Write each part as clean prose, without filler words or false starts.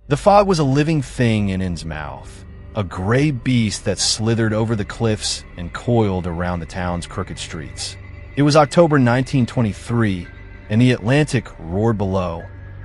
The fog was a living thing in Innsmouth, a gray beast that slithered over the cliffs and coiled around the town's crooked streets. It was October 1923, and the Atlantic roared below,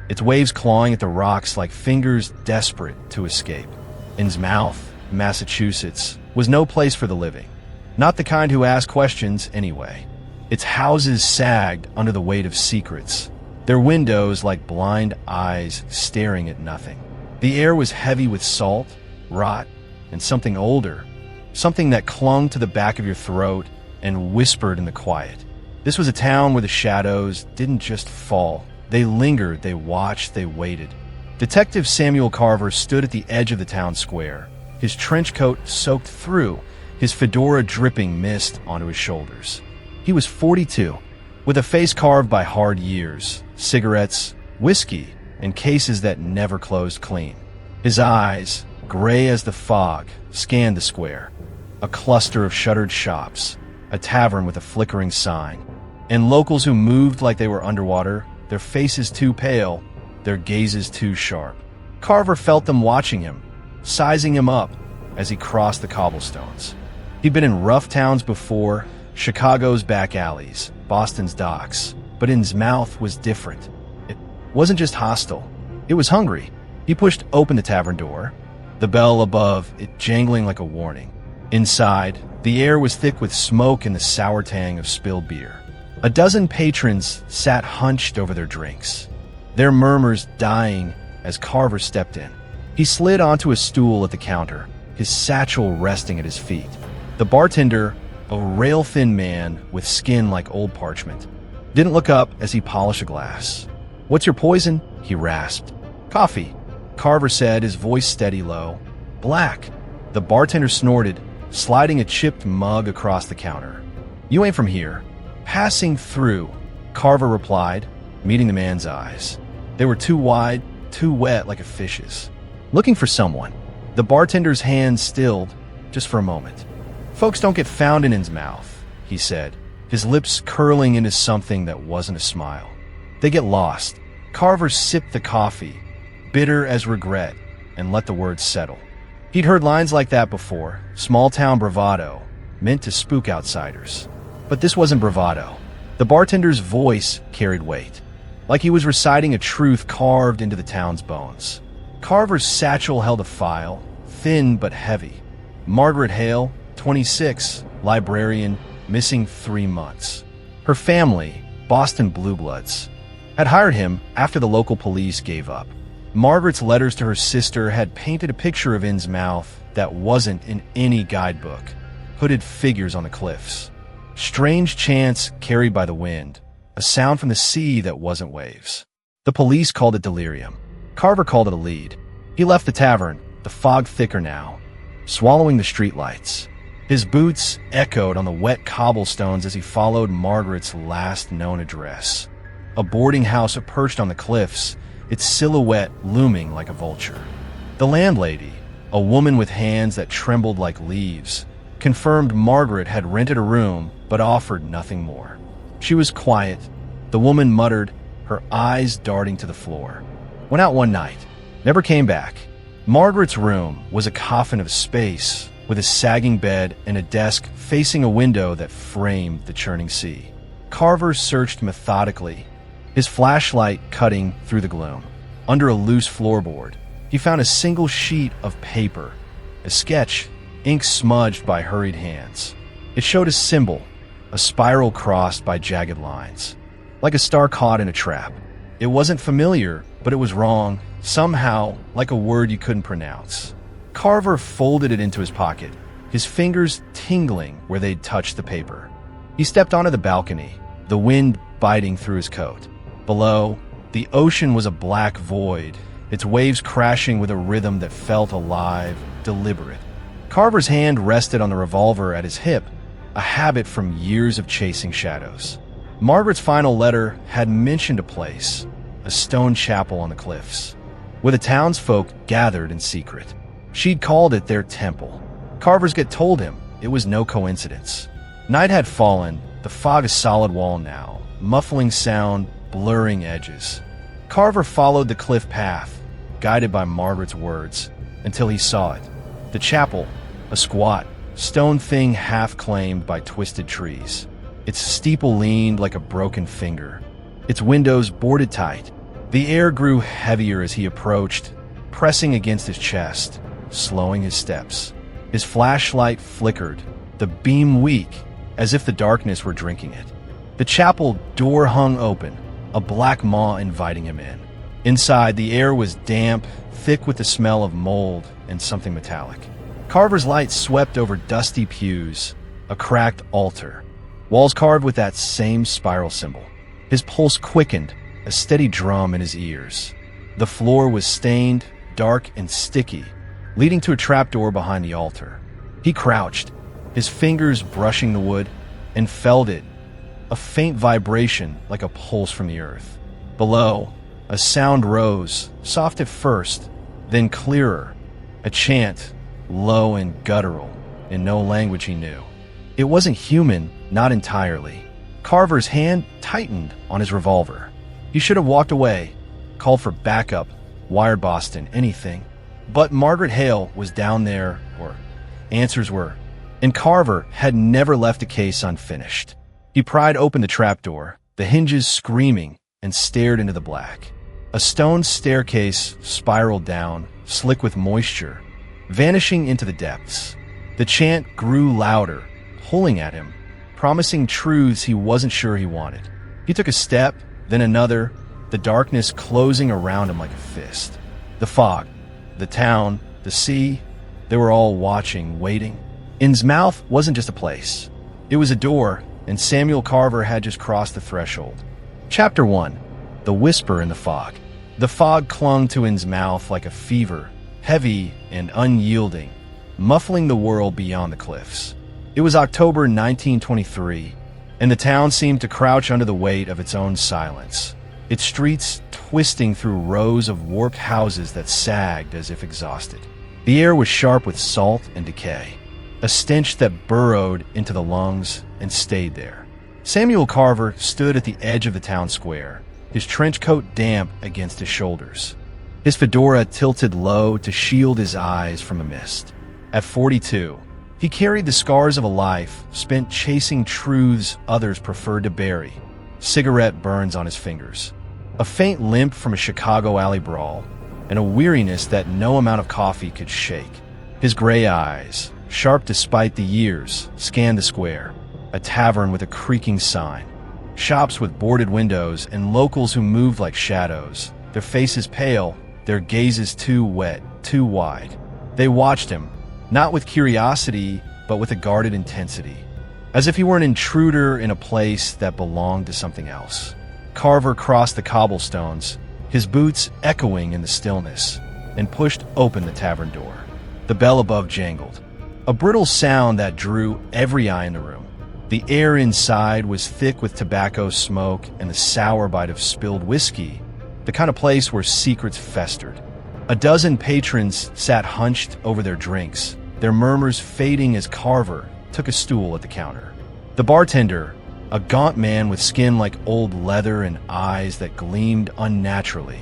its waves clawing at the rocks like fingers desperate to escape. Innsmouth, Massachusetts, was no place for the living. Not the kind who ask questions, anyway. Its houses sagged under the weight of secrets, their windows like blind eyes staring at nothing. The air was heavy with salt, rot, and something older, something that clung to the back of your throat and whispered in the quiet. This was a town where the shadows didn't just fall. They lingered, they watched, they waited. Detective Samuel Carver stood at the edge of the town square, his trench coat soaked through, his fedora dripping mist onto his shoulders. He was 42, with a face carved by hard years, cigarettes, whiskey, and cases that never closed clean. His eyes, gray as the fog, scanned the square. A cluster of shuttered shops, a tavern with a flickering sign, and locals who moved like they were underwater, their faces too pale, their gazes too sharp. Carver felt them watching him, sizing him up as he crossed the cobblestones. He'd been in rough towns before, Chicago's back alleys, Boston's docks, but Innsmouth was different. It wasn't just hostile, it was hungry. He pushed open the tavern door, the bell above it jangling like a warning. Inside, the air was thick with smoke and the sour tang of spilled beer. A dozen patrons sat hunched over their drinks, their murmurs dying as Carver stepped in. He slid onto a stool at the counter, his satchel resting at his feet. The bartender, a rail-thin man with skin like old parchment, didn't look up as he polished a glass. "What's your poison?" he rasped. "Coffee," Carver said, his voice steady low. "Black." The bartender snorted, sliding a chipped mug across the counter. "You ain't from here." "Passing through," Carver replied, meeting the man's eyes. They were too wide, too wet like a fish's. "Looking for someone." The bartender's hand stilled, just for a moment. "Folks don't get found in Innsmouth," he said, his lips curling into something that wasn't a smile. "They get lost." Carver sipped the coffee, bitter as regret, and let the words settle. He'd heard lines like that before, small-town bravado, meant to spook outsiders. But this wasn't bravado. The bartender's voice carried weight, like he was reciting a truth carved into the town's bones. Carver's satchel held a file, thin but heavy. Margaret Hale, 26, librarian, missing 3 months. Her family, Boston Blue Bloods, had hired him after the local police gave up. Margaret's letters to her sister had painted a picture of Innsmouth that wasn't in any guidebook. Hooded figures on the cliffs. Strange chants carried by the wind. A sound from the sea that wasn't waves. The police called it delirium. Carver called it a lead. He left the tavern, the fog thicker now, swallowing the streetlights. His boots echoed on the wet cobblestones as he followed Margaret's last known address. A boarding house perched on the cliffs, its silhouette looming like a vulture. The landlady, a woman with hands that trembled like leaves, confirmed Margaret had rented a room but offered nothing more. She was quiet. The woman muttered, her eyes darting to the floor. "Went out one night. Never came back." Margaret's room was a coffin of space, with a sagging bed and a desk facing a window that framed the churning sea. Carver searched methodically, his flashlight cutting through the gloom. Under a loose floorboard, he found a single sheet of paper, a sketch, ink smudged by hurried hands. It showed a symbol, a spiral crossed by jagged lines, like a star caught in a trap. It wasn't familiar, but it was wrong, somehow like a word you couldn't pronounce. Carver folded it into his pocket, his fingers tingling where they'd touched the paper. He stepped onto the balcony, the wind biting through his coat. Below, the ocean was a black void, its waves crashing with a rhythm that felt alive, deliberate. Carver's hand rested on the revolver at his hip, a habit from years of chasing shadows. Margaret's final letter had mentioned a place, a stone chapel on the cliffs, where the townsfolk gathered in secret. She'd called it their temple. Carver's gut told him it was no coincidence. Night had fallen, the fog a solid wall now, muffling sound, blurring edges. Carver followed the cliff path, guided by Margaret's words, until he saw it. The chapel, a squat, stone thing half claimed by twisted trees. Its steeple leaned like a broken finger. Its windows boarded tight. The air grew heavier as he approached, pressing against his chest, slowing his steps. His flashlight flickered, the beam weak, as if the darkness were drinking it. The chapel door hung open, a black maw inviting him in. Inside, the air was damp, thick with the smell of mold and something metallic. Carver's light swept over dusty pews, a cracked altar, walls carved with that same spiral symbol. His pulse quickened, a steady drum in his ears. The floor was stained, dark and sticky, leading to a trapdoor behind the altar. He crouched, his fingers brushing the wood, and felt it, a faint vibration like a pulse from the earth. Below, a sound rose, soft at first, then clearer, a chant, low and guttural, in no language he knew. It wasn't human, not entirely. Carver's hand tightened on his revolver. He should have walked away, called for backup, wired Boston, anything. But Margaret Hale was down there, or answers were, and Carver had never left a case unfinished. He pried open the trapdoor, the hinges screaming, and stared into the black. A stone staircase spiraled down, slick with moisture, vanishing into the depths. The chant grew louder, pulling at him, promising truths he wasn't sure he wanted. He took a step, then another, the darkness closing around him like a fist. The fog, the town, the sea, they were all watching, waiting. Innsmouth wasn't just a place. It was a door, and Samuel Carver had just crossed the threshold. Chapter 1. The Whisper in the Fog. The fog clung to Innsmouth like a fever, heavy and unyielding, muffling the world beyond the cliffs. It was October 1923, and the town seemed to crouch under the weight of its own silence, its streets twisting through rows of warped houses that sagged as if exhausted. The air was sharp with salt and decay, a stench that burrowed into the lungs and stayed there. Samuel Carver stood at the edge of the town square, his trench coat damp against his shoulders, his fedora tilted low to shield his eyes from a mist. At 42, he carried the scars of a life spent chasing truths others preferred to bury, cigarette burns on his fingers, a faint limp from a Chicago alley brawl, and a weariness that no amount of coffee could shake. His gray eyes, sharp despite the years, scanned the square, a tavern with a creaking sign, shops with boarded windows, and locals who moved like shadows, their faces pale, their gazes too wet, too wide. They watched him, not with curiosity, but with a guarded intensity, as if he were an intruder in a place that belonged to something else. Carver crossed the cobblestones, his boots echoing in the stillness, and pushed open the tavern door. The bell above jangled, a brittle sound that drew every eye in the room. The air inside was thick with tobacco smoke and the sour bite of spilled whiskey, the kind of place where secrets festered. A dozen patrons sat hunched over their drinks, their murmurs fading as Carver took a stool at the counter. The bartender, a gaunt man with skin like old leather and eyes that gleamed unnaturally,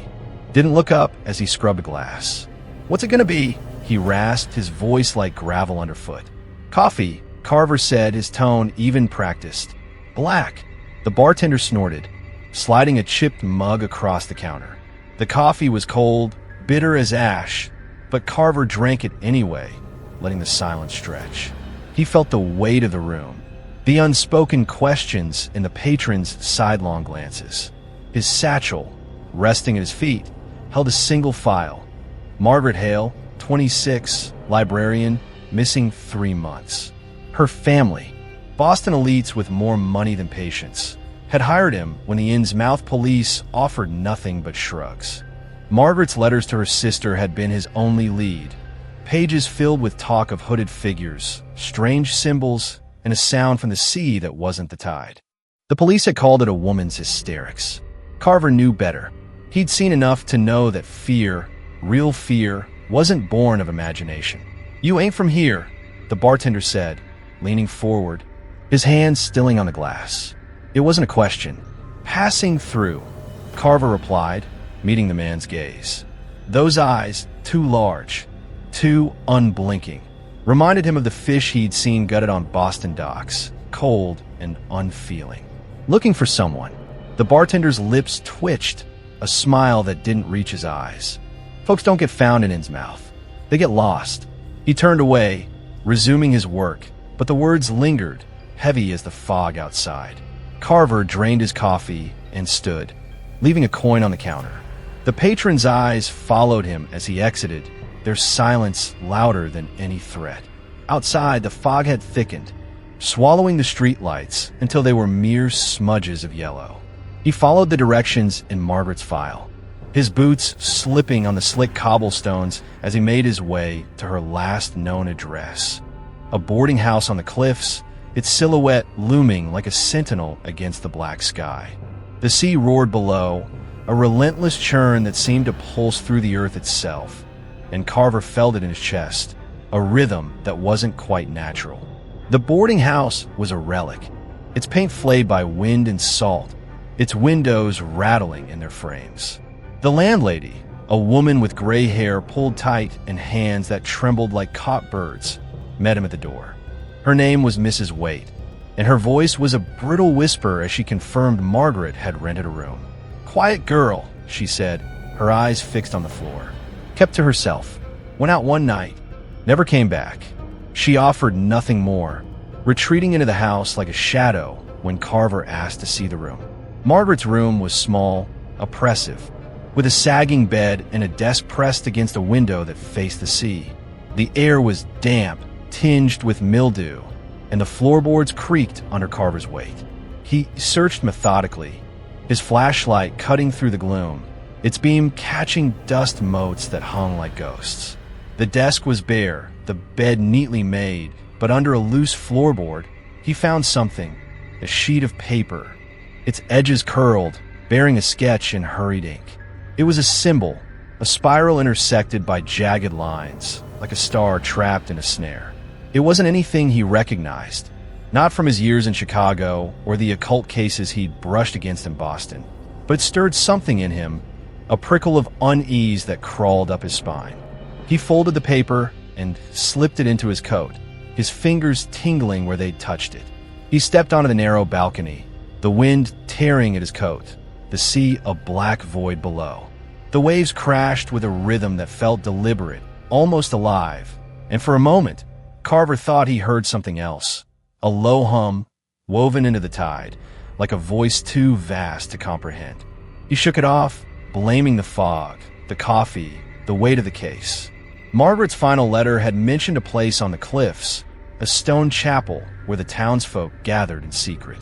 didn't look up as he scrubbed a glass. "What's it gonna be?" he rasped, his voice like gravel underfoot. "Coffee," Carver said, his tone even practiced. "Black." The bartender snorted, sliding a chipped mug across the counter. The coffee was cold, bitter as ash, but Carver drank it anyway, letting the silence stretch. He felt the weight of the room, the unspoken questions in the patrons' sidelong glances. His satchel, resting at his feet, held a single file. Margaret Hale, 26, librarian, missing 3 months. Her family, Boston elites with more money than patience, had hired him when the Innsmouth police offered nothing but shrugs. Margaret's letters to her sister had been his only lead, pages filled with talk of hooded figures, strange symbols, and a sound from the sea that wasn't the tide. The police had called it a woman's hysterics. Carver knew better. He'd seen enough to know that fear, real fear, wasn't born of imagination. "You ain't from here," the bartender said, leaning forward, his hand stilling on the glass. It wasn't a question. "Passing through," Carver replied, meeting the man's gaze. Those eyes, too large, too unblinking, reminded him of the fish he'd seen gutted on Boston docks, cold and unfeeling. Looking for someone, the bartender's lips twitched, a smile that didn't reach his eyes. Folks don't get found in Innsmouth. They get lost. He turned away, resuming his work, but the words lingered, heavy as the fog outside. Carver drained his coffee and stood, leaving a coin on the counter. The patron's eyes followed him as he exited, their silence louder than any threat. Outside, the fog had thickened, swallowing the streetlights until they were mere smudges of yellow. He followed the directions in Margaret's file, his boots slipping on the slick cobblestones as he made his way to her last known address. A boarding house on the cliffs, its silhouette looming like a sentinel against the black sky. The sea roared below, a relentless churn that seemed to pulse through the earth itself, and Carver felt it in his chest, a rhythm that wasn't quite natural. The boarding house was a relic, its paint flayed by wind and salt, its windows rattling in their frames. The landlady, a woman with gray hair pulled tight and hands that trembled like caught birds, met him at the door. Her name was Mrs. Waite, and her voice was a brittle whisper as she confirmed Margaret had rented a room. "Quiet girl," she said, her eyes fixed on the floor. Kept to herself. Went out one night. Never came back. She offered nothing more, retreating into the house like a shadow when Carver asked to see the room. Margaret's room was small, oppressive, with a sagging bed and a desk pressed against a window that faced the sea. The air was damp, tinged with mildew, and the floorboards creaked under Carver's weight. He searched methodically, his flashlight cutting through the gloom, its beam catching dust motes that hung like ghosts. The desk was bare, the bed neatly made, but under a loose floorboard, he found something, a sheet of paper, its edges curled, bearing a sketch in hurried ink. It was a symbol, a spiral intersected by jagged lines, like a star trapped in a snare. It wasn't anything he recognized, not from his years in Chicago or the occult cases he'd brushed against in Boston, but it stirred something in him, a prickle of unease that crawled up his spine. He folded the paper and slipped it into his coat, his fingers tingling where they'd touched it. He stepped onto the narrow balcony, the wind tearing at his coat, the sea a black void below. The waves crashed with a rhythm that felt deliberate, almost alive, and for a moment, Carver thought he heard something else, a low hum woven into the tide, like a voice too vast to comprehend. He shook it off, blaming the fog, the coffee, the weight of the case. Margaret's final letter had mentioned a place on the cliffs, a stone chapel where the townsfolk gathered in secret.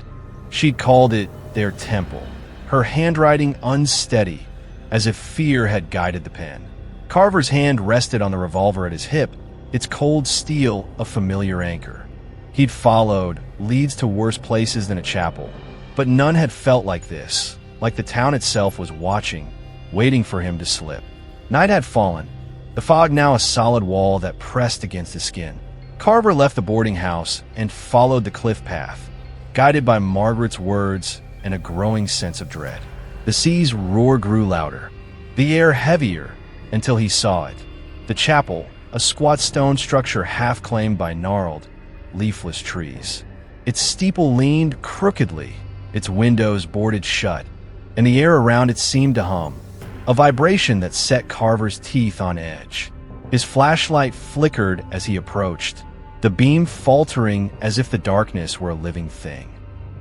She'd called it their temple, her handwriting unsteady, as if fear had guided the pen. Carver's hand rested on the revolver at his hip, its cold steel a familiar anchor. He'd followed leads to worse places than a chapel, but none had felt like this, like the town itself was watching, waiting for him to slip. Night had fallen, the fog now a solid wall that pressed against his skin. Carver left the boarding house and followed the cliff path, guided by Margaret's words and a growing sense of dread. The sea's roar grew louder, the air heavier, until he saw it. The chapel, a squat stone structure half claimed by gnarled, leafless trees. Its steeple leaned crookedly, its windows boarded shut, and the air around it seemed to hum, a vibration that set Carver's teeth on edge. His flashlight flickered as he approached, the beam faltering as if the darkness were a living thing.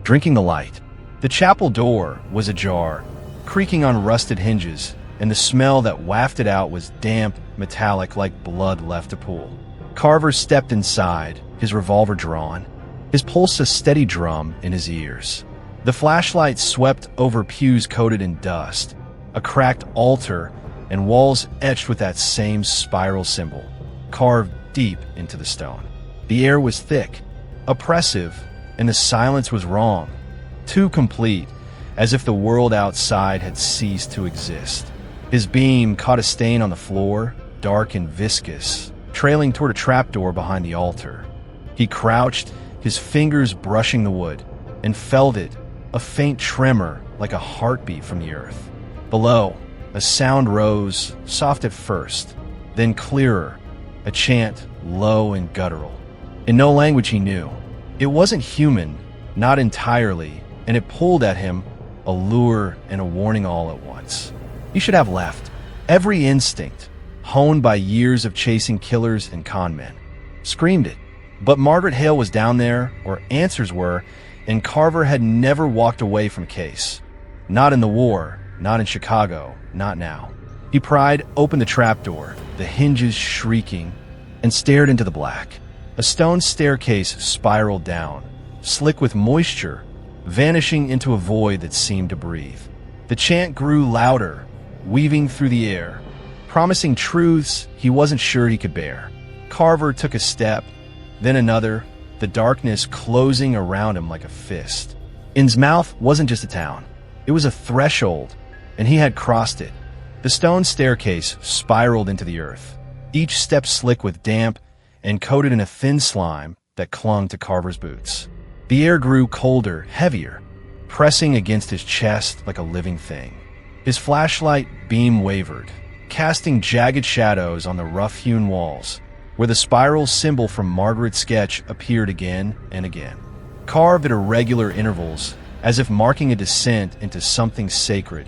Drinking the light, the chapel door was ajar, creaking on rusted hinges, and the smell that wafted out was damp, metallic like blood left to pool. Carver stepped inside, his revolver drawn, his pulse a steady drum in his ears. The flashlight swept over pews coated in dust, a cracked altar, and walls etched with that same spiral symbol, carved deep into the stone. The air was thick, oppressive, and the silence was wrong, too complete, as if the world outside had ceased to exist. His beam caught a stain on the floor, dark and viscous, trailing toward a trapdoor behind the altar. He crouched, his fingers brushing the wood, and felt it, a faint tremor like a heartbeat from the earth. Below, a sound rose, soft at first, then clearer, a chant low and guttural. In no language he knew. It wasn't human, not entirely, and it pulled at him, a lure and a warning all at once. He should have left. Every instinct, honed by years of chasing killers and con men, screamed it. But Margaret Hale was down there, or answers were, and Carver had never walked away from Case. Not in the war, not in Chicago, not now. He pried open the trapdoor, the hinges shrieking, and stared into the black. A stone staircase spiraled down, slick with moisture, vanishing into a void that seemed to breathe. The chant grew louder, weaving through the air, promising truths he wasn't sure he could bear. Carver took a step, then another, the darkness closing around him like a fist. Innsmouth wasn't just a town. It was a threshold, and he had crossed it. The stone staircase spiraled into the earth, each step slick with damp and coated in a thin slime that clung to Carver's boots. The air grew colder, heavier, pressing against his chest like a living thing. His flashlight beam wavered, casting jagged shadows on the rough-hewn walls, where the spiral symbol from Margaret's sketch appeared again and again, carved at irregular intervals, as if marking a descent into something sacred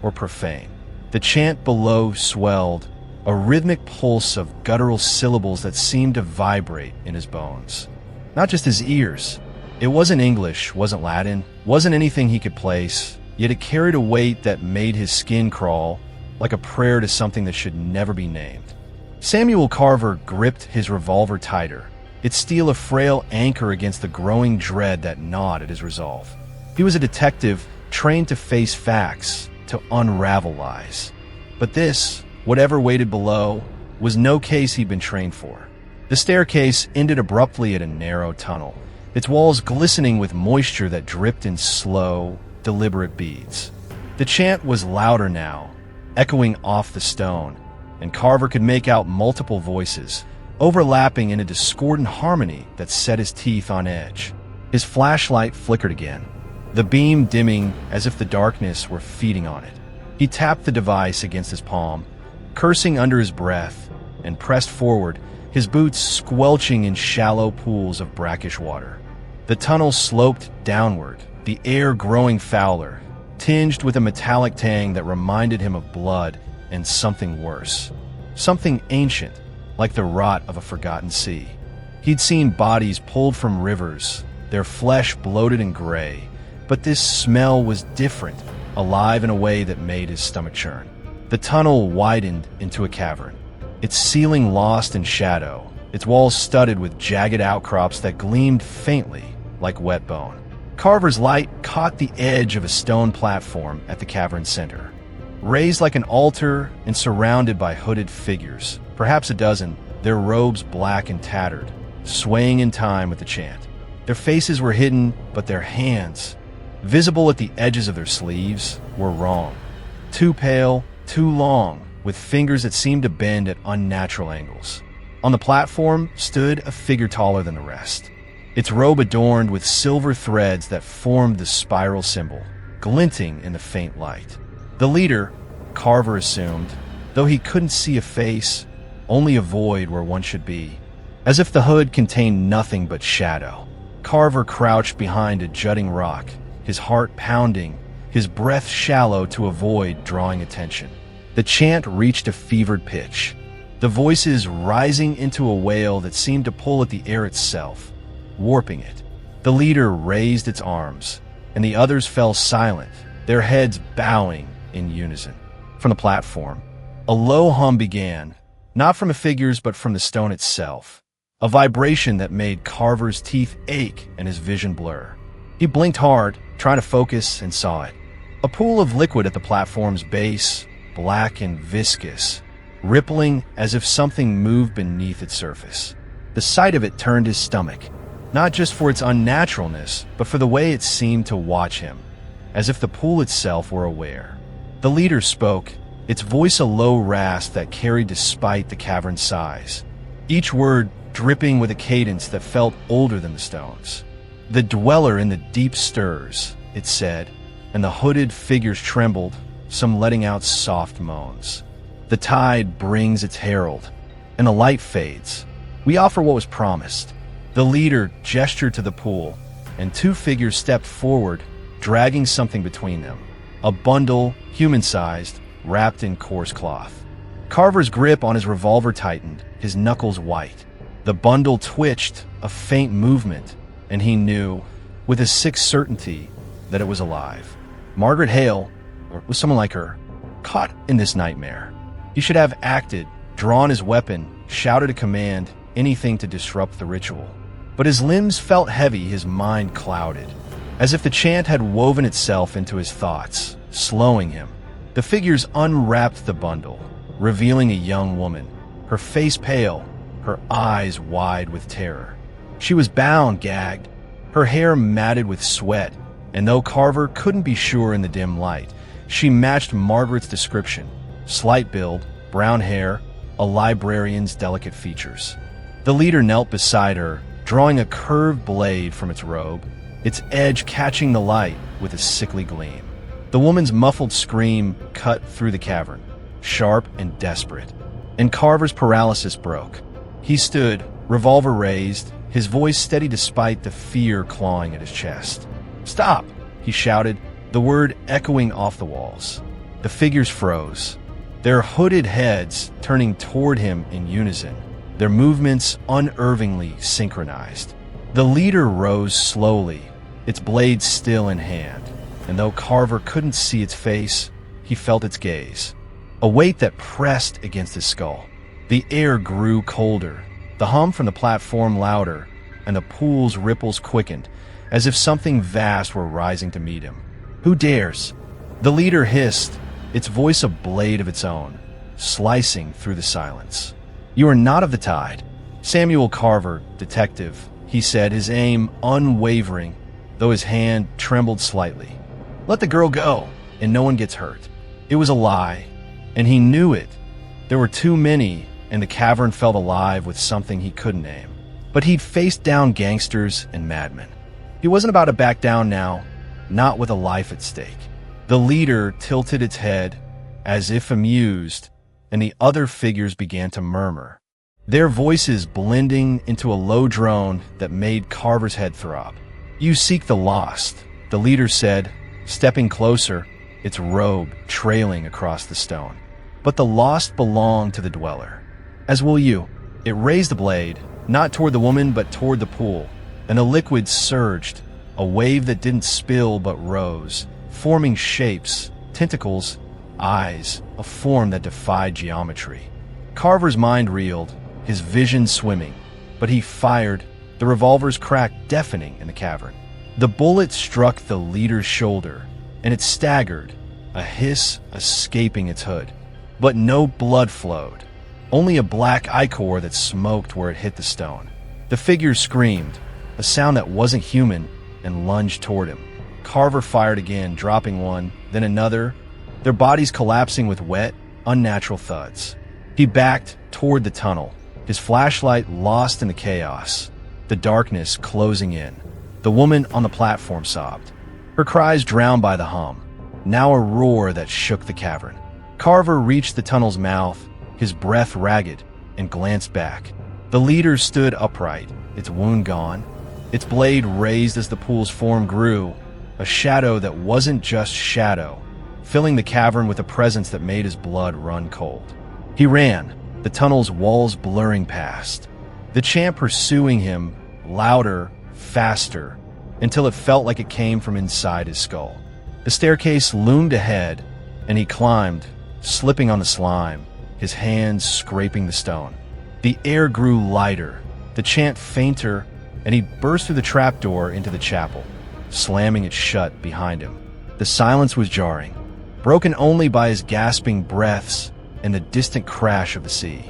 or profane. The chant below swelled, a rhythmic pulse of guttural syllables that seemed to vibrate in his bones. Not just his ears. It wasn't English, wasn't Latin, wasn't anything he could place, yet it carried a weight that made his skin crawl, like a prayer to something that should never be named. Samuel Carver gripped his revolver tighter, its steel a frail anchor against the growing dread that gnawed at his resolve. He was a detective trained to face facts, to unravel lies. But this, whatever waited below, was no case he'd been trained for. The staircase ended abruptly at a narrow tunnel, its walls glistening with moisture that dripped in slow, deliberate beads. The chant was louder now, echoing off the stone, and Carver could make out multiple voices, overlapping in a discordant harmony that set his teeth on edge. His flashlight flickered again, the beam dimming as if the darkness were feeding on it. He tapped the device against his palm, cursing under his breath, and pressed forward, his boots squelching in shallow pools of brackish water. The tunnel sloped downward, the air growing fouler, tinged with a metallic tang that reminded him of blood and something worse. Something ancient, like the rot of a forgotten sea. He'd seen bodies pulled from rivers, their flesh bloated and gray, but this smell was different, alive in a way that made his stomach churn. The tunnel widened into a cavern, its ceiling lost in shadow, its walls studded with jagged outcrops that gleamed faintly like wet bone. Carver's light caught the edge of a stone platform at the cavern's center, raised like an altar and surrounded by hooded figures, perhaps a dozen, their robes black and tattered, swaying in time with the chant. Their faces were hidden, but their hands, visible at the edges of their sleeves, were wrong. Too pale, too long, with fingers that seemed to bend at unnatural angles. On the platform stood a figure taller than the rest, its robe adorned with silver threads that formed the spiral symbol, glinting in the faint light. The leader, Carver assumed, though he couldn't see a face, only a void where one should be. As if the hood contained nothing but shadow, Carver crouched behind a jutting rock, his heart pounding, his breath shallow to avoid drawing attention. The chant reached a fevered pitch, the voices rising into a wail that seemed to pull at the air itself, warping it. The leader raised its arms, and the others fell silent, their heads bowing in unison. From the platform, a low hum began, not from the figures but from the stone itself, a vibration that made Carver's teeth ache and his vision blur. He blinked hard, trying to focus, and saw it. A pool of liquid at the platform's base, black and viscous, rippling as if something moved beneath its surface. The sight of it turned his stomach, not just for its unnaturalness, but for the way it seemed to watch him, as if the pool itself were aware. The leader spoke, its voice a low rasp that carried despite the cavern's size, each word dripping with a cadence that felt older than the stones. "The dweller in the deep stirs," it said, and the hooded figures trembled, some letting out soft moans. The tide brings its herald, and the light fades. We offer what was promised. The leader gestured to the pool, and two figures stepped forward, dragging something between them. A bundle, human-sized, wrapped in coarse cloth. Carver's grip on his revolver tightened, his knuckles white. The bundle twitched, a faint movement, and he knew, with a sick certainty, that it was alive. Margaret Hale, or was someone like her, caught in this nightmare. He should have acted, drawn his weapon, shouted a command, anything to disrupt the ritual. But his limbs felt heavy, his mind clouded, as if the chant had woven itself into his thoughts, slowing him. The figures unwrapped the bundle, revealing a young woman, her face pale, her eyes wide with terror. She was bound, gagged, her hair matted with sweat, and though Carver couldn't be sure in the dim light, she matched Margaret's description: slight build, brown hair, a librarian's delicate features. The leader knelt beside her, drawing a curved blade from its robe, its edge catching the light with a sickly gleam. The woman's muffled scream cut through the cavern, sharp and desperate, and Carver's paralysis broke. He stood, revolver raised, his voice steady despite the fear clawing at his chest. "Stop!" he shouted, the word echoing off the walls. The figures froze, their hooded heads turning toward him in unison, their movements unervingly synchronized. The leader rose slowly, its blade still in hand, and though Carver couldn't see its face, he felt its gaze, a weight that pressed against his skull. The air grew colder, the hum from the platform louder, and the pool's ripples quickened, as if something vast were rising to meet him. "Who dares?" The leader hissed, its voice a blade of its own, slicing through the silence. "You are not of the tide." "Samuel Carver, detective," he said, his aim unwavering, though his hand trembled slightly. "Let the girl go, and no one gets hurt." It was a lie, and he knew it. There were too many, and the cavern felt alive with something he couldn't name. But he'd faced down gangsters and madmen. He wasn't about to back down now, not with a life at stake. The leader tilted its head, as if amused, and the other figures began to murmur, their voices blending into a low drone that made Carver's head throb. "You seek the lost," the leader said, stepping closer, its robe trailing across the stone. "But the lost belong to the dweller, as will you." It raised the blade, not toward the woman but toward the pool, and the liquid surged, a wave that didn't spill but rose, forming shapes, tentacles, eyes, a form that defied geometry. Carver's mind reeled, his vision swimming, but he fired, the revolver's crack deafening in the cavern. The bullet struck the leader's shoulder, and it staggered, a hiss escaping its hood. But no blood flowed, only a black ichor that smoked where it hit the stone. The figure screamed, a sound that wasn't human, and lunged toward him. Carver fired again, dropping one, then another, their bodies collapsing with wet, unnatural thuds. He backed toward the tunnel, his flashlight lost in the chaos, the darkness closing in. The woman on the platform sobbed, her cries drowned by the hum, now a roar that shook the cavern. Carver reached the tunnel's mouth, his breath ragged, and glanced back. The leader stood upright, its wound gone, its blade raised as the pool's form grew, a shadow that wasn't just shadow, filling the cavern with a presence that made his blood run cold. He ran, the tunnel's walls blurring past, the chant pursuing him, louder, faster, until it felt like it came from inside his skull. The staircase loomed ahead, and he climbed, slipping on the slime, his hands scraping the stone. The air grew lighter, the chant fainter, and he burst through the trapdoor into the chapel, slamming it shut behind him. The silence was jarring, broken only by his gasping breaths and the distant crash of the sea.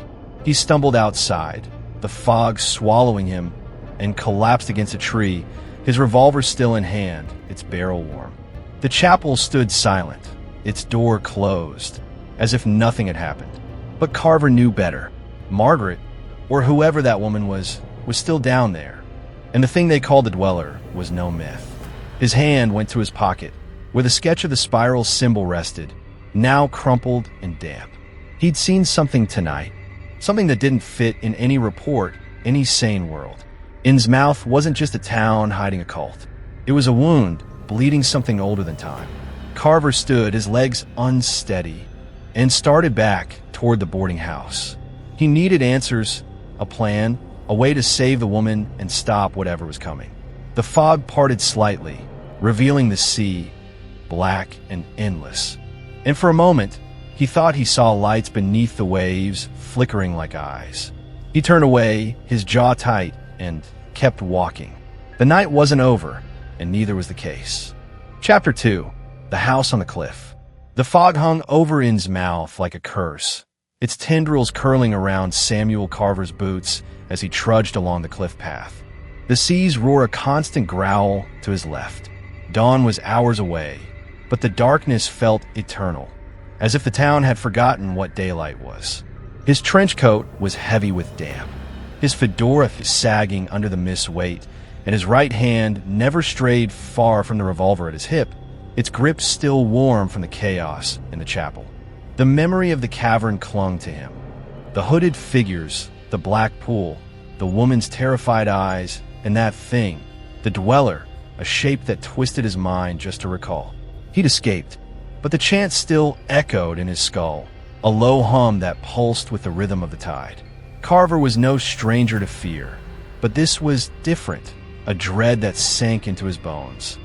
He stumbled outside, the fog swallowing him, and collapsed against a tree, his revolver still in hand, its barrel warm. The chapel stood silent, its door closed, as if nothing had happened. But Carver knew better. Margaret, or whoever that woman was still down there, and the thing they called the dweller was no myth. His hand went to his pocket, where the sketch of the spiral symbol rested, now crumpled and damp. He'd seen something tonight, something that didn't fit in any report, any sane world. Innsmouth wasn't just a town hiding a cult. It was a wound, bleeding something older than time. Carver stood, his legs unsteady, and started back toward the boarding house. He needed answers, a plan, a way to save the woman and stop whatever was coming. The fog parted slightly, revealing the sea, black and endless. And for a moment, he thought he saw lights beneath the waves, flickering like eyes. He turned away, his jaw tight, and kept walking. The night wasn't over, and neither was the case. Chapter 2. The House on the Cliff. The fog hung over Innsmouth like a curse, its tendrils curling around Samuel Carver's boots as he trudged along the cliff path. The seas roar a constant growl to his left. Dawn was hours away, but the darkness felt eternal, as if the town had forgotten what daylight was. His trench coat was heavy with damp, his fedora sagging under the mist's weight, and his right hand never strayed far from the revolver at his hip, its grip still warm from the chaos in the chapel. The memory of the cavern clung to him. The hooded figures, the black pool, the woman's terrified eyes, and that thing, the dweller, a shape that twisted his mind just to recall. He'd escaped, but the chant still echoed in his skull, a low hum that pulsed with the rhythm of the tide. Carver was no stranger to fear, but this was different, a dread that sank into his bones.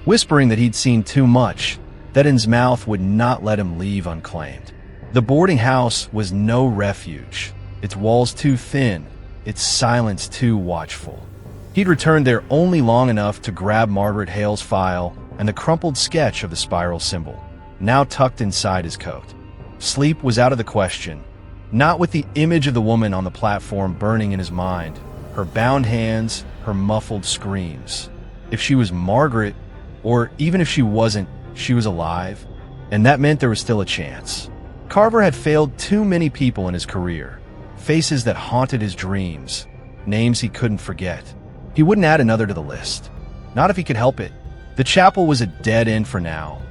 Whispering that he'd seen too much, that Innsmouth would not let him leave unclaimed. The boarding house was no refuge, its walls too thin, its silence too watchful. He'd returned there only long enough to grab Margaret Hale's file and the crumpled sketch of the spiral symbol, now tucked inside his coat. Sleep was out of the question, not with the image of the woman on the platform burning in his mind, her bound hands, her muffled screams. If she was Margaret, or even if she wasn't, she was alive, and that meant there was still a chance. Carver had failed too many people in his career, faces that haunted his dreams, names he couldn't forget. He wouldn't add another to the list, not if he could help it. The chapel was a dead end for now,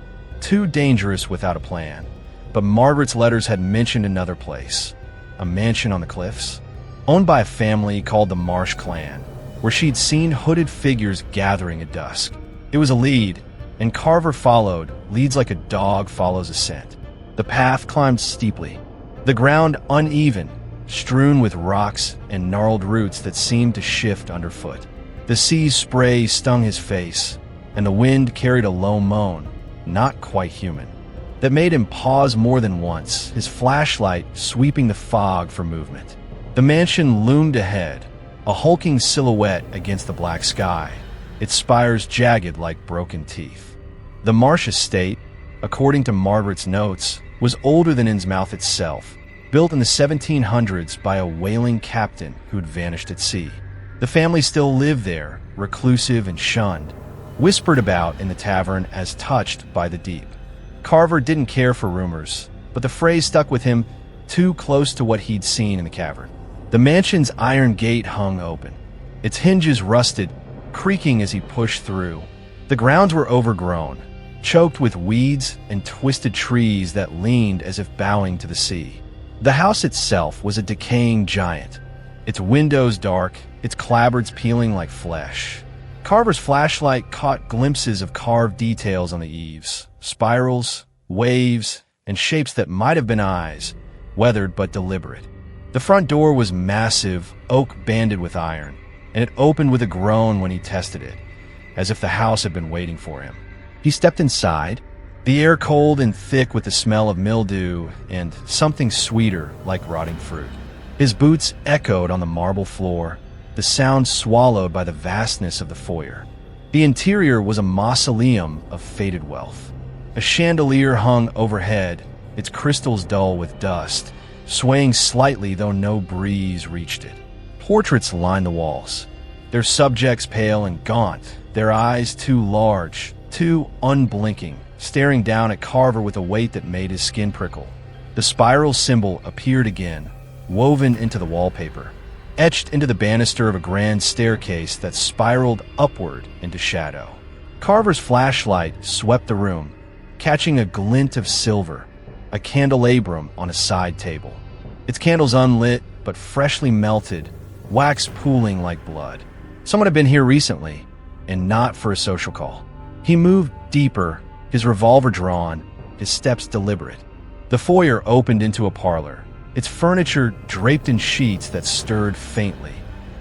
too dangerous without a plan. But Margaret's letters had mentioned another place, a mansion on the cliffs, owned by a family called the Marsh Clan, where she'd seen hooded figures gathering at dusk. It was a lead, and Carver followed, leads like a dog follows a scent. The path climbed steeply, the ground uneven, strewn with rocks and gnarled roots that seemed to shift underfoot. The sea's spray stung his face, and the wind carried a low moan, not quite human, that made him pause more than once, his flashlight sweeping the fog for movement. The mansion loomed ahead, a hulking silhouette against the black sky, its spires jagged like broken teeth. The Marsh estate, according to Margaret's notes, was older than Innsmouth itself, built in the 1700s by a whaling captain who'd vanished at sea. The family still lived there, reclusive and shunned, whispered about in the tavern as touched by the deep. Carver didn't care for rumors, but the phrase stuck with him, too close to what he'd seen in the cavern. The mansion's iron gate hung open, its hinges rusted, creaking as he pushed through. The grounds were overgrown, choked with weeds and twisted trees that leaned as if bowing to the sea. The house itself was a decaying giant, its windows dark, its clapboards peeling like flesh. Carver's flashlight caught glimpses of carved details on the eaves, spirals, waves, and shapes that might have been eyes, weathered but deliberate. The front door was massive, oak banded with iron, and it opened with a groan when he tested it, as if the house had been waiting for him. He stepped inside, the air cold and thick with the smell of mildew and something sweeter like rotting fruit. His boots echoed on the marble floor, the sound swallowed by the vastness of the foyer. The interior was a mausoleum of faded wealth. A chandelier hung overhead, its crystals dull with dust, swaying slightly though no breeze reached it. Portraits lined the walls, their subjects pale and gaunt, their eyes too large, too unblinking, staring down at Carver with a weight that made his skin prickle. The spiral symbol appeared again, woven into the wallpaper, etched into the banister of a grand staircase that spiraled upward into shadow. Carver's flashlight swept the room, catching a glint of silver, a candelabrum on a side table. Its candles unlit, but freshly melted, wax pooling like blood. Someone had been here recently, and not for a social call. He moved deeper, his revolver drawn, his steps deliberate. The foyer opened into a parlor, its furniture draped in sheets that stirred faintly,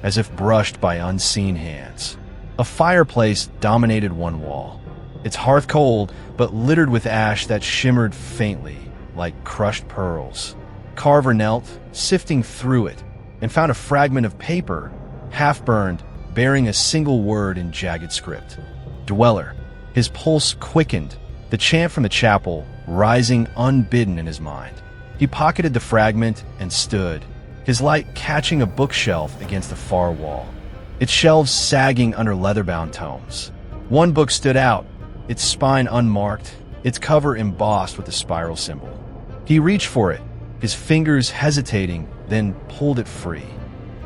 as if brushed by unseen hands. A fireplace dominated one wall, its hearth cold, but littered with ash that shimmered faintly, like crushed pearls. Carver knelt, sifting through it, and found a fragment of paper, half-burned, bearing a single word in jagged script. Dweller. His pulse quickened, the chant from the chapel rising unbidden in his mind. He pocketed the fragment and stood, his light catching a bookshelf against the far wall, its shelves sagging under leather-bound tomes. One book stood out, its spine unmarked, its cover embossed with a spiral symbol. He reached for it, his fingers hesitating, then pulled it free.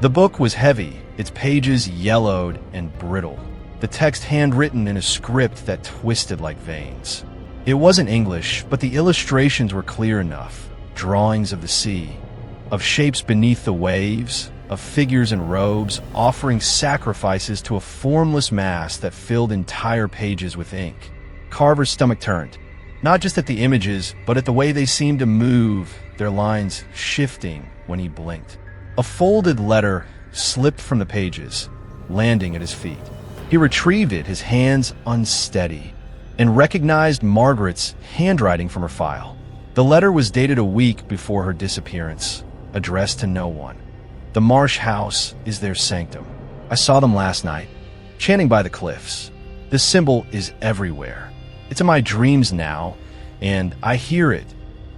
The book was heavy, its pages yellowed and brittle, the text handwritten in a script that twisted like veins. It wasn't English, but the illustrations were clear enough. Drawings of the sea, of shapes beneath the waves, of figures in robes offering sacrifices to a formless mass that filled entire pages with ink. Carver's stomach turned, not just at the images, but at the way they seemed to move, their lines shifting when he blinked. A folded letter slipped from the pages, landing at his feet. He retrieved it, his hands unsteady, and recognized Margaret's handwriting from her file. The letter was dated a week before her disappearance, addressed to no one. The Marsh house is their sanctum. I saw them last night, chanting by the cliffs. The symbol is everywhere. It's in my dreams now, and I hear it,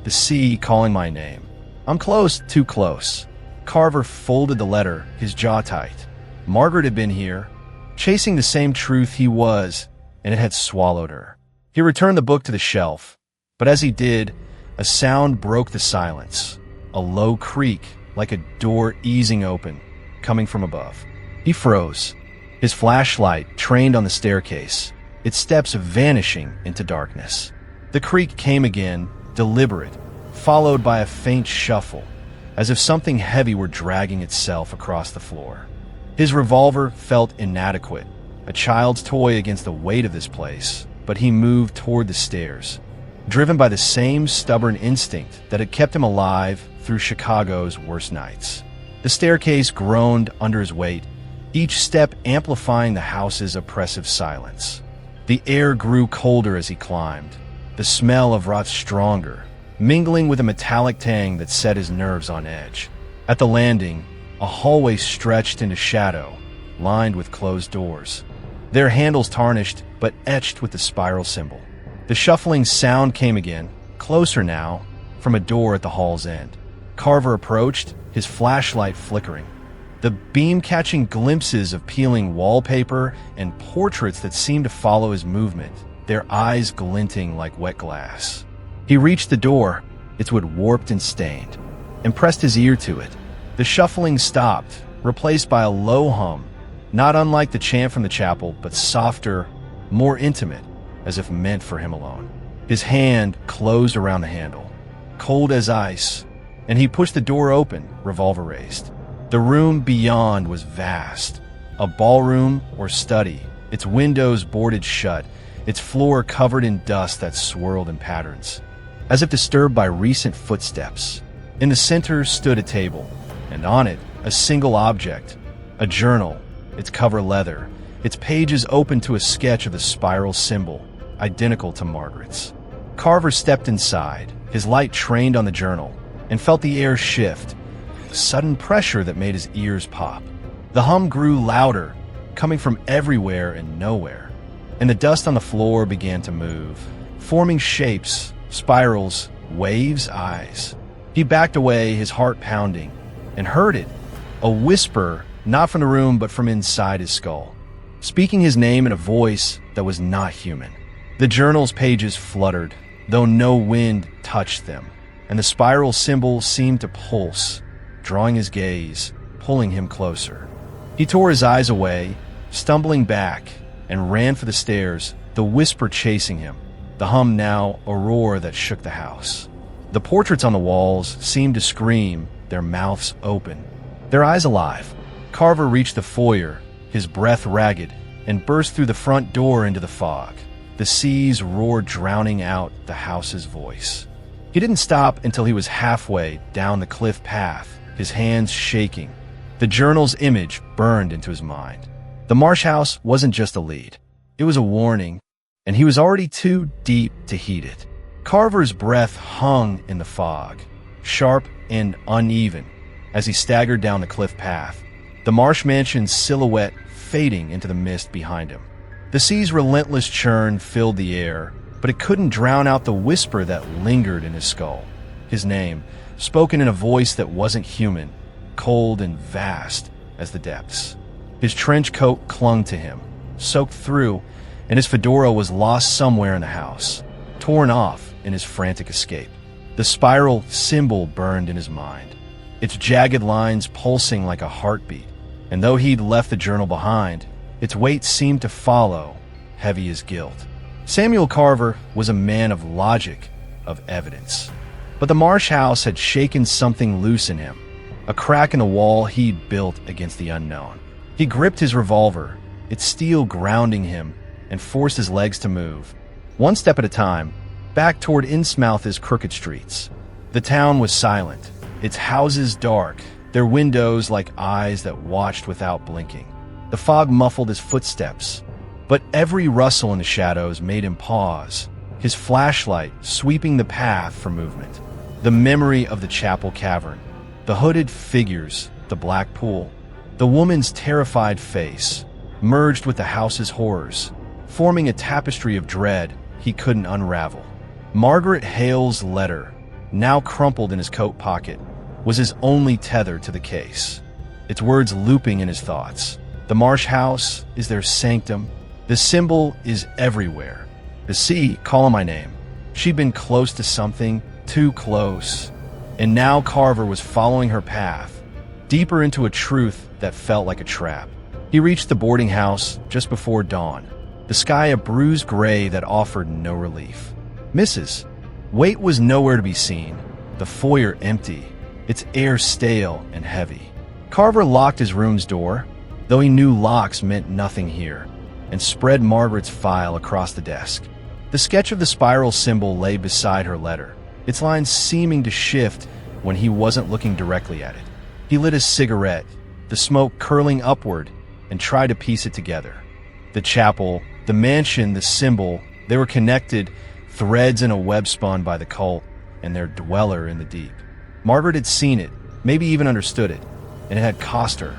the sea calling my name. I'm close, too close. Carver folded the letter, his jaw tight. Margaret had been here, chasing the same truth he was, and it had swallowed her. He returned the book to the shelf, but as he did, a sound broke the silence, a low creak like a door easing open, coming from above. He froze, his flashlight trained on the staircase, its steps vanishing into darkness. The creak came again, deliberate, followed by a faint shuffle, as if something heavy were dragging itself across the floor. His revolver felt inadequate, a child's toy against the weight of this place, but he moved toward the stairs, driven by the same stubborn instinct that had kept him alive through Chicago's worst nights. The staircase groaned under his weight, each step amplifying the house's oppressive silence. The air grew colder as he climbed, the smell of rot stronger, mingling with a metallic tang that set his nerves on edge. At the landing, a hallway stretched into shadow, lined with closed doors, their handles tarnished but etched with the spiral symbol. The shuffling sound came again, closer now, from a door at the hall's end. Carver approached, his flashlight flickering. The beam catching glimpses of peeling wallpaper and portraits that seemed to follow his movement, their eyes glinting like wet glass. He reached the door, its wood warped and stained, and pressed his ear to it. The shuffling stopped, replaced by a low hum, not unlike the chant from the chapel, but softer, more intimate, as if meant for him alone. His hand closed around the handle, cold as ice, and he pushed the door open, revolver raised. The room beyond was vast, a ballroom or study, its windows boarded shut, its floor covered in dust that swirled in patterns, as if disturbed by recent footsteps. In the center stood a table, and on it a single object, a journal, its cover leather, its pages open to a sketch of the spiral symbol, identical to Margaret's. Carver stepped inside, his light trained on the journal, and felt the air shift, a sudden pressure that made his ears pop. The hum grew louder, coming from everywhere and nowhere, and the dust on the floor began to move, forming shapes, spirals, waves, eyes. He backed away, his heart pounding, and heard it, a whisper, not from the room but from inside his skull, speaking his name in a voice that was not human. The journal's pages fluttered, though no wind touched them, and the spiral symbol seemed to pulse, drawing his gaze, pulling him closer. He tore his eyes away, stumbling back, and ran for the stairs, the whisper chasing him, the hum now a roar that shook the house. The portraits on the walls seemed to scream, their mouths open, their eyes alive. Carver reached the foyer, his breath ragged, and burst through the front door into the fog. The seas roared, drowning out the house's voice. He didn't stop until he was halfway down the cliff path, his hands shaking. The journal's image burned into his mind. The Marsh House wasn't just a lead. It was a warning, and he was already too deep to heed it. Carver's breath hung in the fog, sharp and uneven, as he staggered down the cliff path, the Marsh mansion's silhouette fading into the mist behind him. The sea's relentless churn filled the air, but it couldn't drown out the whisper that lingered in his skull. His name, spoken in a voice that wasn't human, cold and vast as the depths. His trench coat clung to him, soaked through, and his fedora was lost somewhere in the house, torn off in his frantic escape. The spiral symbol burned in his mind, its jagged lines pulsing like a heartbeat, and though he'd left the journal behind, its weight seemed to follow, heavy as guilt. Samuel Carver was a man of logic, of evidence. But the Marsh House had shaken something loose in him, a crack in the wall he'd built against the unknown. He gripped his revolver, its steel grounding him, and forced his legs to move, one step at a time, back toward Innsmouth's crooked streets. The town was silent, its houses dark, their windows like eyes that watched without blinking. The fog muffled his footsteps, but every rustle in the shadows made him pause, his flashlight sweeping the path for movement. The memory of the chapel cavern, the hooded figures, the black pool, the woman's terrified face, merged with the house's horrors, forming a tapestry of dread he couldn't unravel. Margaret Hale's letter, now crumpled in his coat pocket, was his only tether to the case, its words looping in his thoughts. The Marsh House is their sanctum. The symbol is everywhere. The sea calling my name. She'd been close to something, too close. And now Carver was following her path, deeper into a truth that felt like a trap. He reached the boarding house just before dawn, the sky a bruised gray that offered no relief. Mrs. Waite was nowhere to be seen, the foyer empty, its air stale and heavy. Carver locked his room's door, though he knew locks meant nothing here, and spread Margaret's file across the desk. The sketch of the spiral symbol lay beside her letter, its lines seeming to shift when he wasn't looking directly at it. He lit a cigarette, the smoke curling upward, and tried to piece it together. The chapel, the mansion, the symbol, they were connected, threads in a web spun by the cult and their dweller in the deep. Margaret had seen it, maybe even understood it, and it had cost her.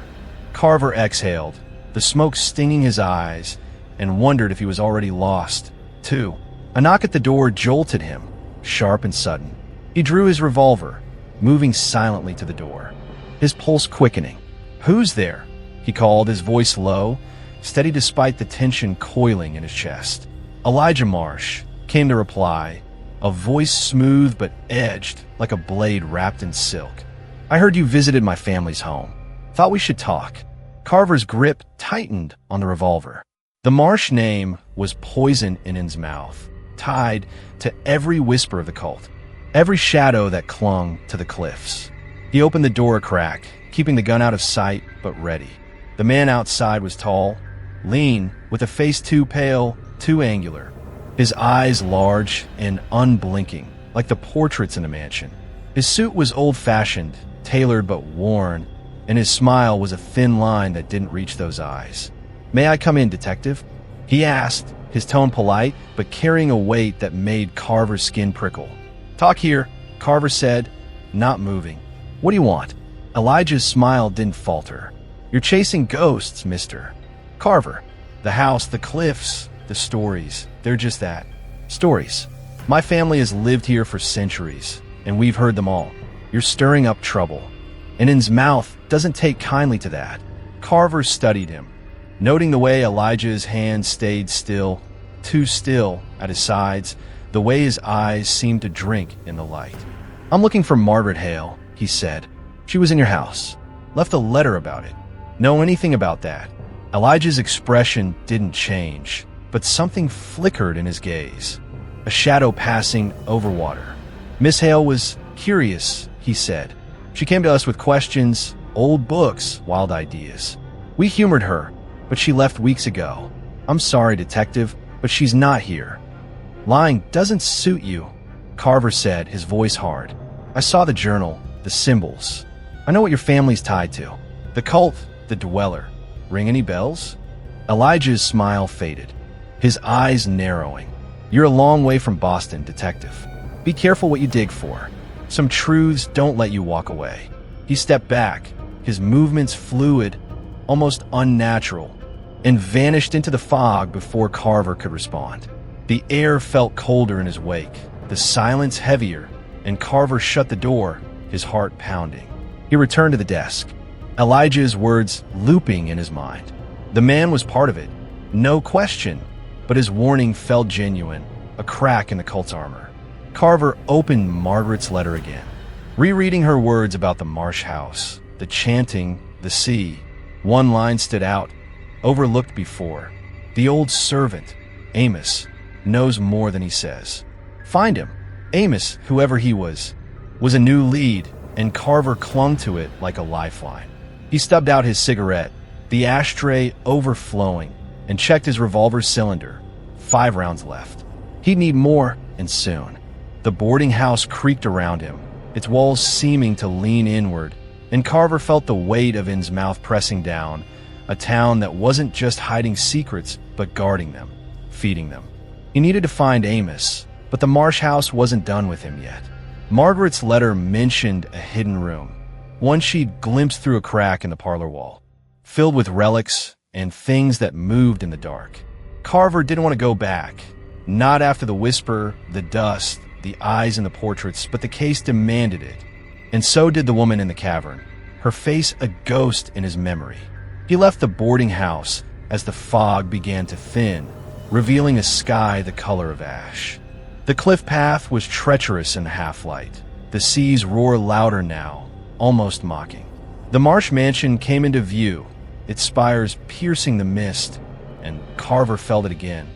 Carver exhaled, the smoke stinging his eyes, and wondered if he was already lost, too. A knock at the door jolted him, sharp and sudden. He drew his revolver, moving silently to the door, his pulse quickening. "Who's there?" he called, his voice low, steady despite the tension coiling in his chest. "Elijah Marsh," came the reply, a voice smooth but edged like a blade wrapped in silk. "I heard you visited my family's home. Thought we should talk." Carver's grip tightened on the revolver. The Marsh name was poison in Innsmouth, tied to every whisper of the cult, every shadow that clung to the cliffs. He opened the door a crack, keeping the gun out of sight but ready. The man outside was tall, lean, with a face too pale, too angular, his eyes large and unblinking, like the portraits in the mansion. His suit was old-fashioned, tailored but worn, and his smile was a thin line that didn't reach those eyes. "May I come in, detective?" he asked, his tone polite, but carrying a weight that made Carver's skin prickle. "Talk here," Carver said, not moving. "What do you want?" Elijah's smile didn't falter. "You're chasing ghosts, mister." "Carver, the house, the cliffs, the stories, they're just that. Stories. My family has lived here for centuries, and we've heard them all. You're stirring up trouble. And Innsmouth doesn't take kindly to that." Carver studied him, noting the way Elijah's hands stayed still, too still, at his sides, the way his eyes seemed to drink in the light. "I'm looking for Margaret Hale," he said. "She was in your house. Left a letter about it. Know anything about that?" Elijah's expression didn't change, but something flickered in his gaze. A shadow passing over water. Miss Hale was curious, he said. She came to us with questions, old books, wild ideas. We humored her, but she left weeks ago. I'm sorry, Detective, but she's not here. Lying doesn't suit you, Carver said, his voice hard. I saw the journal, the symbols. I know what your family's tied to. The cult, the dweller. Ring any bells? Elijah's smile faded, his eyes narrowing. You're a long way from Boston, Detective. Be careful what you dig for. Some truths don't let you walk away. He stepped back, his movements fluid, almost unnatural, and vanished into the fog before Carver could respond. The air felt colder in his wake, the silence heavier, and Carver shut the door, his heart pounding. He returned to the desk, Elijah's words looping in his mind. The man was part of it, no question, but his warning felt genuine, a crack in the cult's armor. Carver opened Margaret's letter again, rereading her words about the marsh house, the chanting, the sea. One line stood out, overlooked before. The old servant, Amos, knows more than he says. Find him. Amos, whoever he was a new lead, and Carver clung to it like a lifeline. He stubbed out his cigarette, the ashtray overflowing, and checked his revolver cylinder. 5 rounds left. He'd need more, and soon. The boarding house creaked around him, its walls seeming to lean inward, and Carver felt the weight of Innsmouth pressing down, a town that wasn't just hiding secrets, but guarding them, feeding them. He needed to find Amos, but the marsh house wasn't done with him yet. Margaret's letter mentioned a hidden room, one she'd glimpsed through a crack in the parlor wall, filled with relics and things that moved in the dark. Carver didn't want to go back, not after the whisper, the dust, the eyes in the portraits, but the case demanded it. And so did the woman in the cavern, her face a ghost in his memory. He left the boarding house as the fog began to thin, revealing a sky the color of ash. The cliff path was treacherous in the half-light. The seas roar louder now, almost mocking. The marsh mansion came into view, its spires piercing the mist, and Carver felt it again.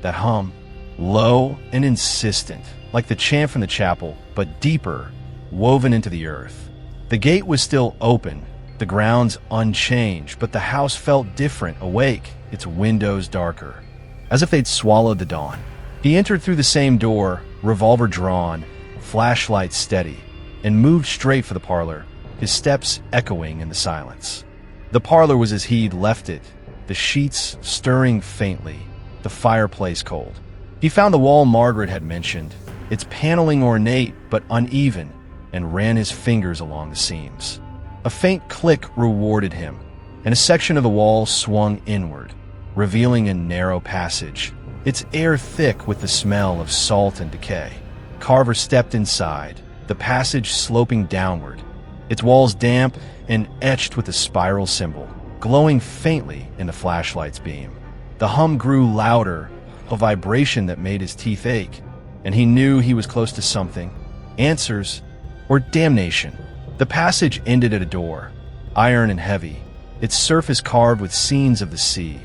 That hum, low and insistent, like the chant from the chapel, but deeper, woven into the earth. The gate was still open, the grounds unchanged, but the house felt different, awake, its windows darker, as if they'd swallowed the dawn. He entered through the same door, revolver drawn, flashlight steady, and moved straight for the parlor, his steps echoing in the silence. The parlor was as he'd left it, the sheets stirring faintly, the fireplace cold. He found the wall Margaret had mentioned, its paneling ornate but uneven, and ran his fingers along the seams. A faint click rewarded him, and a section of the wall swung inward, revealing a narrow passage, its air thick with the smell of salt and decay. Carver stepped inside, the passage sloping downward, its walls damp and etched with a spiral symbol, glowing faintly in the flashlight's beam. The hum grew louder, a vibration that made his teeth ache, and he knew he was close to something. Answers, or damnation. The passage ended at a door, iron and heavy, its surface carved with scenes of the sea.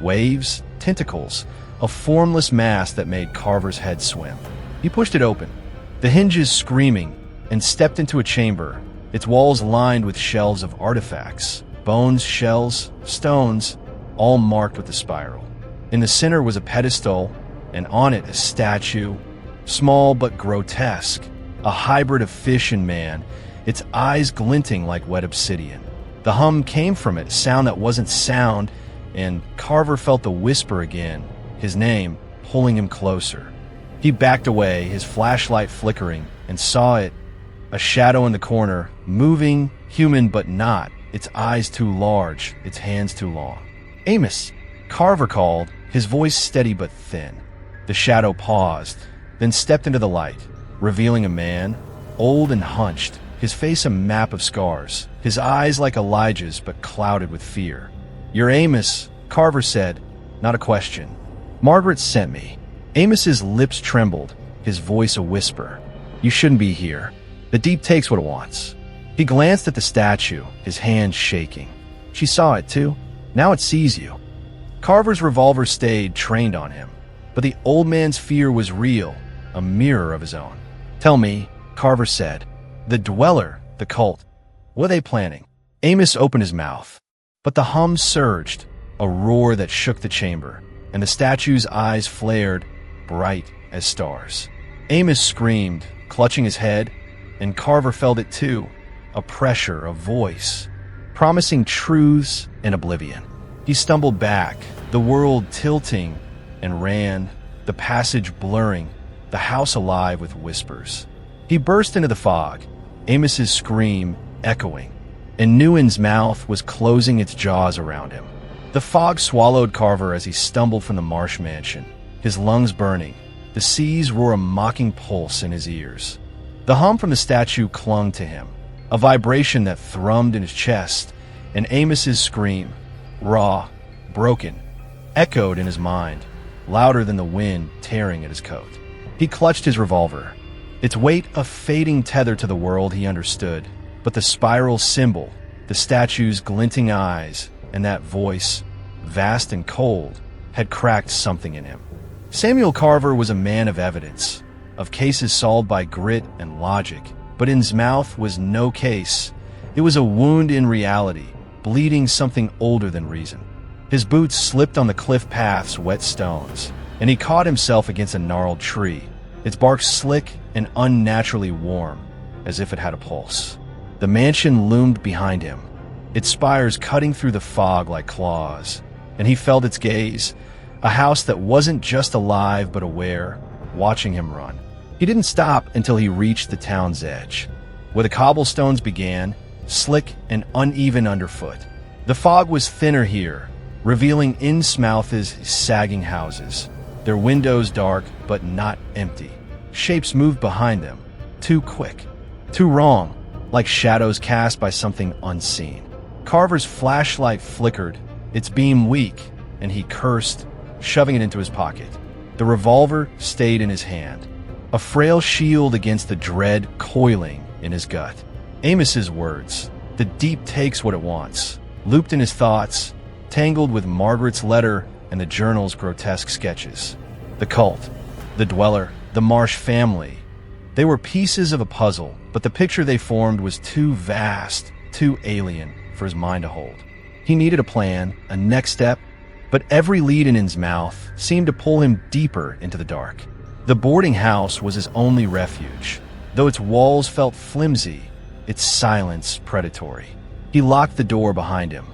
Waves, tentacles, a formless mass that made Carver's head swim. He pushed it open, the hinges screaming, and stepped into a chamber, its walls lined with shelves of artifacts, bones, shells, stones, all marked with the spiral. In the center was a pedestal, and on it a statue, small but grotesque, a hybrid of fish and man, its eyes glinting like wet obsidian. The hum came from it, a sound that wasn't sound, and Carver felt the whisper again, his name pulling him closer. He backed away, his flashlight flickering, and saw it, a shadow in the corner, moving, human but not, its eyes too large, its hands too long. Amos, Carver called, his voice steady but thin. The shadow paused, then stepped into the light, revealing a man, old and hunched, his face a map of scars, his eyes like Elijah's but clouded with fear. "You're Amos," Carver said, not a question. "Margaret sent me." Amos's lips trembled, his voice a whisper. "You shouldn't be here. The deep takes what it wants." He glanced at the statue, his hands shaking. "She saw it too. Now it sees you." Carver's revolver stayed trained on him, but the old man's fear was real, a mirror of his own. "Tell me," Carver said. "The Dweller, the cult. What are they planning?" Amos opened his mouth, but the hum surged, a roar that shook the chamber, and the statue's eyes flared, bright as stars. Amos screamed, clutching his head, and Carver felt it too, a pressure, a voice, promising truths and oblivion. He stumbled back, the world tilting, and ran, the passage blurring, the house alive with whispers. He burst into the fog, Amos's scream echoing, and Innsmouth was closing its jaws around him. The fog swallowed Carver as he stumbled from the marsh mansion, his lungs burning, the seas roar a mocking pulse in his ears. The hum from the statue clung to him, a vibration that thrummed in his chest, and Amos's scream, raw, broken, echoed in his mind, louder than the wind tearing at his coat. He clutched his revolver, its weight a fading tether to the world he understood, but the spiral symbol, the statue's glinting eyes, and that voice, vast and cold, had cracked something in him. Samuel Carver was a man of evidence, of cases solved by grit and logic, but Innsmouth was no case. It was a wound in reality, bleeding something older than reason. His boots slipped on the cliff path's wet stones, and he caught himself against a gnarled tree, its bark slick and unnaturally warm, as if it had a pulse. The mansion loomed behind him, its spires cutting through the fog like claws, and he felt its gaze, a house that wasn't just alive but aware, watching him run. He didn't stop until he reached the town's edge, where the cobblestones began, slick and uneven underfoot. The fog was thinner here, revealing Innsmouth's sagging houses, their windows dark but not empty. Shapes moved behind them, too quick, too wrong, like shadows cast by something unseen. Carver's flashlight flickered, its beam weak, and he cursed, shoving it into his pocket. The revolver stayed in his hand, a frail shield against the dread coiling in his gut. Amos's words, the deep takes what it wants, looped in his thoughts, tangled with Margaret's letter and the journal's grotesque sketches. The cult, the Dweller, the Marsh family. They were pieces of a puzzle, but the picture they formed was too vast, too alien for his mind to hold. He needed a plan, a next step, but every lead in Innsmouth seemed to pull him deeper into the dark. The boarding house was his only refuge, though its walls felt flimsy, its silence predatory. He locked the door behind him,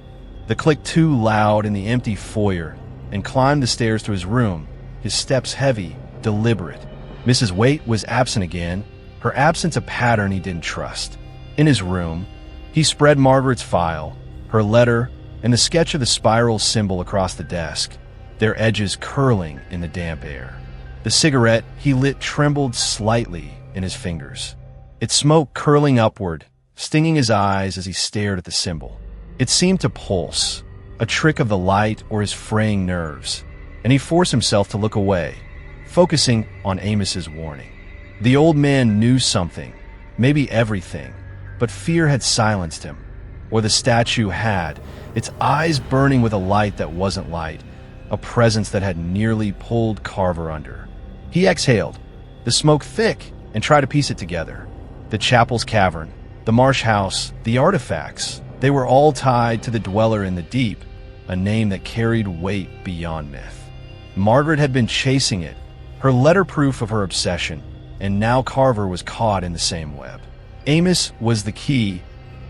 the click too loud in the empty foyer, and climbed the stairs to his room, his steps heavy, deliberate. Mrs. Waite was absent again, her absence a pattern he didn't trust. In his room, he spread Margaret's file, her letter, and the sketch of the spiral symbol across the desk, their edges curling in the damp air. The cigarette he lit trembled slightly in his fingers, its smoke curling upward, stinging his eyes as he stared at the symbol. It seemed to pulse, a trick of the light or his fraying nerves, and he forced himself to look away, focusing on Amos's warning. The old man knew something, maybe everything, but fear had silenced him, or the statue had, its eyes burning with a light that wasn't light, a presence that had nearly pulled Carver under. He exhaled, the smoke thick, and tried to piece it together. The chapel's cavern, the marsh house, the artifacts, they were all tied to the Dweller in the Deep, a name that carried weight beyond myth. Margaret had been chasing it, her letter proof of her obsession, and now Carver was caught in the same web. Amos was the key,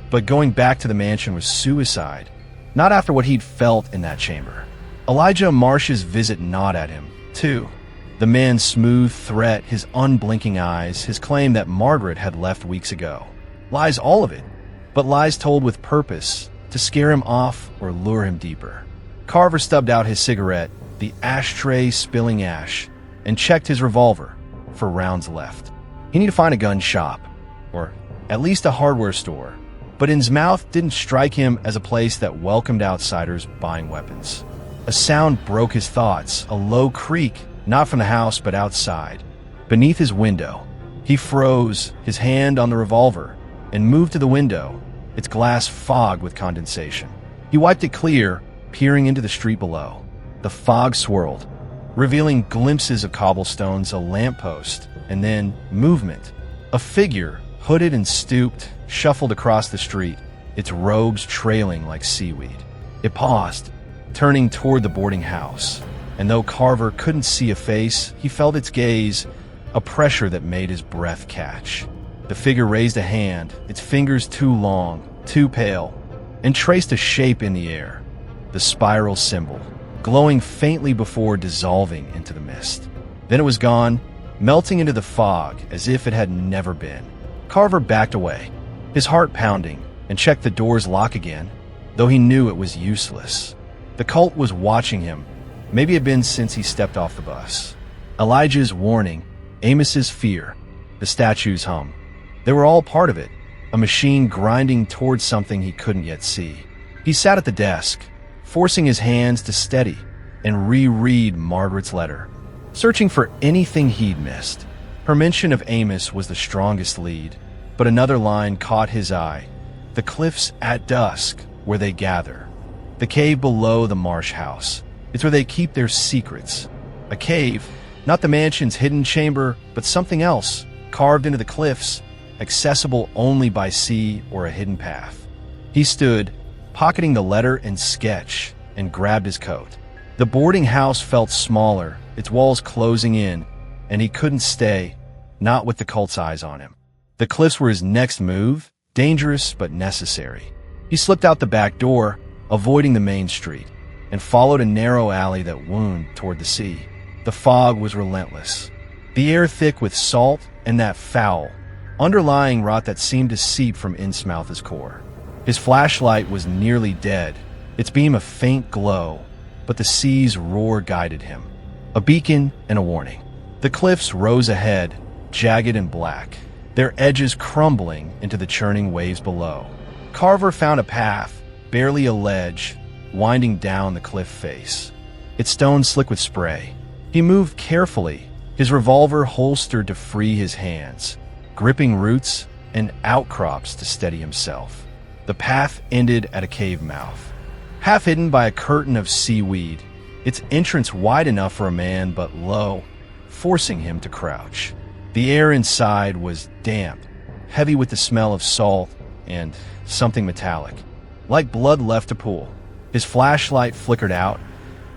but going back to the mansion was suicide, not after what he'd felt in that chamber. Elijah Marsh's visit gnawed at him, too. The man's smooth threat, his unblinking eyes, his claim that Margaret had left weeks ago. Lies, all of it, but lies told with purpose, to scare him off or lure him deeper. Carver stubbed out his cigarette, the ashtray spilling ash, and checked his revolver for rounds left. He needed to find a gun shop, or at least a hardware store, but Innsmouth didn't strike him as a place that welcomed outsiders buying weapons. A sound broke his thoughts, a low creak, not from the house but outside. Beneath his window, he froze, his hand on the revolver, and moved to the window, its glass fogged with condensation. He wiped it clear, peering into the street below. The fog swirled, revealing glimpses of cobblestones, a lamppost, and then movement, A figure, hooded and stooped, shuffled across the street, its robes trailing like seaweed. It paused, turning toward the boarding house, and though Carver couldn't see a face, he felt its gaze, a pressure that made his breath catch. The figure raised a hand, its fingers too long, too pale, and traced a shape in the air, the spiral symbol, glowing faintly before dissolving into the mist. Then it was gone, melting into the fog as if it had never been. Carver backed away, his heart pounding, and checked the door's lock again, though he knew it was useless. The cult was watching him. Maybe it had been since he stepped off the bus. Elijah's warning, Amos's fear, the statue's hum. They were all part of it, a machine grinding towards something he couldn't yet see. He sat at the desk, forcing his hands to steady and reread Margaret's letter, searching for anything he'd missed. Her mention of Amos was the strongest lead, but another line caught his eye. The cliffs at dusk, where they gather. The cave below the marsh house. It's where they keep their secrets. A cave, not the mansion's hidden chamber, but something else, carved into the cliffs, accessible only by sea or a hidden path. He stood, pocketing the letter and sketch, and grabbed his coat. The boarding house felt smaller, its walls closing in, and he couldn't stay, not with the cult's eyes on him. The cliffs were his next move, dangerous but necessary. He slipped out the back door, avoiding the main street, and followed a narrow alley that wound toward the sea. The fog was relentless, the air thick with salt and that foul, underlying rot that seemed to seep from Innsmouth's core. His flashlight was nearly dead, its beam a faint glow, but the sea's roar guided him, a beacon and a warning. The cliffs rose ahead, jagged and black, their edges crumbling into the churning waves below. Carver found a path, barely a ledge, winding down the cliff face, its stones slick with spray. He moved carefully, his revolver holstered to free his hands, gripping roots and outcrops to steady himself. The path ended at a cave mouth, half hidden by a curtain of seaweed, its entrance wide enough for a man but low, forcing him to crouch. The air inside was damp, heavy with the smell of salt and something metallic, like blood left to pool. His flashlight flickered out,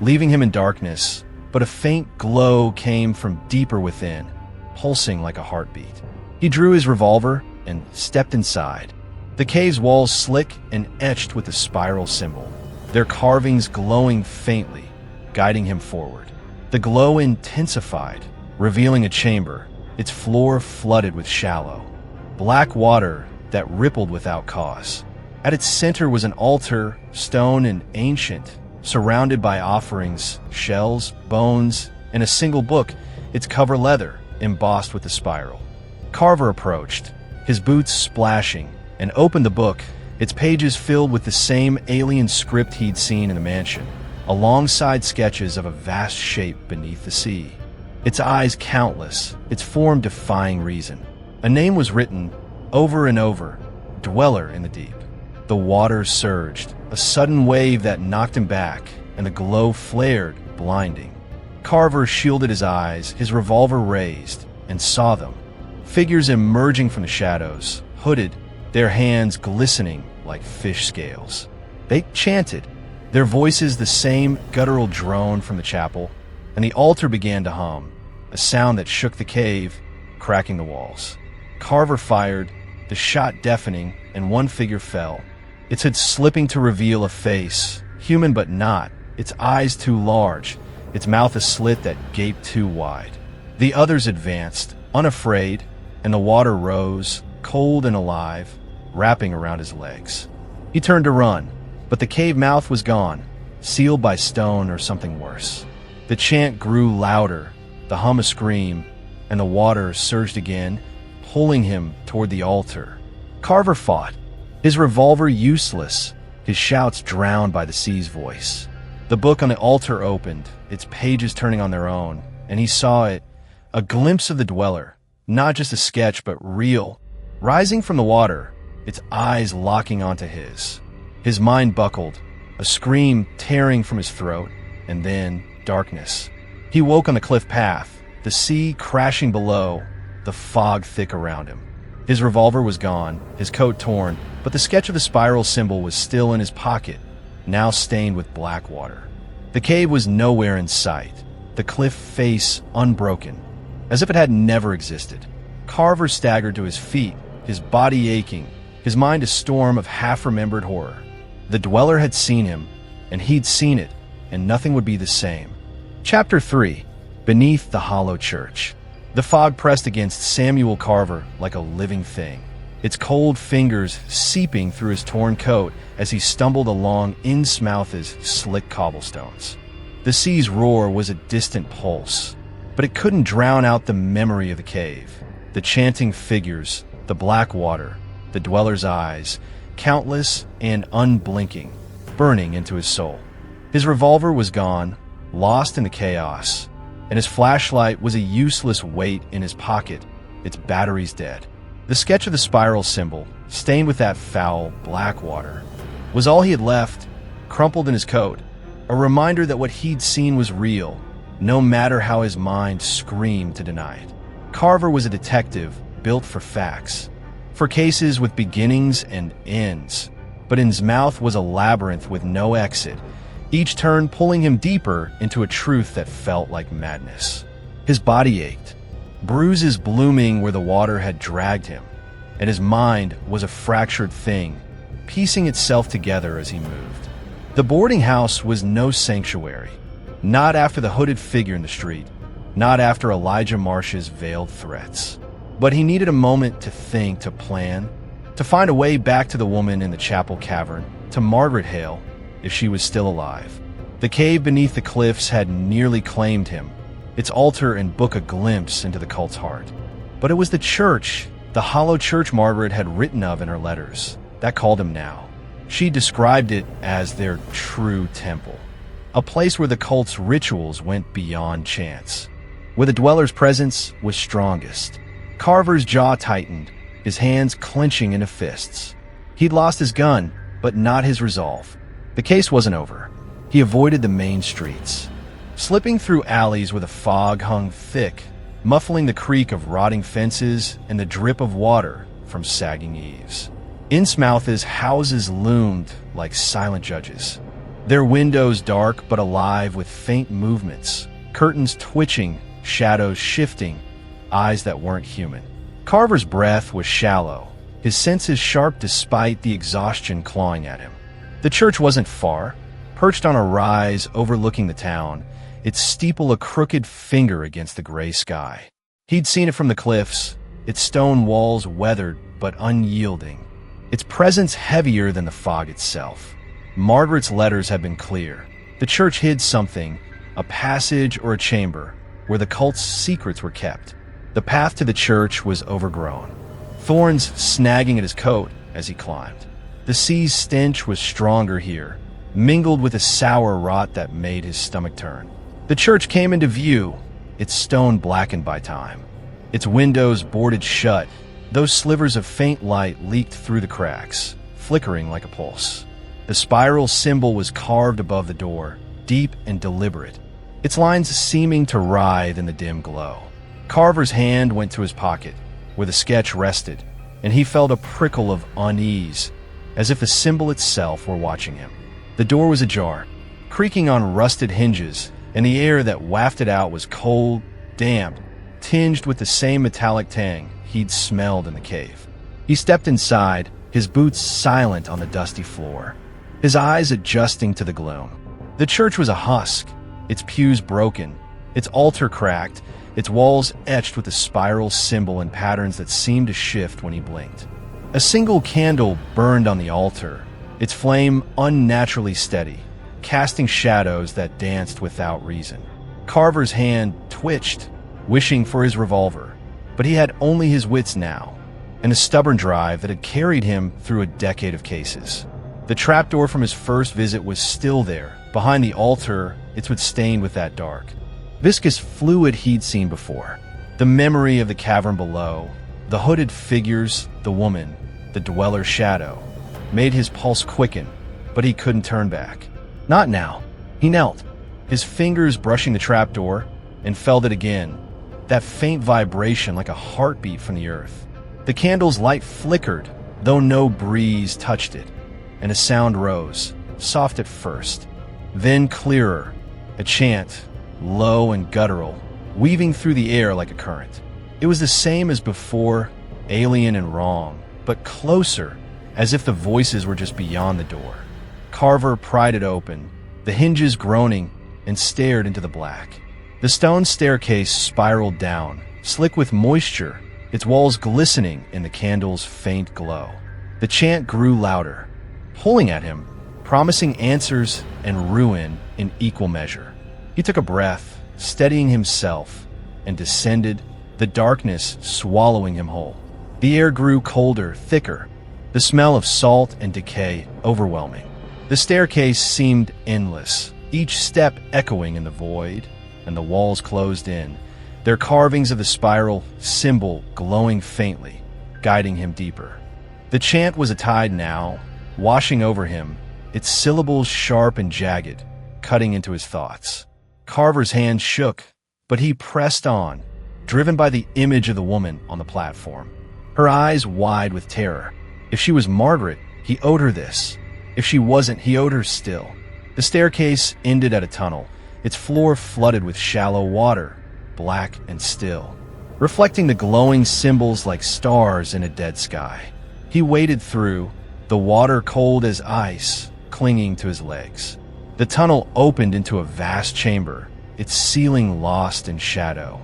leaving him in darkness, but a faint glow came from deeper within, pulsing like a heartbeat. He drew his revolver and stepped inside. The cave's walls slick and etched with the spiral symbol, their carvings glowing faintly, guiding him forward. The glow intensified, revealing a chamber, its floor flooded with shallow, black water that rippled without cause. At its center was an altar, stone and ancient, surrounded by offerings, shells, bones, and a single book, its cover leather, embossed with the spiral. Carver approached, his boots splashing, and opened the book, its pages filled with the same alien script he'd seen in the mansion, alongside sketches of a vast shape beneath the sea. Its eyes countless, its form defying reason. A name was written, over and over, Dweller in the Deep. The water surged, a sudden wave that knocked him back, and the glow flared, blinding. Carver shielded his eyes, his revolver raised, and saw them. Figures emerging from the shadows, hooded, their hands glistening like fish scales. They chanted, their voices the same guttural drone from the chapel, and the altar began to hum, a sound that shook the cave, cracking the walls. Carver fired, the shot deafening, and one figure fell. Its head slipping to reveal a face, human but not, its eyes too large, its mouth a slit that gaped too wide. The others advanced, unafraid, and the water rose, cold and alive, wrapping around his legs. He turned to run, but the cave mouth was gone, sealed by stone or something worse. The chant grew louder, the hum a scream, and the water surged again, pulling him toward the altar. Carver fought, his revolver useless, his shouts drowned by the sea's voice. The book on the altar opened, its pages turning on their own, and he saw it, a glimpse of the Dweller, not just a sketch but real, rising from the water, its eyes locking onto his. His mind buckled, a scream tearing from his throat, and then darkness. He woke on the cliff path, the sea crashing below, the fog thick around him. His revolver was gone, his coat torn, but the sketch of the spiral symbol was still in his pocket, now stained with black water. The cave was nowhere in sight, the cliff face unbroken, as if it had never existed. Carver staggered to his feet, his body aching, his mind a storm of half-remembered horror. The Dweller had seen him, and he'd seen it, and nothing would be the same. Chapter 3. Beneath the Hollow Church. The fog pressed against Samuel Carver like a living thing, its cold fingers seeping through his torn coat as he stumbled along Innsmouth's slick cobblestones. The sea's roar was a distant pulse, but it couldn't drown out the memory of the cave, the chanting figures, the black water, the Dweller's eyes, countless and unblinking, burning into his soul. His revolver was gone, lost in the chaos, and his flashlight was a useless weight in his pocket, its batteries dead. The sketch of the spiral symbol, stained with that foul black water, was all he had left, crumpled in his coat, a reminder that what he'd seen was real, no matter how his mind screamed to deny it. Carver was a detective built for facts, for cases with beginnings and ends, but Innsmouth was a labyrinth with no exit, each turn pulling him deeper into a truth that felt like madness. His body ached, bruises blooming where the water had dragged him, and his mind was a fractured thing, piecing itself together as he moved. The boarding house was no sanctuary, not after the hooded figure in the street, not after Elijah Marsh's veiled threats. But he needed a moment to think, to plan, to find a way back to the woman in the chapel cavern, to Margaret Hale, if she was still alive. The cave beneath the cliffs had nearly claimed him, its altar and book a glimpse into the cult's heart. But it was the church, the hollow church Margaret had written of in her letters, that called him now. She described it as their true temple, a place where the cult's rituals went beyond chance, where the Dweller's presence was strongest. Carver's jaw tightened, his hands clenching into fists. He'd lost his gun, but not his resolve. The case wasn't over. He avoided the main streets, slipping through alleys where the fog hung thick, muffling the creak of rotting fences and the drip of water from sagging eaves. Innsmouth's houses loomed like silent judges, their windows dark but alive with faint movements, curtains twitching, shadows shifting, eyes that weren't human. Carver's breath was shallow, his senses sharp despite the exhaustion clawing at him. The church wasn't far, perched on a rise overlooking the town, its steeple a crooked finger against the gray sky. He'd seen it from the cliffs, its stone walls weathered but unyielding, its presence heavier than the fog itself. Margaret's letters had been clear. The church hid something, a passage or a chamber, where the cult's secrets were kept. The path to the church was overgrown, thorns snagging at his coat as he climbed. The sea's stench was stronger here, mingled with a sour rot that made his stomach turn. The church came into view, its stone blackened by time, its windows boarded shut. Those slivers of faint light leaked through the cracks, flickering like a pulse. The spiral symbol was carved above the door, deep and deliberate, its lines seeming to writhe in the dim glow. Carver's hand went to his pocket, where the sketch rested, and he felt a prickle of unease, as if the symbol itself were watching him. The door was ajar, creaking on rusted hinges, and the air that wafted out was cold, damp, tinged with the same metallic tang he'd smelled in the cave. He stepped inside, his boots silent on the dusty floor, his eyes adjusting to the gloom. The church was a husk, its pews broken, its altar cracked, its walls etched with the spiral symbol in patterns that seemed to shift when he blinked. A single candle burned on the altar, its flame unnaturally steady, casting shadows that danced without reason. Carver's hand twitched, wishing for his revolver, but he had only his wits now, and a stubborn drive that had carried him through a decade of cases. The trapdoor from his first visit was still there, behind the altar, its wood stained with that dark, viscous fluid he'd seen before. The memory of the cavern below, the hooded figures, the woman, the Dweller's shadow, made his pulse quicken, but he couldn't turn back. Not now. He knelt, his fingers brushing the trapdoor, and felt it again. that faint vibration like a heartbeat from the earth. The candle's light flickered, though no breeze touched it, and a sound rose, soft at first, then clearer, a chant, low and guttural, weaving through the air like a current. It was the same as before, alien and wrong, but closer, as if the voices were just beyond the door. Carver pried it open, the hinges groaning, and stared into the black. The stone staircase spiraled down, slick with moisture, its walls glistening in the candle's faint glow. The chant grew louder, pulling at him, promising answers and ruin in equal measure. He took a breath, steadying himself, and descended, the darkness swallowing him whole. The air grew colder, thicker, the smell of salt and decay overwhelming. The staircase seemed endless, each step echoing in the void, and the walls closed in, their carvings of the spiral symbol glowing faintly, guiding him deeper. The chant was a tide now, washing over him, its syllables sharp and jagged, cutting into his thoughts. Carver's hand shook, but he pressed on, driven by the image of the woman on the platform. Her eyes wide with terror. If she was Margaret, he owed her this. If she wasn't, he owed her still. The staircase ended at a tunnel, its floor flooded with shallow water, black and still, reflecting the glowing symbols like stars in a dead sky. He waded through, the water cold as ice, clinging to his legs. The tunnel opened into a vast chamber, its ceiling lost in shadow,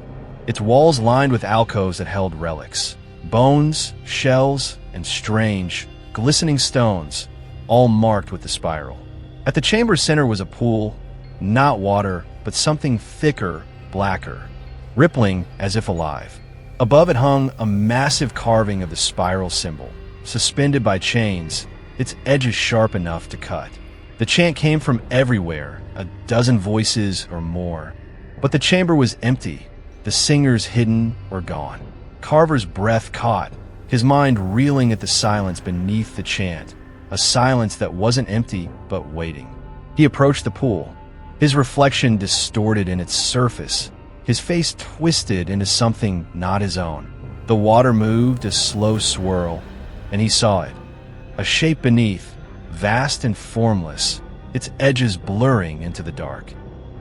its walls lined with alcoves that held relics, bones, shells, and strange, glistening stones, all marked with the spiral. At the chamber's center was a pool, not water, but something thicker, blacker, rippling as if alive. Above it hung a massive carving of the spiral symbol, suspended by chains, its edges sharp enough to cut. The chant came from everywhere, a dozen voices or more. But the chamber was empty, the singers hidden or gone. Carver's breath caught, his mind reeling at the silence beneath the chant, a silence that wasn't empty but waiting. He approached the pool, his reflection distorted in its surface, his face twisted into something not his own. The water moved a slow swirl, and he saw it, a shape beneath, vast and formless, its edges blurring into the dark.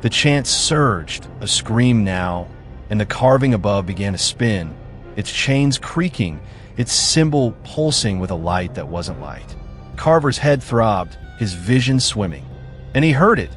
The chant surged, a scream now, and the carving above began to spin, its chains creaking, its symbol pulsing with a light that wasn't light. Carver's head throbbed, his vision swimming, and he heard it,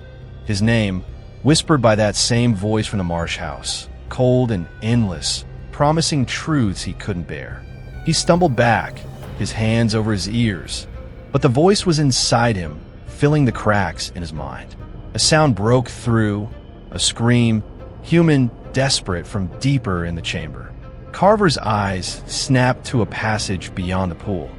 his name, whispered by that same voice from the marsh house, cold and endless, promising truths he couldn't bear. He stumbled back, his hands over his ears, but the voice was inside him, filling the cracks in his mind. A sound broke through, a scream, human, desperate, from deeper in the chamber. Carver's eyes snapped to a passage beyond the pool,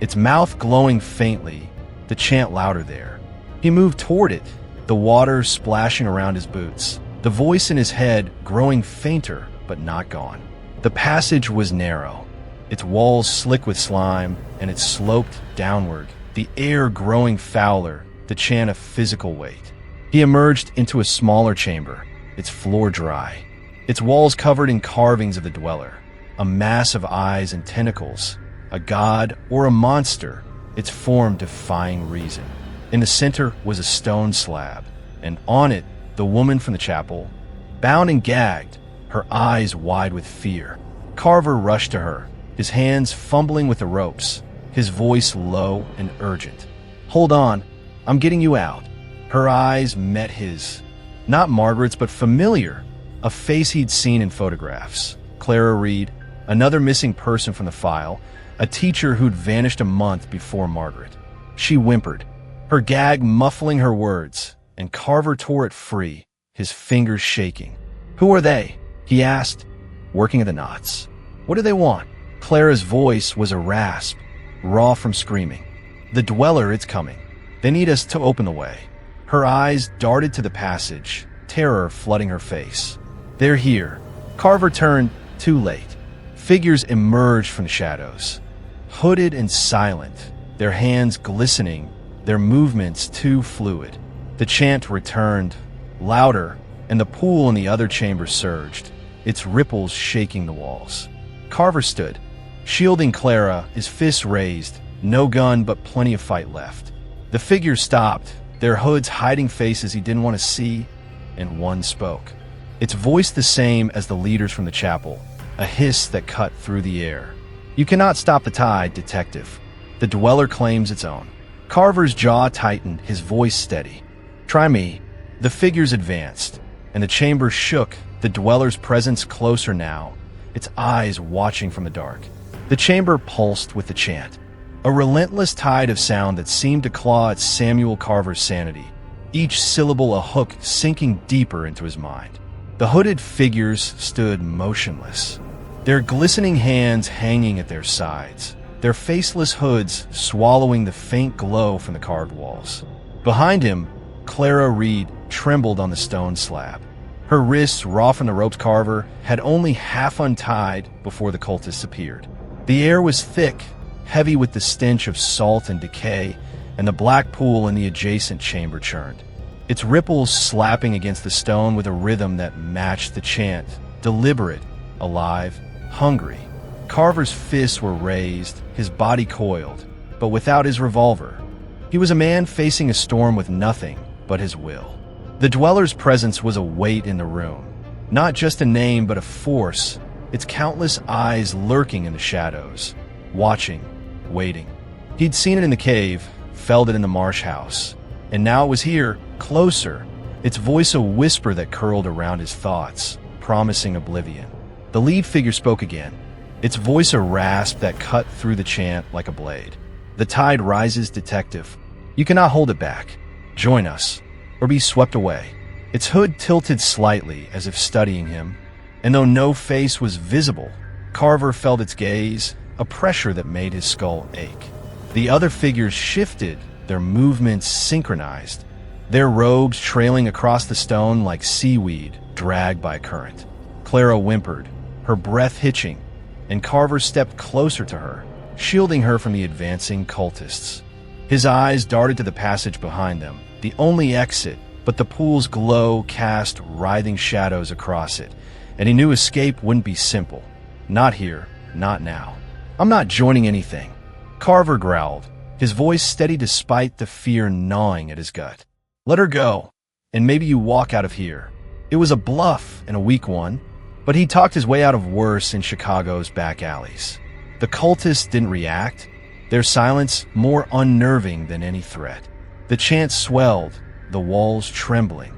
its mouth glowing faintly, the chant louder there. He moved toward it, the water splashing around his boots, the voice in his head growing fainter but not gone. The passage was narrow, its walls slick with slime, and it sloped downward, the air growing fouler, the chant a physical weight. He emerged into a smaller chamber, its floor dry, its walls covered in carvings of the dweller, a mass of eyes and tentacles, a god or a monster, its form defying reason. In the center was a stone slab, and on it the woman from the chapel, bound and gagged, her eyes wide with fear. Carver rushed to her, his hands fumbling with the ropes, his voice low and urgent. "Hold on, I'm getting you out." Her eyes met his, not Margaret's but familiar, a face he'd seen in photographs. Clara Reed, another missing person from the file, a teacher who'd vanished a month before Margaret. She whimpered, her gag muffling her words, and Carver tore it free, his fingers shaking. "Who are they?" he asked, working at the knots. "What do they want?" Clara's voice was a rasp, raw from screaming. "The dweller, it's coming. They need us to open the way." Her eyes darted to the passage, terror flooding her face. "They're here." Carver turned, too late. Figures emerged from the shadows, hooded and silent, their hands glistening, their movements too fluid. The chant returned, louder, and the pool in the other chamber surged, its ripples shaking the walls. Carver stood, shielding Clara, his fists raised, no gun but plenty of fight left. The figures stopped, their hoods hiding faces he didn't want to see, and one spoke. Its voice the same as the leaders from the chapel, a hiss that cut through the air. "You cannot stop the tide, detective. The Dweller claims its own." Carver's jaw tightened, his voice steady. "Try me." The figures advanced, and the chamber shook, the Dweller's presence closer now, its eyes watching from the dark. The chamber pulsed with the chant, a relentless tide of sound that seemed to claw at Samuel Carver's sanity, each syllable a hook sinking deeper into his mind. The hooded figures stood motionless, their glistening hands hanging at their sides, their faceless hoods swallowing the faint glow from the carved walls. Behind him, Clara Reed trembled on the stone slab. Her wrists, raw from the rope's Carver, had only half untied before the cultists appeared. The air was thick, heavy with the stench of salt and decay, and the black pool in the adjacent chamber churned, its ripples slapping against the stone with a rhythm that matched the chant, deliberate, alive, hungry. Carver's fists were raised, his body coiled, but without his revolver. He was a man facing a storm with nothing but his will. The Dweller's presence was a weight in the room, not just a name but a force, its countless eyes lurking in the shadows, watching, waiting. He'd seen it in the cave, felt it in the marsh house, and now it was here, closer, its voice a whisper that curled around his thoughts, promising oblivion. The lead figure spoke again, its voice a rasp that cut through the chant like a blade. "The tide rises, detective. You cannot hold it back. Join us, or be swept away." Its hood tilted slightly as if studying him, and though no face was visible, Carver felt its gaze, a pressure that made his skull ache. The other figures shifted, their movements synchronized, their robes trailing across the stone like seaweed dragged by a current. Clara whimpered, her breath hitching, and Carver stepped closer to her, shielding her from the advancing cultists. His eyes darted to the passage behind them, the only exit, but the pool's glow cast writhing shadows across it, and he knew escape wouldn't be simple. Not here, not now. "I'm not joining anything," Carver growled, his voice steady despite the fear gnawing at his gut. "Let her go, and maybe you walk out of here." It was a bluff and a weak one, but he talked his way out of worse in Chicago's back alleys. The cultists didn't react, their silence more unnerving than any threat. The chant swelled, the walls trembling,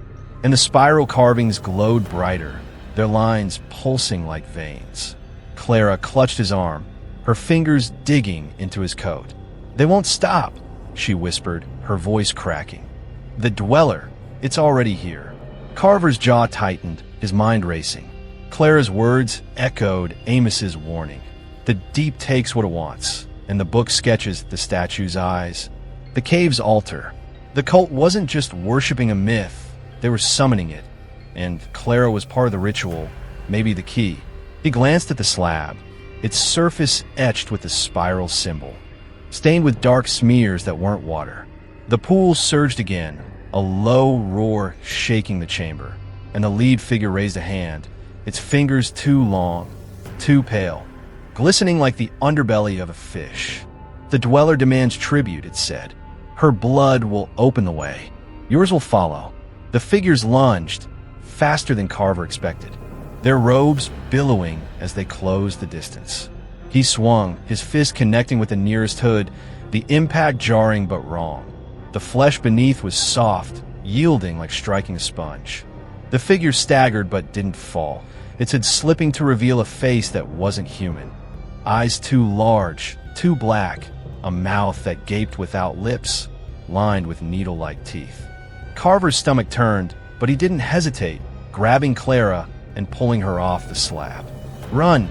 and the spiral carvings glowed brighter, their lines pulsing like veins. Clara clutched his arm, her fingers digging into his coat. "They won't stop," she whispered, her voice cracking. "The Dweller, it's already here." Carver's jaw tightened, his mind racing. Clara's words echoed Amos's warning. The deep takes what it wants, and the book sketches the statue's eyes. The cave's altar. The cult wasn't just worshipping a myth, they were summoning it, and Clara was part of the ritual, maybe the key. He glanced at the slab, its surface etched with the spiral symbol, stained with dark smears that weren't water. The pool surged again, a low roar shaking the chamber, and the lead figure raised a hand, its fingers too long, too pale, glistening like the underbelly of a fish. "The Dweller demands tribute," it said. "Her blood will open the way. Yours will follow." The figures lunged, faster than Carver expected, their robes billowing as they closed the distance. He swung, his fist connecting with the nearest hood, the impact jarring but wrong. The flesh beneath was soft, yielding like striking a sponge. The figure staggered but didn't fall, its head slipping to reveal a face that wasn't human. Eyes too large, too black, a mouth that gaped without lips, lined with needle-like teeth. Carver's stomach turned, but he didn't hesitate, grabbing Clara and pulling her off the slab. "Run!"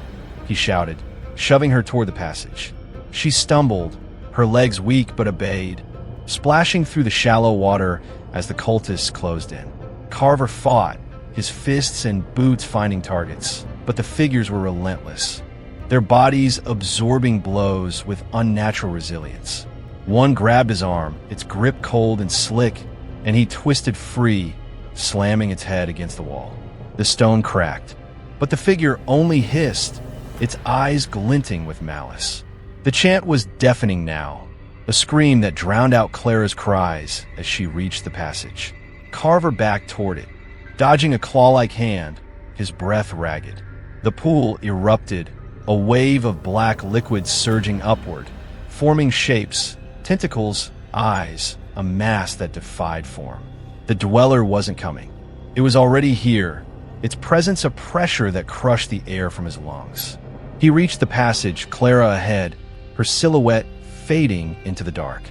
he shouted, shoving her toward the passage. She stumbled, her legs weak but obeyed, splashing through the shallow water as the cultists closed in. Carver fought, his fists and boots finding targets, but the figures were relentless, their bodies absorbing blows with unnatural resilience. One grabbed his arm, its grip cold and slick, and he twisted free, slamming its head against the wall. The stone cracked, but the figure only hissed, its eyes glinting with malice. The chant was deafening now, a scream that drowned out Clara's cries as she reached the passage. Carver backed toward it, dodging a claw-like hand, his breath ragged. The pool erupted, a wave of black liquid surging upward, forming shapes, tentacles, eyes, a mass that defied form. The dweller wasn't coming. It was already here, its presence a pressure that crushed the air from his lungs. He reached the passage, Clara ahead, her silhouette fading into the dark.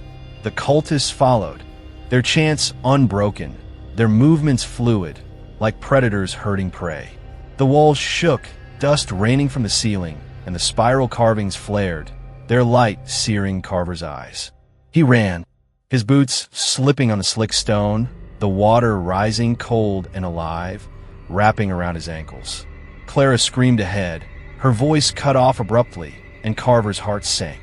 The cultists followed, their chants unbroken, their movements fluid, like predators herding prey. The walls shook, dust raining from the ceiling, and the spiral carvings flared, their light searing Carver's eyes. He ran, his boots slipping on the slick stone, the water rising cold and alive, wrapping around his ankles. Clara screamed ahead, her voice cut off abruptly, and Carver's heart sank.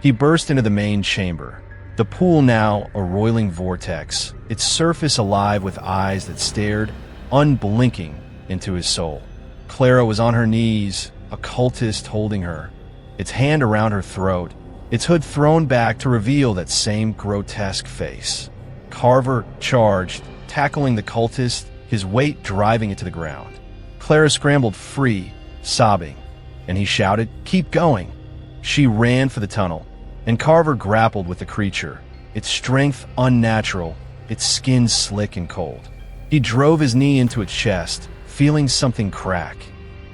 He burst into the main chamber, the pool now a roiling vortex, its surface alive with eyes that stared, unblinking, into his soul. Clara was on her knees, a cultist holding her, its hand around her throat, its hood thrown back to reveal that same grotesque face. Carver charged, tackling the cultist, his weight driving it to the ground. Clara scrambled free, sobbing, and he shouted, "Keep going!" She ran for the tunnel, and Carver grappled with the creature, its strength unnatural, its skin slick and cold. He drove his knee into its chest, feeling something crack,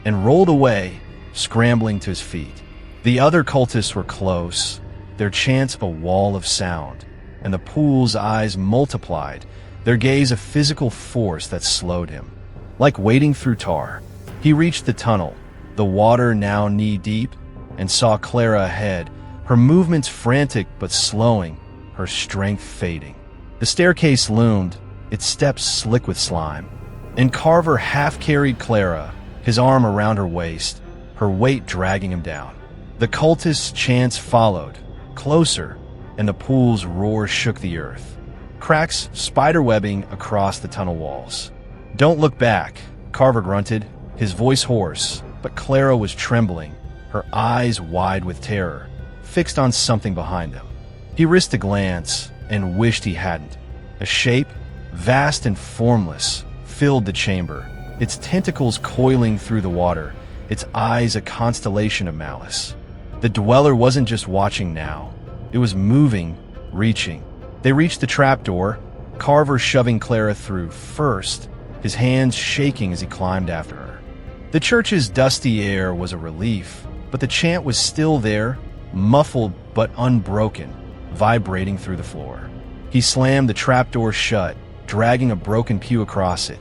and rolled away, scrambling to his feet. The other cultists were close, their chants a wall of sound, and the pool's eyes multiplied, their gaze a physical force that slowed him. Like wading through tar, he reached the tunnel, the water now knee-deep, and saw Clara ahead, her movements frantic but slowing, her strength fading. The staircase loomed, its steps slick with slime, and Carver half-carried Clara, his arm around her waist, her weight dragging him down. The cultists' chants followed, closer, and the pool's roar shook the earth. Cracks spiderwebbing across the tunnel walls. "Don't look back," Carver grunted, his voice hoarse, but Clara was trembling, her eyes wide with terror, fixed on something behind them. He risked a glance and wished he hadn't. A shape, vast and formless, filled the chamber, its tentacles coiling through the water, its eyes a constellation of malice. The dweller wasn't just watching now. It was moving, reaching. They reached the trapdoor, Carver shoving Clara through first, his hands shaking as he climbed after her. The church's dusty air was a relief, but the chant was still there, muffled but unbroken, vibrating through the floor. He slammed the trapdoor shut, dragging a broken pew across it,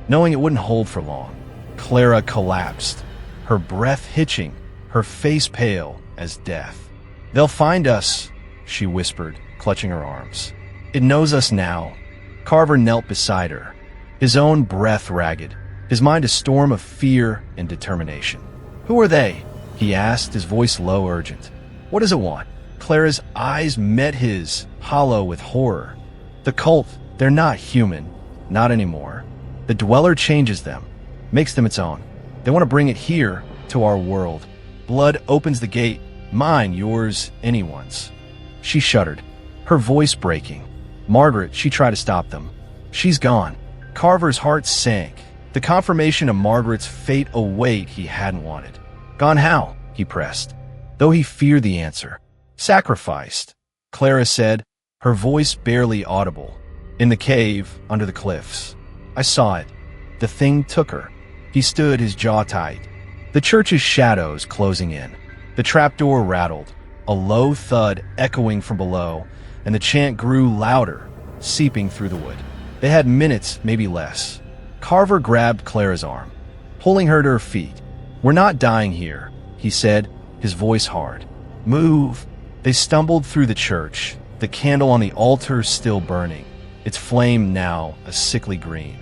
knowing it wouldn't hold for long. Clara collapsed, her breath hitching, her face pale as death. "They'll find us," she whispered, clutching her arms. "It knows us now." Carver knelt beside her, his own breath ragged, his mind a storm of fear and determination. "Who are they?" he asked, his voice low, urgent. "What does it want?" Clara's eyes met his, hollow with horror. "The cult, they're not human. Not anymore. The dweller changes them, makes them its own. They want to bring it here, to our world. Blood opens the gate, mine, yours, anyone's." She shuddered, her voice breaking. "Margaret," she tried to stop them. "She's gone." Carver's heart sank, the confirmation of Margaret's fate a weight he hadn't wanted. "Gone how?" he pressed, though he feared the answer. "Sacrificed," Clara said, her voice barely audible. "In the cave, under the cliffs. I saw it. The thing took her." He stood, his jaw tight, the church's shadows closing in. The trapdoor rattled, a low thud echoing from below, and the chant grew louder, seeping through the wood. They had minutes, maybe less. Carver grabbed Clara's arm, pulling her to her feet. "We're not dying here," he said, his voice hard. "Move." They stumbled through the church, the candle on the altar still burning, its flame now a sickly green.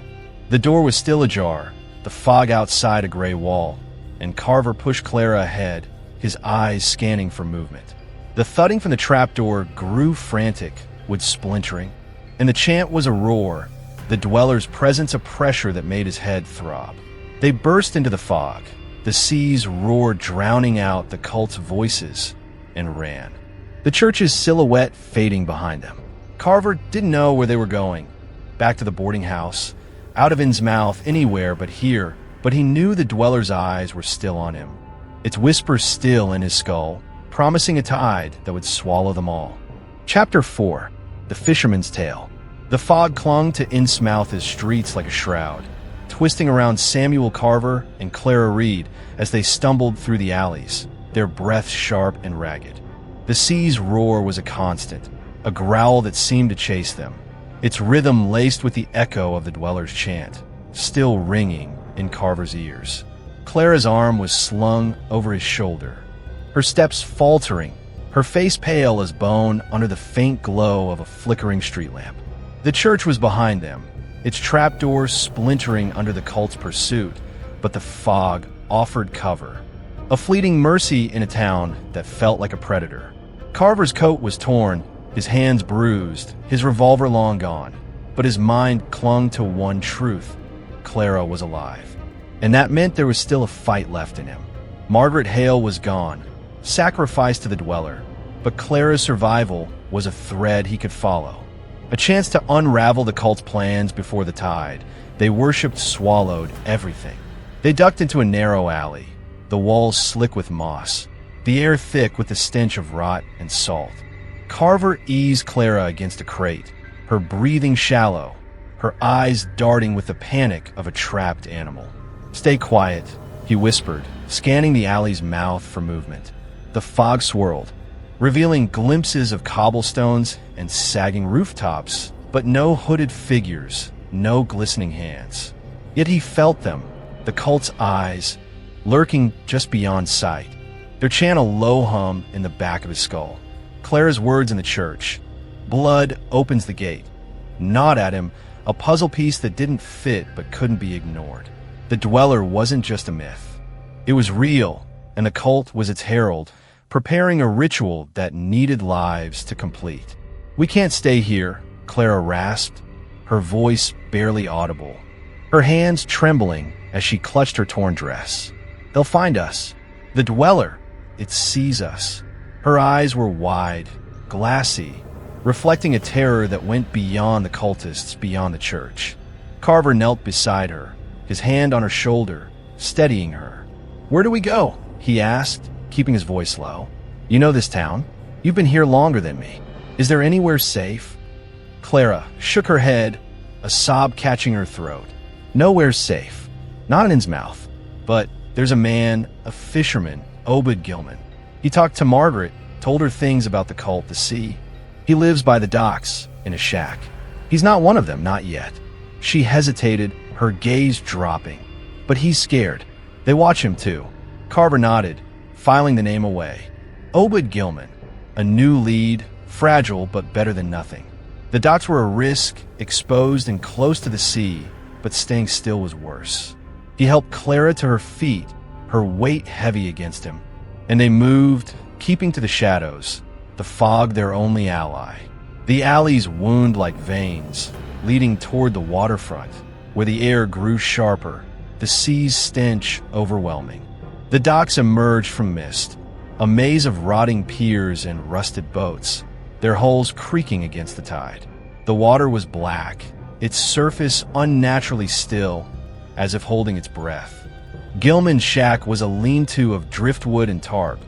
The door was still ajar, the fog outside a gray wall, and Carver pushed Clara ahead, his eyes scanning for movement. The thudding from the trapdoor grew frantic, wood splintering, and the chant was a roar, the dweller's presence a pressure that made his head throb. They burst into the fog. The seas roared, drowning out the cult's voices, and ran. The church's silhouette fading behind them. Carver didn't know where they were going. Back to the boarding house, out of Innsmouth, anywhere but here. But he knew the dweller's eyes were still on him, its whisper still in his skull, promising a tide that would swallow them all. Chapter 4. The Fisherman's Tale. The fog clung to Innsmouth's streets like a shroud, twisting around Samuel Carver and Clara Reed as they stumbled through the alleys, their breaths sharp and ragged. The sea's roar was a constant, a growl that seemed to chase them, its rhythm laced with the echo of the dweller's chant, still ringing in Carver's ears. Clara's arm was slung over his shoulder, her steps faltering, her face pale as bone under the faint glow of a flickering street lamp. The church was behind them, its trapdoors splintering under the cult's pursuit, but the fog offered cover. A fleeting mercy in a town that felt like a predator. Carver's coat was torn, his hands bruised, his revolver long gone, but his mind clung to one truth: Clara was alive. And that meant there was still a fight left in him. Margaret Hale was gone, sacrificed to the dweller, but Clara's survival was a thread he could follow. A chance to unravel the cult's plans before the tide. They worshipped swallowed everything. They ducked into a narrow alley, the walls slick with moss, the air thick with the stench of rot and salt. Carver eased Clara against a crate, her breathing shallow, her eyes darting with the panic of a trapped animal. "Stay quiet," he whispered, scanning the alley's mouth for movement. The fog swirled, revealing glimpses of cobblestones and sagging rooftops, but no hooded figures, no glistening hands. Yet he felt them, the cult's eyes, lurking just beyond sight, their chant a low hum in the back of his skull. Clara's words in the church. Blood opens the gate. Gnawed at him, a puzzle piece that didn't fit but couldn't be ignored. The dweller wasn't just a myth. It was real, and the cult was its herald, preparing a ritual that needed lives to complete. "We can't stay here," Clara rasped, her voice barely audible, her hands trembling as she clutched her torn dress. "They'll find us. The dweller, it sees us." Her eyes were wide, glassy, reflecting a terror that went beyond the cultists, beyond the church. Carver knelt beside her, his hand on her shoulder, steadying her. "Where do we go?" he asked, keeping his voice low. "You know this town. You've been here longer than me. Is there anywhere safe?" Clara shook her head, a sob catching her throat. "Nowhere's safe. Not in Innsmouth. But there's a man, a fisherman, Obed Gilman. He talked to Margaret, told her things about the cult, the sea. He lives by the docks, in a shack. He's not one of them, not yet." She hesitated, her gaze dropping. "But he's scared. They watch him too." Carver nodded, filing the name away. Obed Gilman, a new lead, fragile but better than nothing. The docks were a risk, exposed and close to the sea, but staying still was worse. He helped Clara to her feet, her weight heavy against him, and they moved, keeping to the shadows, the fog their only ally. The alleys wound like veins, leading toward the waterfront, where the air grew sharper, the sea's stench overwhelming. The docks emerged from mist, a maze of rotting piers and rusted boats, their hulls creaking against the tide. The water was black, its surface unnaturally still, as if holding its breath. Gilman's shack was a lean-to of driftwood and tarp,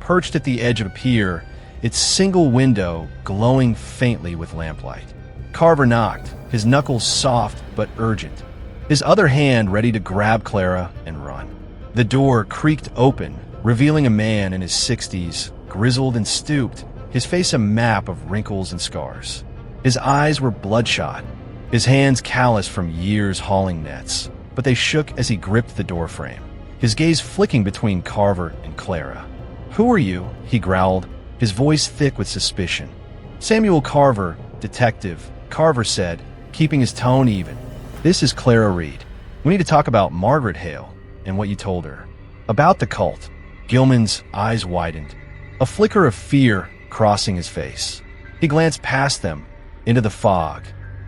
perched at the edge of a pier, its single window glowing faintly with lamplight. Carver knocked, his knuckles soft but urgent, his other hand ready to grab Clara and run. The door creaked open, revealing a man in his 60s, grizzled and stooped, his face a map of wrinkles and scars. His eyes were bloodshot, his hands calloused from years hauling nets, but they shook as he gripped the doorframe, his gaze flicking between Carver and Clara. "Who are you?" he growled, his voice thick with suspicion. "Samuel Carver, detective," Carver said, keeping his tone even. "This is Clara Reed. We need to talk about Margaret Hale and what you told her. About the cult." Gilman's eyes widened, a flicker of fear crossing his face. He glanced past them, into the fog,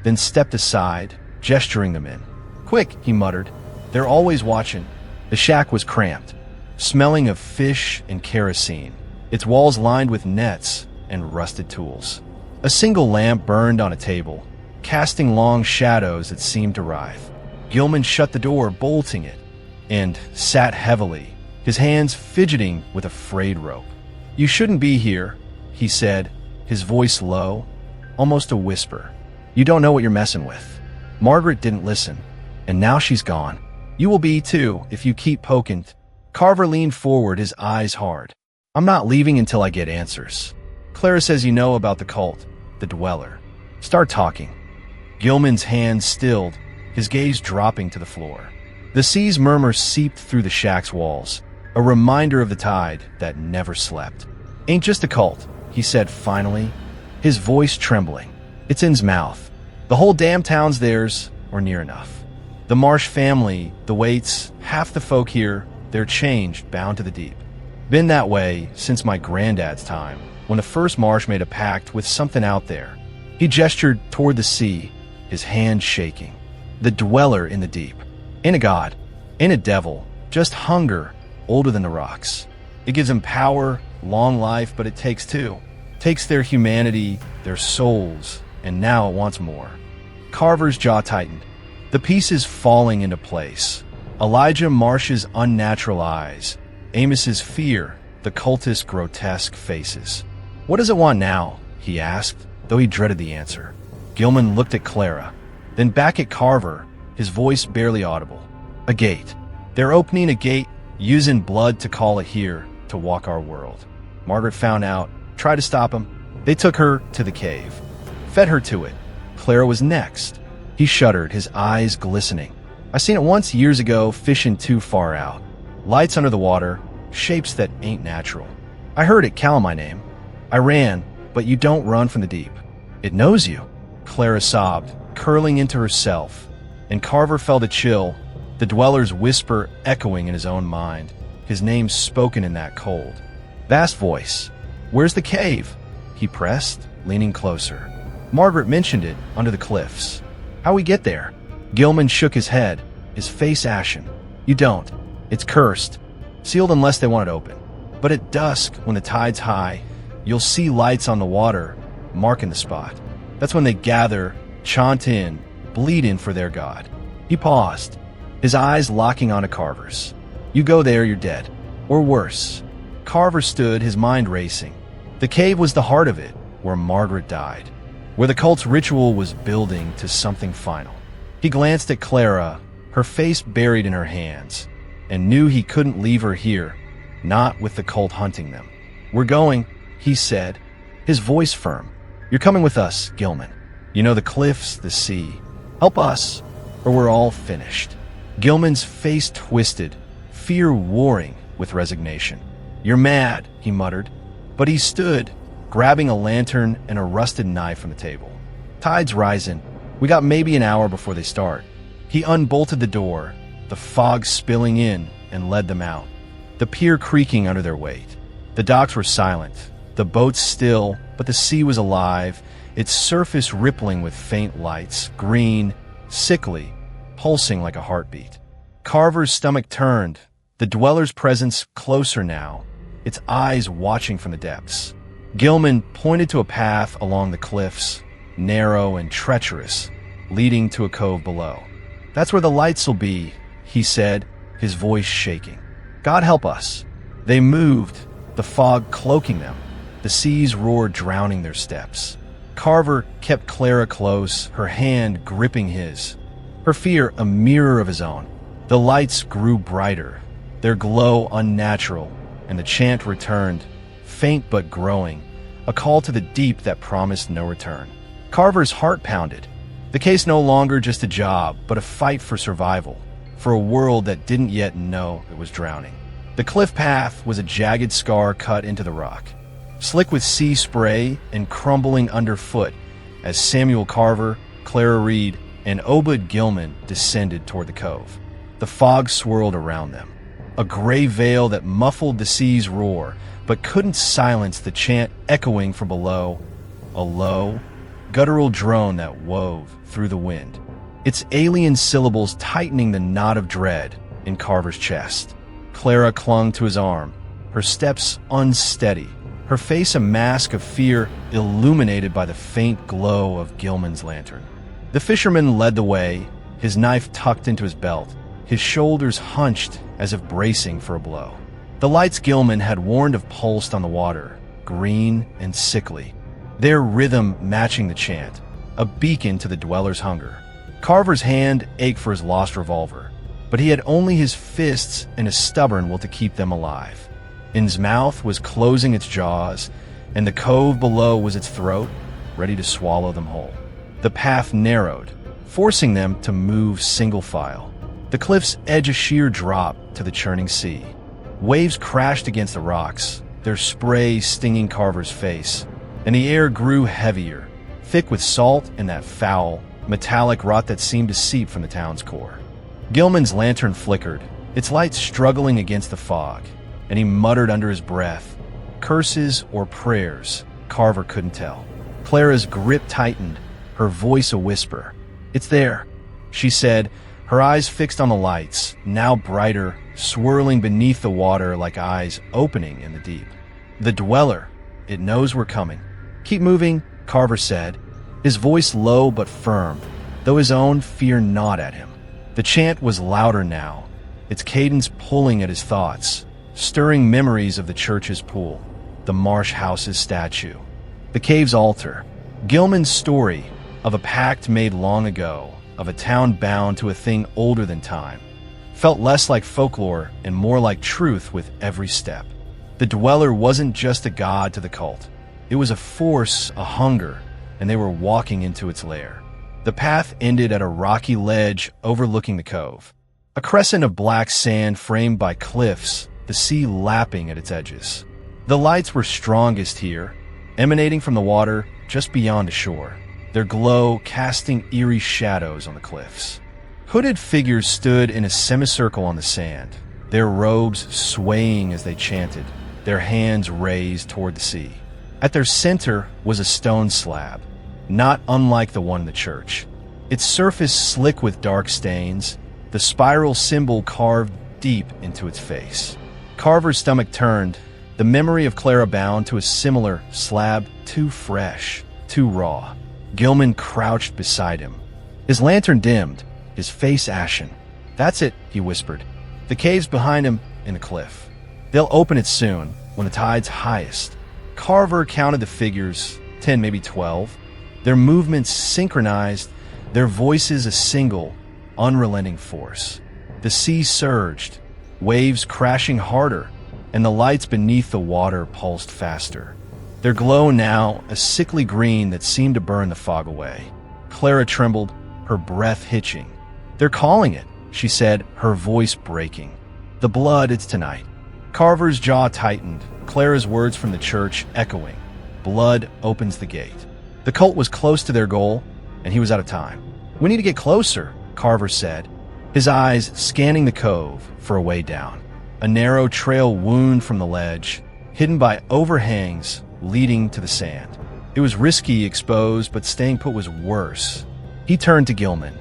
then stepped aside, gesturing them in. "Quick," he muttered, They're always watching. The shack was cramped, smelling of fish and kerosene, its walls lined with nets and rusted tools. A single lamp burned on a table, casting long shadows that seemed to writhe. Gilman shut the door, bolting it, and sat heavily, his hands fidgeting with a frayed rope. "You shouldn't be here," he said, his voice low, almost a whisper. "You don't know what you're messing with." Margaret didn't listen, and now she's gone. "You will be, too, if you keep poking." Carver leaned forward, his eyes hard. "I'm not leaving until I get answers. Clara says you know about the cult, the Dweller. Start talking." Gilman's hands stilled, his gaze dropping to the floor. The sea's murmur seeped through the shack's walls, a reminder of the tide that never slept. "Ain't just a cult," he said finally, his voice trembling. "It's Innsmouth. The whole damn town's theirs, or near enough. The Marsh family, the Waits, half the folk here, they're changed, bound to the deep. Been that way since my granddad's time, when the first Marsh made a pact with something out there." He gestured toward the sea, his hand shaking. "The Dweller in the deep. Ain't a god, ain't a devil, just hunger, older than the rocks. It gives them power, long life, but it takes two. Takes their humanity, their souls, and now it wants more." Carver's jaw tightened, the pieces falling into place. Elijah Marsh's unnatural eyes, Amos's fear, the cultist's grotesque faces. "What does it want now?" he asked, though he dreaded the answer. Gilman looked at Clara, then back at Carver, his voice barely audible. "A gate. They're opening a gate, using blood to call it here, to walk our world." Margaret found out, tried to stop him. They took her to the cave, fed her to it. Clara was next. He shuddered, his eyes glistening. "I seen it once years ago, fishing too far out. Lights under the water, shapes that ain't natural. I heard it call my name. I ran, but you don't run from the deep. It knows you." Clara sobbed, curling into herself, and Carver felt a chill, the Dweller's whisper echoing in his own mind, his name spoken in that cold, vast voice. "Where's the cave?" he pressed, leaning closer. "Margaret mentioned it, under the cliffs. How we get there?" Gilman shook his head, his face ashen. "You don't. It's cursed, sealed unless they want it open. But at dusk, when the tide's high, you'll see lights on the water, marking the spot. That's when they gather, chant in, bleed in for their god." He paused, his eyes locking onto Carver's. "You go there, you're dead. Or worse." Carver stood, his mind racing. The cave was the heart of it, where Margaret died, where the cult's ritual was building to something final. He glanced at Clara, her face buried in her hands, and knew he couldn't leave her here, not with the cult hunting them. "We're going," he said, his voice firm. "You're coming with us, Gilman. You know the cliffs, the sea. Help us, or we're all finished." Gilman's face twisted, fear warring with resignation. "You're mad," he muttered, but he stood, grabbing a lantern and a rusted knife from the table. "Tide's rising. We got maybe an hour before they start." He unbolted the door, the fog spilling in, and led them out, the pier creaking under their weight. The docks were silent, the boats still, but the sea was alive, its surface rippling with faint lights, green, sickly, pulsing like a heartbeat. Carver's stomach turned, the Dweller's presence closer now, its eyes watching from the depths. Gilman pointed to a path along the cliffs, narrow and treacherous, leading to a cove below. "That's where the lights'll be," he said, his voice shaking. "God help us." They moved, the fog cloaking them, the sea's roar drowning their steps. Carver kept Clara close, her hand gripping his, her fear a mirror of his own. The lights grew brighter, their glow unnatural, and the chant returned, faint but growing, a call to the deep that promised no return. Carver's heart pounded. The case no longer just a job, but a fight for survival, for a world that didn't yet know it was drowning. The cliff path was a jagged scar cut into the rock, slick with sea spray and crumbling underfoot as Samuel Carver, Clara Reed, and Obed Gilman descended toward the cove. The fog swirled around them, a gray veil that muffled the sea's roar, but couldn't silence the chant echoing from below, a low, guttural drone that wove through the wind. its alien syllables tightening the knot of dread in Carver's chest. Clara clung to his arm, her steps unsteady, her face a mask of fear illuminated by the faint glow of Gilman's lantern. The fisherman led the way, his knife tucked into his belt, his shoulders hunched as if bracing for a blow. The lights Gilman had warned of pulsed on the water, green and sickly, their rhythm matching the chant, a beacon to the dweller's hunger. Carver's hand ached for his lost revolver, but he had only his fists and a stubborn will to keep them alive. Innsmouth was closing its jaws, and the cove below was its throat, ready to swallow them whole. The path narrowed, forcing them to move single file. The cliff's edge a sheer drop to the churning sea. Waves crashed against the rocks, their spray stinging Carver's face, and the air grew heavier, thick with salt and that foul, metallic rot that seemed to seep from the town's core. Gilman's lantern flickered, its light struggling against the fog, and he muttered under his breath, curses or prayers, Carver couldn't tell. Clara's grip tightened, her voice a whisper. "It's there," she said, her eyes fixed on the lights, now brighter, swirling beneath the water like eyes opening in the deep. "The dweller, it knows we're coming." "Keep moving," Carver said, his voice low but firm, though his own fear gnawed at him. The chant was louder now, its cadence pulling at his thoughts, stirring memories of the church's pool, the marsh house's statue, the cave's altar. Gilman's story of a pact made long ago, of a town bound to a thing older than time, felt less like folklore and more like truth with every step. The dweller wasn't just a god to the cult. It was a force, a hunger, and they were walking into its lair. The path ended at a rocky ledge overlooking the cove, a crescent of black sand framed by cliffs, the sea lapping at its edges. The lights were strongest here, emanating from the water just beyond the shore, their glow casting eerie shadows on the cliffs. Hooded figures stood in a semicircle on the sand, their robes swaying as they chanted, their hands raised toward the sea. At their center was a stone slab, not unlike the one in the church, its surface slick with dark stains, the spiral symbol carved deep into its face. Carver's stomach turned, the memory of Clara bound to a similar slab, too fresh, too raw. Gilman crouched beside him, his lantern dimmed, his face ashen. "That's it," he whispered. "The cave's behind him in the cliff. They'll open it soon, when the tide's highest." Carver counted the figures, 10, maybe 12, their movements synchronized, their voices a single, unrelenting force. The sea surged, waves crashing harder, and the lights beneath the water pulsed faster. Their glow now a sickly green that seemed to burn the fog away. Clara trembled, her breath hitching. "They're calling it," she said, her voice breaking. "The blood, it's tonight." Carver's jaw tightened, Clara's words from the church echoing. Blood opens the gate. The cult was close to their goal, and he was out of time. "We need to get closer," Carver said, his eyes scanning the cove for a way down. A narrow trail wound from the ledge, hidden by overhangs leading to the sand. It was risky exposed, but staying put was worse. He turned to Gilman,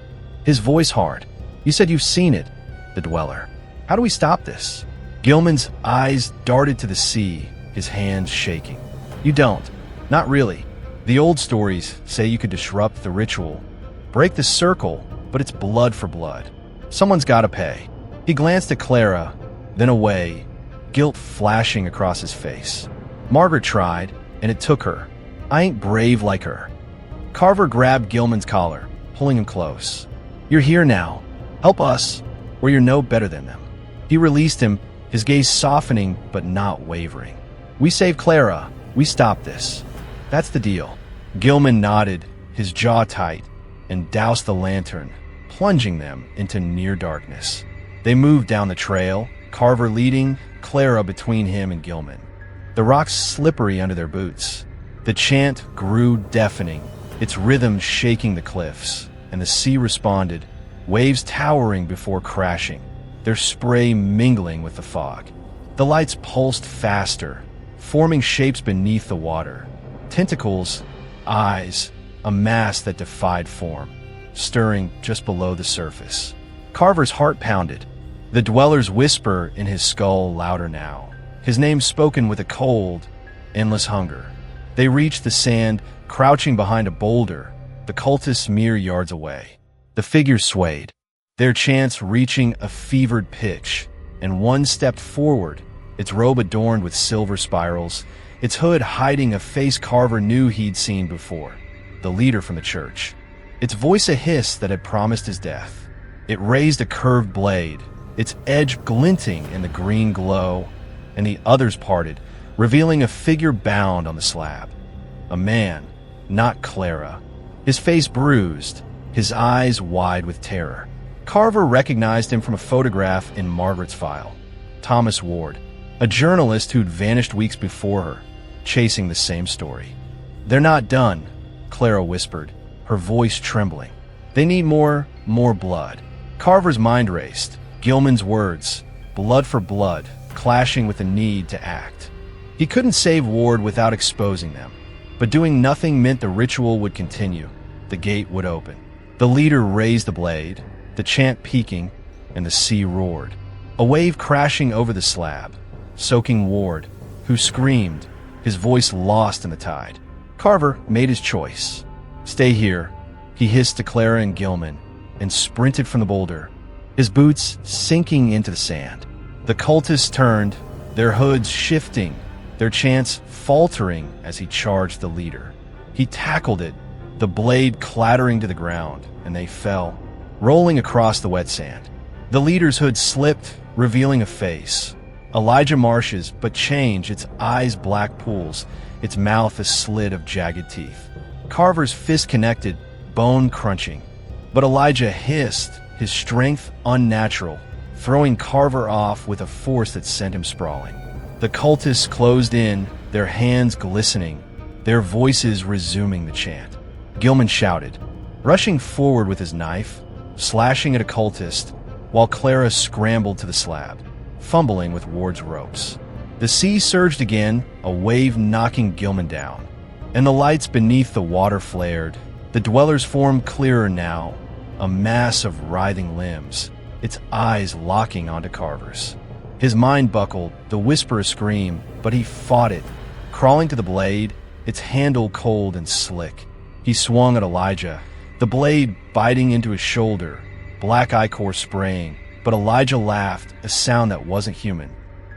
his voice hard. "You said you've seen it, the dweller. How do we stop this?" Gilman's eyes darted to the sea, his hands shaking. "You don't. Not really. The old stories say you could disrupt the ritual, break the circle, but it's blood for blood. Someone's got to pay." He glanced at Clara, then away, guilt flashing across his face. "Margaret tried, and it took her. I ain't brave like her." Carver grabbed Gilman's collar, pulling him close. "You're here now. Help us, or you're no better than them." He released him, his gaze softening but not wavering. "We save Clara. We stop this. That's the deal." Gilman nodded, his jaw tight, and doused the lantern, plunging them into near darkness. They moved down the trail, Carver leading, Clara between him and Gilman. The rocks slippery under their boots. The chant grew deafening, its rhythm shaking the cliffs, and the sea responded, waves towering before crashing, their spray mingling with the fog. The lights pulsed faster, forming shapes beneath the water. Tentacles, eyes, a mass that defied form. stirring just below the surface. Carver's heart pounded, the dweller's whisper in his skull louder now, his name spoken with a cold, endless hunger. They reached the sand, crouching behind a boulder, the cultists mere yards away. The figures swayed, their chants reaching a fevered pitch, and one stepped forward, its robe adorned with silver spirals, its hood hiding a face Carver knew he'd seen before, the leader from the church. Its voice a hiss that had promised his death. It raised a curved blade, its edge glinting in the green glow, and the others parted, revealing a figure bound on the slab. A man, not Clara, his face bruised, his eyes wide with terror. Carver recognized him from a photograph in Margaret's file. Thomas Ward, a journalist who'd vanished weeks before her, chasing the same story. "They're not done," Clara whispered, her voice trembling. "They need more blood." Carver's mind raced. Gilman's words, blood for blood, clashing with the need to act. He couldn't save Ward without exposing them, but doing nothing meant the ritual would continue. The gate would open. The leader raised the blade, the chant peaking, and the sea roared. A wave crashing over the slab, soaking Ward, who screamed, his voice lost in the tide. Carver made his choice. "Stay here," he hissed to Clara and Gilman, and sprinted from the boulder, his boots sinking into the sand. The cultists turned, their hoods shifting, their chants faltering as he charged the leader. He tackled it, the blade clattering to the ground, and they fell, rolling across the wet sand. The leader's hood slipped, revealing a face. Elijah Marsh's, but changed, its eyes black pools, its mouth a slit of jagged teeth. Carver's fist connected, bone crunching. But Elijah hissed, his strength unnatural, throwing Carver off with a force that sent him sprawling. The cultists closed in, their hands glistening, their voices resuming the chant. Gilman shouted, rushing forward with his knife, slashing at a cultist, while Clara scrambled to the slab, fumbling with Ward's ropes. The sea surged again, a wave knocking Gilman down, and the lights beneath the water flared. The dweller's form clearer now, a mass of writhing limbs, its eyes locking onto Carver's. His mind buckled, the whisper a scream, but he fought it, crawling to the blade, its handle cold and slick. He swung at Elijah, the blade biting into his shoulder, black ichor spraying, but Elijah laughed, a sound that wasn't human,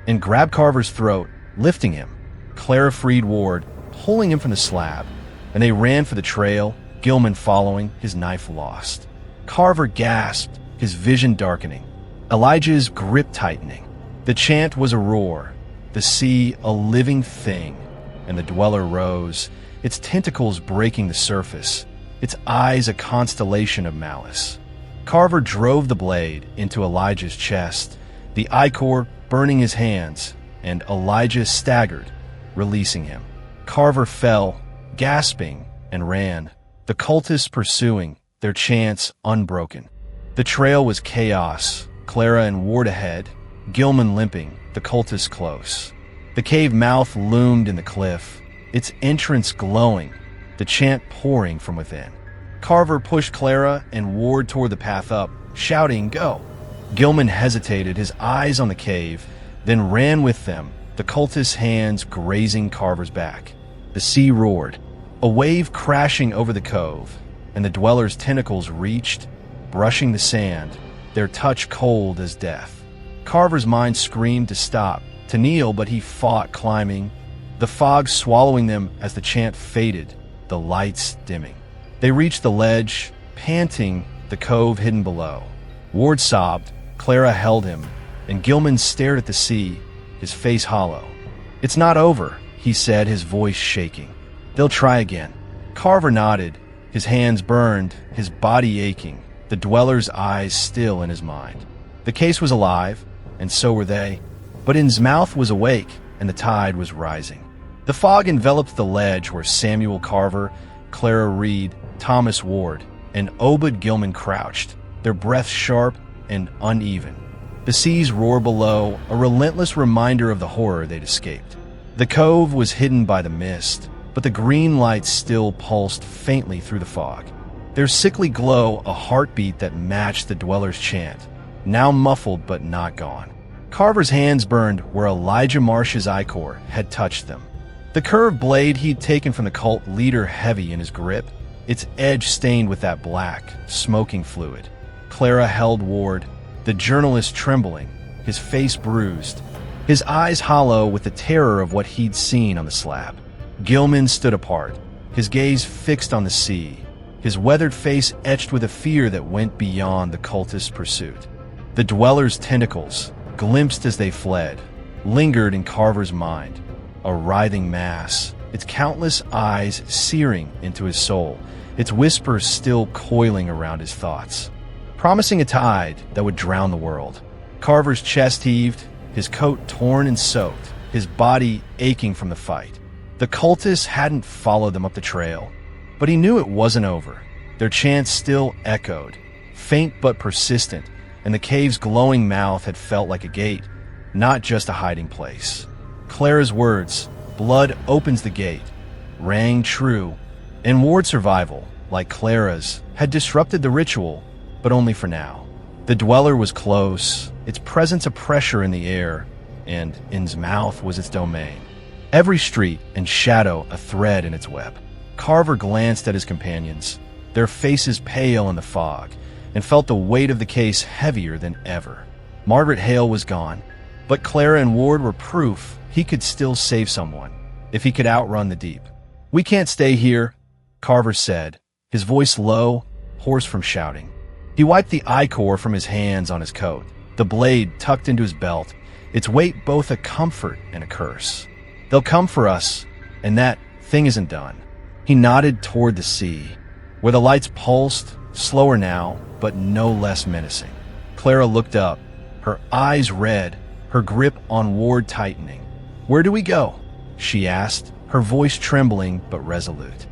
and grabbed Carver's throat, lifting him. Clara freed Ward, pulling him from the slab, and they ran for the trail, Gilman following, his knife lost. Carver gasped, his vision darkening, Elijah's grip tightening. The chant was a roar, the sea a living thing, and the dweller rose, its tentacles breaking the surface, its eyes a constellation of malice. Carver drove the blade into Elijah's chest, the ichor burning his hands, and Elijah staggered, releasing him. Carver fell, gasping, and ran, the cultists pursuing, their chants unbroken. The trail was chaos, Clara and Ward ahead, Gilman limping, the cultists close. The cave mouth loomed in the cliff, its entrance glowing, the chant pouring from within. Carver pushed Clara and Ward toward the path up, shouting, "Go!" Gilman hesitated, his eyes on the cave, then ran with them, the cultists' hands grazing Carver's back. The sea roared, a wave crashing over the cove, and the dweller's tentacles reached, brushing the sand, their touch cold as death. Carver's mind screamed to stop, to kneel, but he fought, climbing, the fog swallowing them as the chant faded, the lights dimming. They reached the ledge, panting, the cove hidden below. Ward sobbed, Clara held him, and Gilman stared at the sea, his face hollow. "It's not over," he said, his voice shaking. "They'll try again." Carver nodded, his hands burned, his body aching, the dweller's eyes still in his mind. The case was alive, and so were they, but Innsmouth was awake, and the tide was rising. The fog enveloped the ledge where Samuel Carver, Clara Reed, Thomas Ward, and Obed Gilman crouched, their breath sharp and uneven. The sea's roar below, a relentless reminder of the horror they'd escaped. The cove was hidden by the mist, but the green light still pulsed faintly through the fog. Their sickly glow a heartbeat that matched the dwellers' chant, now muffled but not gone. Carver's hands burned where Elijah Marsh's ichor had touched them. The curved blade he'd taken from the cult leader heavy in his grip, its edge stained with that black, smoking fluid. Clara held Ward, the journalist trembling, his face bruised, his eyes hollow with the terror of what he'd seen on the slab. Gilman stood apart, his gaze fixed on the sea, his weathered face etched with a fear that went beyond the cultist's pursuit. The dwellers' tentacles, glimpsed as they fled, lingered in Carver's mind, a writhing mass, its countless eyes searing into his soul, its whispers still coiling around his thoughts, promising a tide that would drown the world. Carver's chest heaved, his coat torn and soaked, his body aching from the fight. The cultists hadn't followed them up the trail, but he knew it wasn't over. Their chants still echoed, faint but persistent, and the cave's glowing mouth had felt like a gate, not just a hiding place. Clara's words, "Blood opens the gate," rang true, and Ward's survival, like Clara's, had disrupted the ritual, but only for now. The dweller was close, its presence a pressure in the air, and Innsmouth was its domain. Every street and shadow a thread in its web. Carver glanced at his companions, their faces pale in the fog, and felt the weight of the case heavier than ever. Margaret Hale was gone, but Clara and Ward were proof he could still save someone, if he could outrun the deep. "We can't stay here," Carver said, his voice low, hoarse from shouting. He wiped the ichor from his hands on his coat, the blade tucked into his belt, its weight both a comfort and a curse. "They'll come for us, and that thing isn't done." He nodded toward the sea, where the lights pulsed, slower now, but no less menacing. Clara looked up, her eyes red, her grip on Ward tightening. "Where do we go?" she asked, her voice trembling but resolute.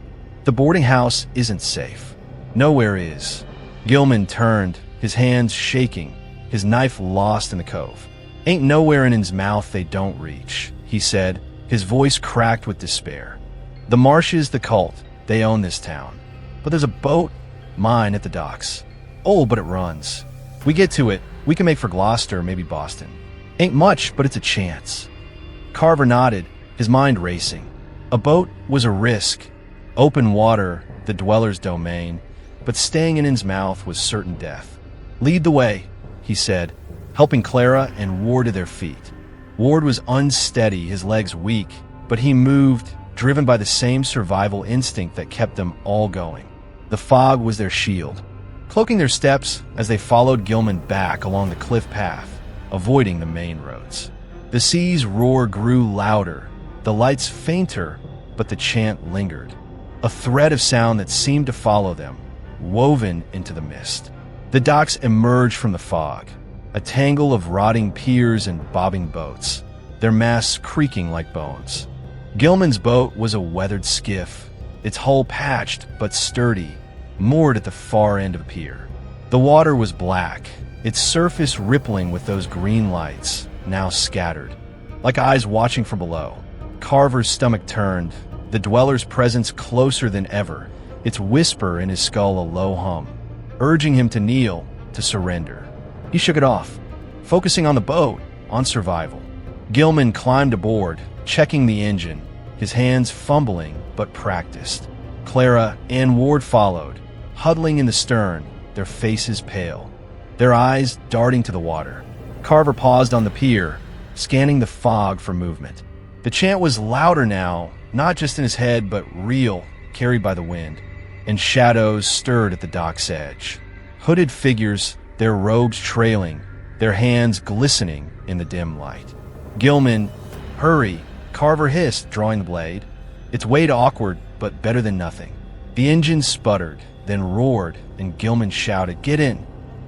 "The boarding house isn't safe. Nowhere is." Gilman turned, his hands shaking, his knife lost in the cove. "Ain't nowhere in Innsmouth they don't reach," he said, his voice cracked with despair. "The Marshes, the cult, they own this town. But there's a boat, mine, at the docks. Old, but it runs. We get to it, we can make for Gloucester, maybe Boston. Ain't much, but it's a chance." Carver nodded, his mind racing. A boat was a risk. Open water, the dweller's domain, but staying in Innsmouth was certain death. "Lead the way," he said, helping Clara and Ward to their feet. Ward was unsteady, his legs weak, but he moved, driven by the same survival instinct that kept them all going. The fog was their shield, cloaking their steps as they followed Gilman back along the cliff path, avoiding the main roads. The sea's roar grew louder, the lights fainter, but the chant lingered, a thread of sound that seemed to follow them, woven into the mist. The docks emerged from the fog, a tangle of rotting piers and bobbing boats, their masts creaking like bones. Gilman's boat was a weathered skiff, its hull patched but sturdy, moored at the far end of the pier. The water was black, its surface rippling with those green lights, now scattered, like eyes watching from below. Carver's stomach turned, the dweller's presence closer than ever, its whisper in his skull a low hum, urging him to kneel, to surrender. He shook it off, focusing on the boat, on survival. Gilman climbed aboard, checking the engine, his hands fumbling but practiced. Clara and Ward followed, huddling in the stern, their faces pale, their eyes darting to the water. Carver paused on the pier, scanning the fog for movement. The chant was louder now, not just in his head, but real, carried by the wind, and shadows stirred at the dock's edge. Hooded figures, their robes trailing, their hands glistening in the dim light. "Gilman, hurry," Carver hissed, drawing the blade. Its weight awkward, but better than nothing. The engine sputtered, then roared, and Gilman shouted, "Get in!"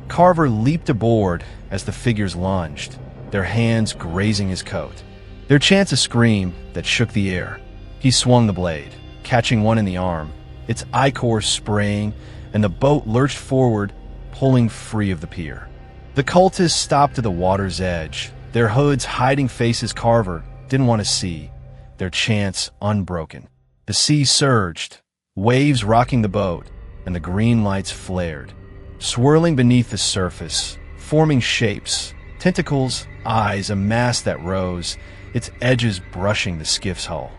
Carver leaped aboard as the figures lunged, their hands grazing his coat. Their chants a scream that shook the air. He swung the blade, catching one in the arm, its ichor spraying, and the boat lurched forward, pulling free of the pier. The cultists stopped to the water's edge, their hoods hiding faces Carver didn't want to see, their chants unbroken. The sea surged, waves rocking the boat, and the green lights flared, swirling beneath the surface, forming shapes, tentacles, eyes, a mass that rose, its edges brushing the skiff's hull.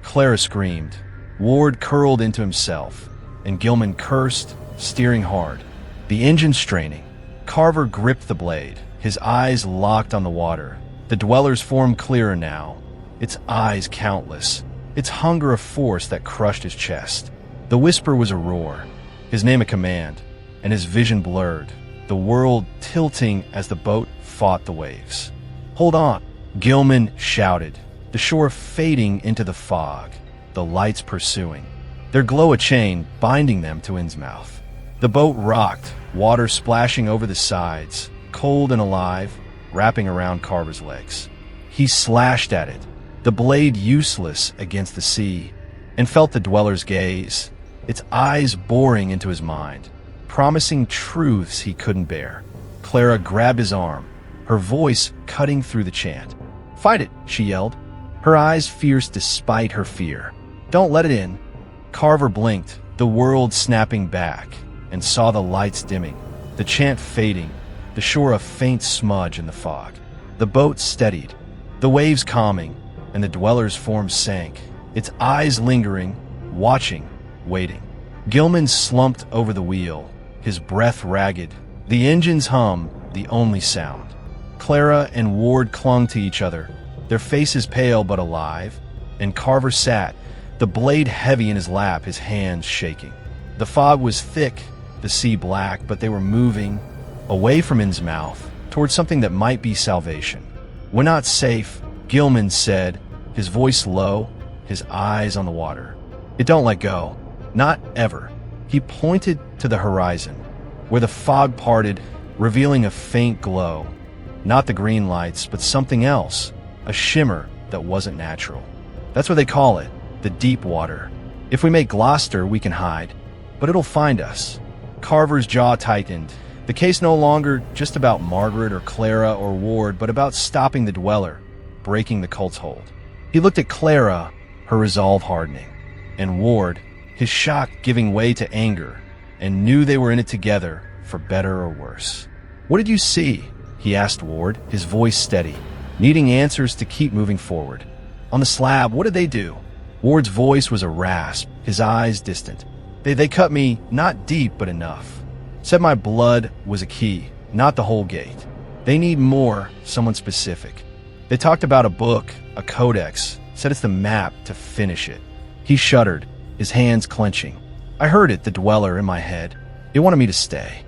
Clara screamed. Ward curled into himself, and Gilman cursed, steering hard. The engine straining. Carver gripped the blade, his eyes locked on the water. The dwellers formed clearer now, its eyes countless, its hunger a force that crushed his chest. The whisper was a roar, his name a command, and his vision blurred, the world tilting as the boat fought the waves. "Hold on," Gilman shouted, the shore fading into the fog, the lights pursuing, their glow a chain binding them to Innsmouth. The boat rocked, water splashing over the sides, cold and alive, wrapping around Carver's legs. He slashed at it, the blade useless against the sea, and felt the dweller's gaze, its eyes boring into his mind, promising truths he couldn't bear. Clara grabbed his arm, her voice cutting through the chant. "Fight it," she yelled, her eyes fierce despite her fear. "Don't let it in." Carver blinked, the world snapping back, and saw the lights dimming, the chant fading, the shore a faint smudge in the fog. The boat steadied, the waves calming, and the dweller's form sank, its eyes lingering, watching, waiting. Gilman slumped over the wheel, his breath ragged, the engine's hum the only sound. Clara and Ward clung to each other, their faces pale but alive, and Carver sat, the blade heavy in his lap, his hands shaking. The fog was thick, the sea black, but they were moving away from Innsmouth towards something that might be salvation. "We're not safe," Gilman said, his voice low, his eyes on the water. "It don't let go. Not ever." He pointed to the horizon, where the fog parted, revealing a faint glow. Not the green lights, but something else, a shimmer that wasn't natural. "That's what they call it, the deep water. If we make Gloucester, we can hide, but it'll find us." Carver's jaw tightened. The case no longer just about Margaret or Clara or Ward, but about stopping the dweller, breaking the cult's hold. He looked at Clara, her resolve hardening, and Ward, his shock giving way to anger, and knew they were in it together, for better or worse. "What did you see?" he asked Ward, his voice steady, needing answers to keep moving forward. "On the slab, what did they do?" Ward's voice was a rasp, his eyes distant. They cut me, not deep, but enough. Said my blood was a key, not the whole gate. They need more, someone specific. They talked about a book, a codex, said it's the map to finish it." He shuddered, his hands clenching. "I heard it, the dweller, in my head. It wanted me to stay."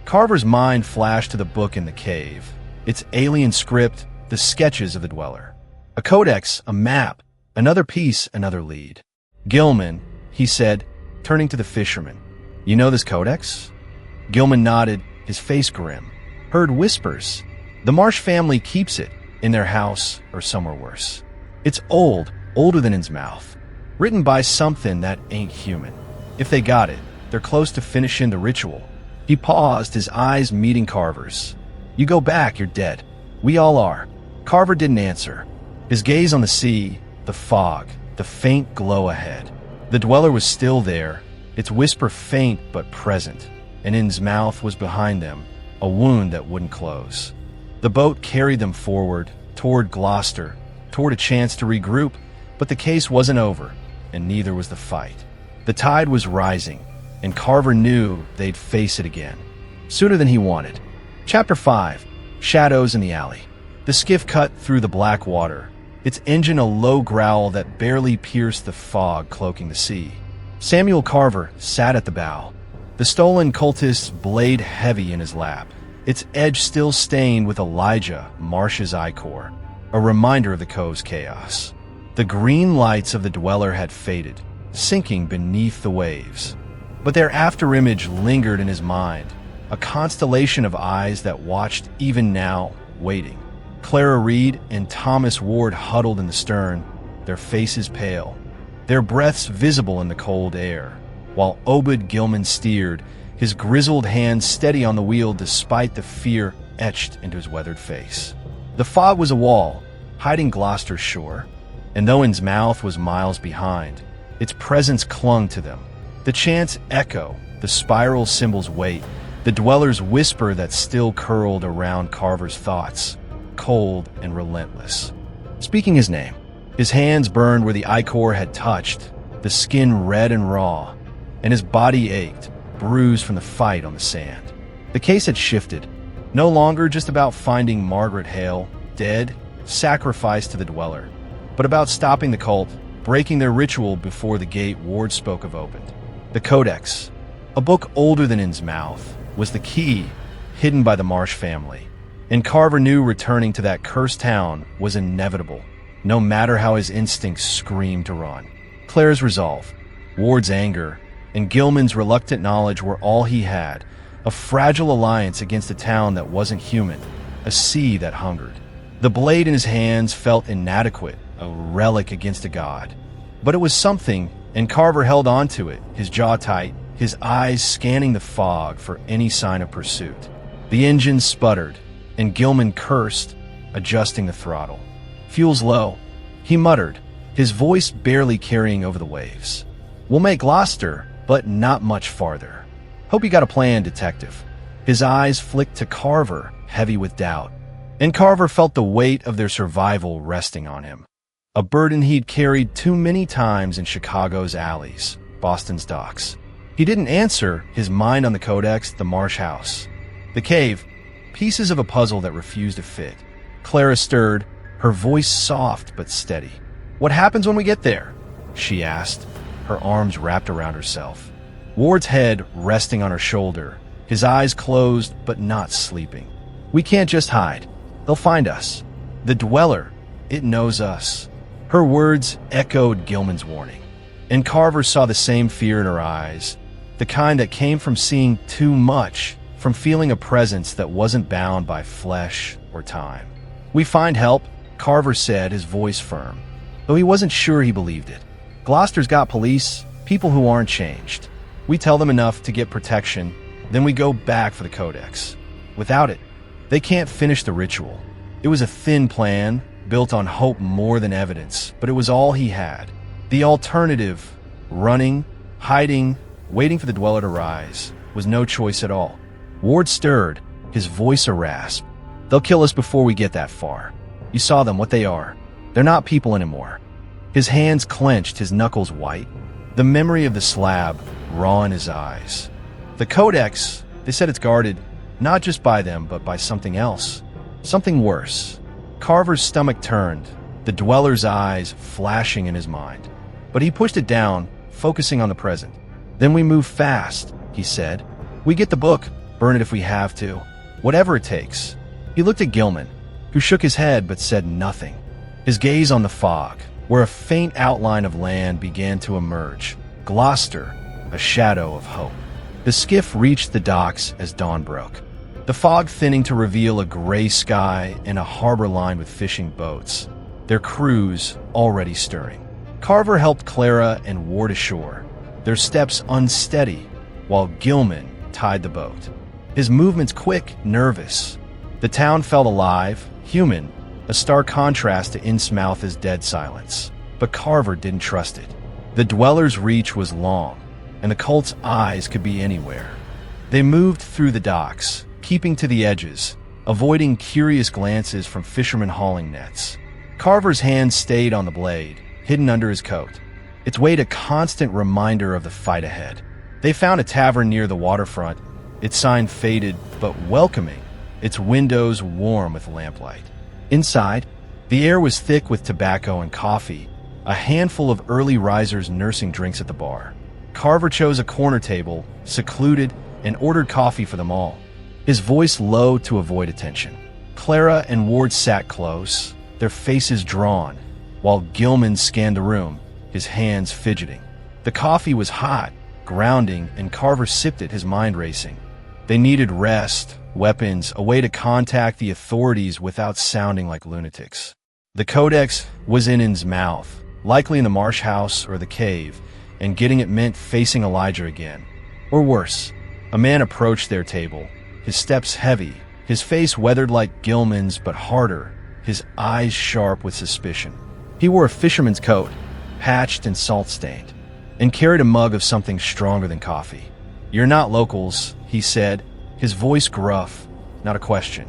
Carver's mind flashed to the book in the cave, its alien script, the sketches of the dweller. A codex, a map, another piece, another lead. "Gilman," he said, turning to the fisherman. "You know this codex?" Gilman nodded, his face grim. "Heard whispers. The Marsh family keeps it, in their house or somewhere worse. It's old, older than Innsmouth. Written by something that ain't human. If they got it, they're close to finishing the ritual." He paused, his eyes meeting Carver's. "You go back, you're dead. We all are." Carver didn't answer. His gaze on the sea, the fog, the faint glow ahead. The dweller was still there, its whisper faint but present, and Innsmouth was behind them, a wound that wouldn't close. The boat carried them forward, toward Gloucester, toward a chance to regroup, but the case wasn't over, and neither was the fight. The tide was rising, and Carver knew they'd face it again, sooner than he wanted. Chapter 5. Shadows in the Alley. The skiff cut through the black water, its engine a low growl that barely pierced the fog cloaking the sea. Samuel Carver sat at the bow, the stolen cultist's blade heavy in his lap, its edge still stained with Elijah Marsh's ichor, a reminder of the cove's chaos. The green lights of the dweller had faded, sinking beneath the waves. But their afterimage lingered in his mind, a constellation of eyes that watched even now, waiting. Clara Reed and Thomas Ward huddled in the stern, their faces pale, their breaths visible in the cold air, while Obed Gilman steered, his grizzled hands steady on the wheel despite the fear etched into his weathered face. The fog was a wall, hiding Gloucester's shore, and though Innsmouth was miles behind, its presence clung to them. The chant's echo, the spiral symbol's weight, the dweller's whisper that still curled around Carver's thoughts, cold and relentless. Speaking his name, his hands burned where the ichor had touched, the skin red and raw, and his body ached, bruised from the fight on the sand. The case had shifted, no longer just about finding Margaret Hale, dead, sacrificed to the dweller, but about stopping the cult, breaking their ritual before the gate Ward spoke of opened. The Codex, a book older than Innsmouth, was the key, hidden by the Marsh family, and Carver knew returning to that cursed town was inevitable, no matter how his instincts screamed to run. Claire's resolve, Ward's anger, and Gilman's reluctant knowledge were all he had, a fragile alliance against a town that wasn't human, a sea that hungered. The blade in his hands felt inadequate, a relic against a god. But it was something, and Carver held on to it, his jaw tight, his eyes scanning the fog for any sign of pursuit. The engine sputtered, and Gilman cursed, adjusting the throttle. "Fuel's low," he muttered, his voice barely carrying over the waves. "We'll make Gloucester, but not much farther. Hope you got a plan, detective." His eyes flicked to Carver, heavy with doubt, and Carver felt the weight of their survival resting on him. A burden he'd carried too many times in Chicago's alleys, Boston's docks. He didn't answer, his mind on the Codex, the Marsh house. The cave, pieces of a puzzle that refused to fit. Clara stirred, her voice soft but steady. "What happens when we get there?" she asked, her arms wrapped around herself. Ward's head resting on her shoulder, his eyes closed but not sleeping. "We can't just hide. They'll find us. The Dweller, it knows us." Her words echoed Gilman's warning, and Carver saw the same fear in her eyes, the kind that came from seeing too much, from feeling a presence that wasn't bound by flesh or time. "We find help," Carver said, his voice firm, though he wasn't sure he believed it. "Gloucester's got police, people who aren't changed. We tell them enough to get protection, then we go back for the Codex. Without it, they can't finish the ritual." It was a thin plan, built on hope more than evidence, but it was all he had. The alternative, running, hiding, waiting for the Dweller to rise, was no choice at all. Ward stirred, his voice a rasp. "They'll kill us before we get that far. You saw them, what they are. They're not people anymore." His hands clenched, his knuckles white, the memory of the slab raw in his eyes. The Codex, they said it's guarded, not just by them, but by something else. Something worse. Carver's stomach turned, the Dweller's eyes flashing in his mind. But he pushed it down, focusing on the present. "Then we move fast," he said. "We get the book, burn it if we have to. Whatever it takes." He looked at Gilman, who shook his head but said nothing. His gaze on the fog, where a faint outline of land began to emerge. Gloucester, a shadow of hope. The skiff reached the docks as dawn broke, the fog thinning to reveal a gray sky and a harbor lined with fishing boats, their crews already stirring. Carver helped Clara and Ward ashore, their steps unsteady, while Gilman tied the boat. His movements quick, nervous. The town felt alive, human, a stark contrast to Innsmouth's dead silence. But Carver didn't trust it. The Dweller's reach was long, and the cult's eyes could be anywhere. They moved through the docks, keeping to the edges, avoiding curious glances from fishermen hauling nets. Carver's hand stayed on the blade, hidden under his coat, its weight a constant reminder of the fight ahead. They found a tavern near the waterfront, its sign faded but welcoming, its windows warm with lamplight. Inside, the air was thick with tobacco and coffee, a handful of early risers nursing drinks at the bar. Carver chose a corner table, secluded, and ordered coffee for them all, his voice low to avoid attention. Clara and Ward sat close, their faces drawn, while Gilman scanned the room, his hands fidgeting. The coffee was hot, grounding, and Carver sipped it, his mind racing. They needed rest, weapons, a way to contact the authorities without sounding like lunatics. The Codex was in Innsmouth, likely in the Marsh house or the cave, and getting it meant facing Elijah again. Or worse, a man approached their table, his steps heavy, his face weathered like Gilman's but harder, his eyes sharp with suspicion. He wore a fisherman's coat, patched and salt-stained, and carried a mug of something stronger than coffee. "You're not locals," he said, his voice gruff, not a question.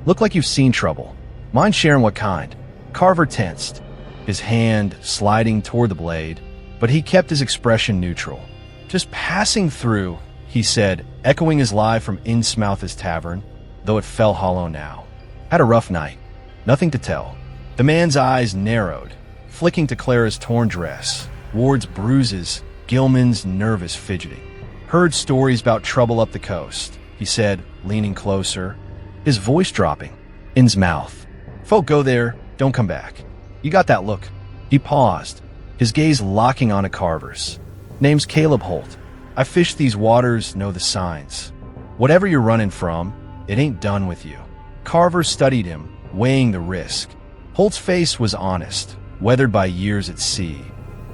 "Look like you've seen trouble. Mind sharing what kind?" Carver tensed, his hand sliding toward the blade, but he kept his expression neutral. "Just passing through," he said, echoing his lie from Innsmouth's tavern, though it fell hollow now. "Had a rough night. Nothing to tell." The man's eyes narrowed, flicking to Clara's torn dress, Ward's bruises, Gilman's nervous fidgeting. "Heard stories about trouble up the coast," he said, leaning closer, his voice dropping. "Innsmouth. Folk go there, don't come back. You got that look." He paused, his gaze locking onto Carver's. "Name's Caleb Holt. I fish these waters, know the signs. Whatever you're running from, it ain't done with you." Carver studied him, weighing the risk. Holt's face was honest, weathered by years at sea,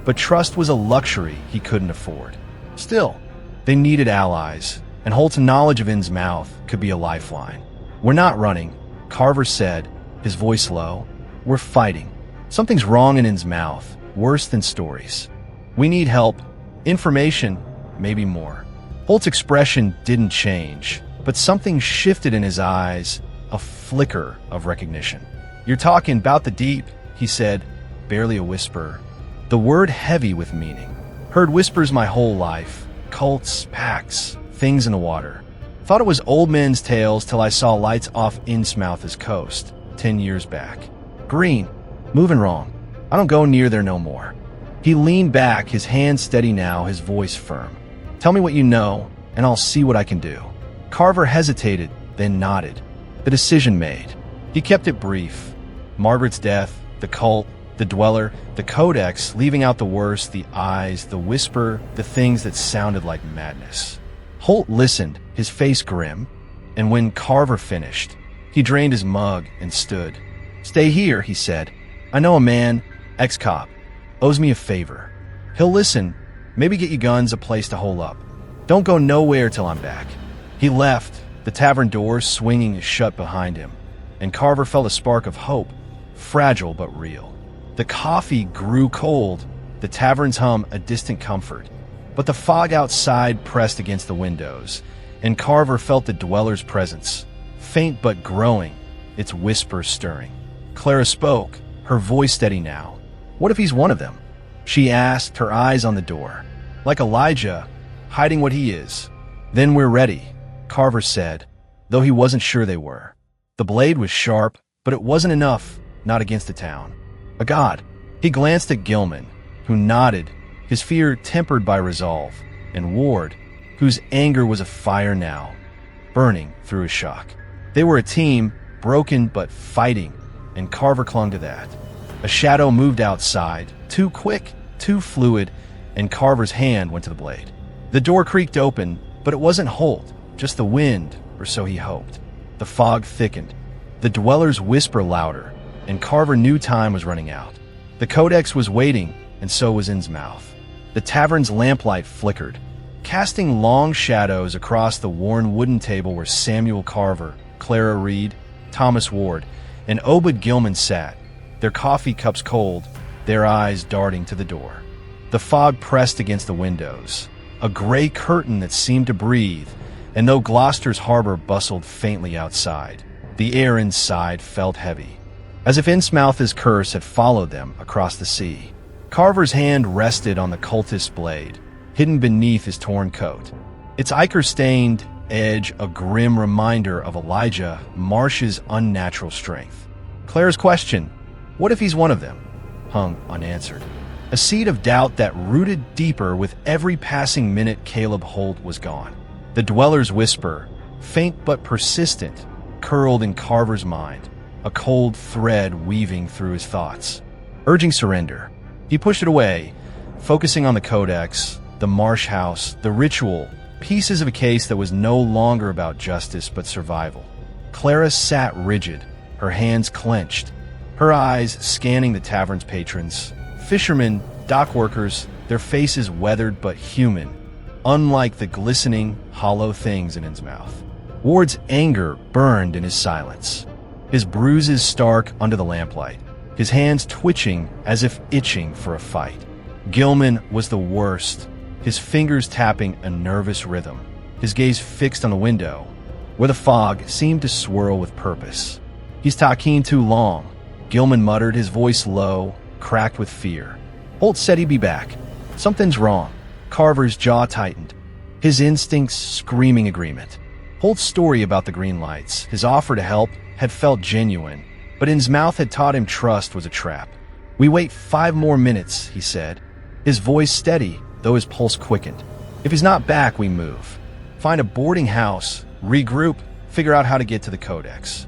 but trust was a luxury he couldn't afford. Still, they needed allies, and Holt's knowledge of Innsmouth could be a lifeline. "We're not running," Carver said, his voice low. "We're fighting. Something's wrong in Innsmouth, worse than stories. We need help, information, maybe more." Holt's expression didn't change, but something shifted in his eyes, a flicker of recognition. "You're talking about the deep," he said, barely a whisper, the word heavy with meaning. "Heard whispers my whole life, cults, pacts, things in the water. Thought it was old men's tales till I saw lights off Innsmouth's coast, 10 years back. Green, moving wrong. I don't go near there no more." He leaned back, his hand steady now, his voice firm. "Tell me what you know, and I'll see what I can do." Carver hesitated, then nodded. The decision made. He kept it brief. Margaret's death, the cult, the dweller, the codex, leaving out the worst, the eyes, the whisper, the things that sounded like madness. Holt listened, his face grim, and when Carver finished, he drained his mug and stood. "Stay here," he said. "I know a man, ex-cop, owes me a favor. He'll listen, maybe get you guns, a place to hole up. Don't go nowhere till I'm back." He left, the tavern door swinging shut behind him, and Carver felt a spark of hope, fragile but real. The coffee grew cold, the tavern's hum a distant comfort, but the fog outside pressed against the windows, and Carver felt the dweller's presence, faint but growing, its whisper stirring. Clara spoke, her voice steady now. "What if he's one of them?" she asked, her eyes on the door. "Like Elijah, hiding what he is." "Then we're ready," Carver said, though he wasn't sure they were. The blade was sharp, but it wasn't enough, not against the town. A god. He glanced at Gilman, who nodded, his fear tempered by resolve, and Ward, whose anger was a fire now, burning through his shock. They were a team, broken but fighting, and Carver clung to that. A shadow moved outside, too quick, too fluid, and Carver's hand went to the blade. The door creaked open, but it wasn't Holt, just the wind, or so he hoped. The fog thickened, the dweller's whisper louder, and Carver knew time was running out. The codex was waiting, and so was Innsmouth. The tavern's lamplight flickered, casting long shadows across the worn wooden table where Samuel Carver, Clara Reed, Thomas Ward, and Obed Gilman sat, their coffee cups cold, their eyes darting to the door. The fog pressed against the windows, a gray curtain that seemed to breathe, and though Gloucester's harbor bustled faintly outside, the air inside felt heavy, as if Innsmouth's curse had followed them across the sea. Carver's hand rested on the cultist's blade, hidden beneath his torn coat, its ichor-stained edge a grim reminder of Elijah Marsh's unnatural strength. Clara's question, "What if he's one of them?" hung unanswered, a seed of doubt that rooted deeper with every passing minute Caleb Holt was gone. The dweller's whisper, faint but persistent, curled in Carver's mind, a cold thread weaving through his thoughts, urging surrender. He pushed it away, focusing on the codex, the Marsh house, the ritual, pieces of a case that was no longer about justice but survival. Clara sat rigid, her hands clenched, her eyes scanning the tavern's patrons, fishermen, dock workers, their faces weathered but human, unlike the glistening, hollow things in Innsmouth. Ward's anger burned in his silence, his bruises stark under the lamplight, his hands twitching as if itching for a fight. Gilman was the worst, his fingers tapping a nervous rhythm, his gaze fixed on the window, where the fog seemed to swirl with purpose. "He's talking too long," Gilman muttered, his voice low, cracked with fear. Holt said he'd be back. "Something's wrong." Carver's jaw tightened, his instincts screaming agreement. Holt's story about the green lights, his offer to help, had felt genuine, but Innsmouth had taught him trust was a trap. "We wait 5 more minutes," he said, his voice steady, though his pulse quickened. "If he's not back, we move. Find a boarding house, regroup, figure out how to get to the Codex."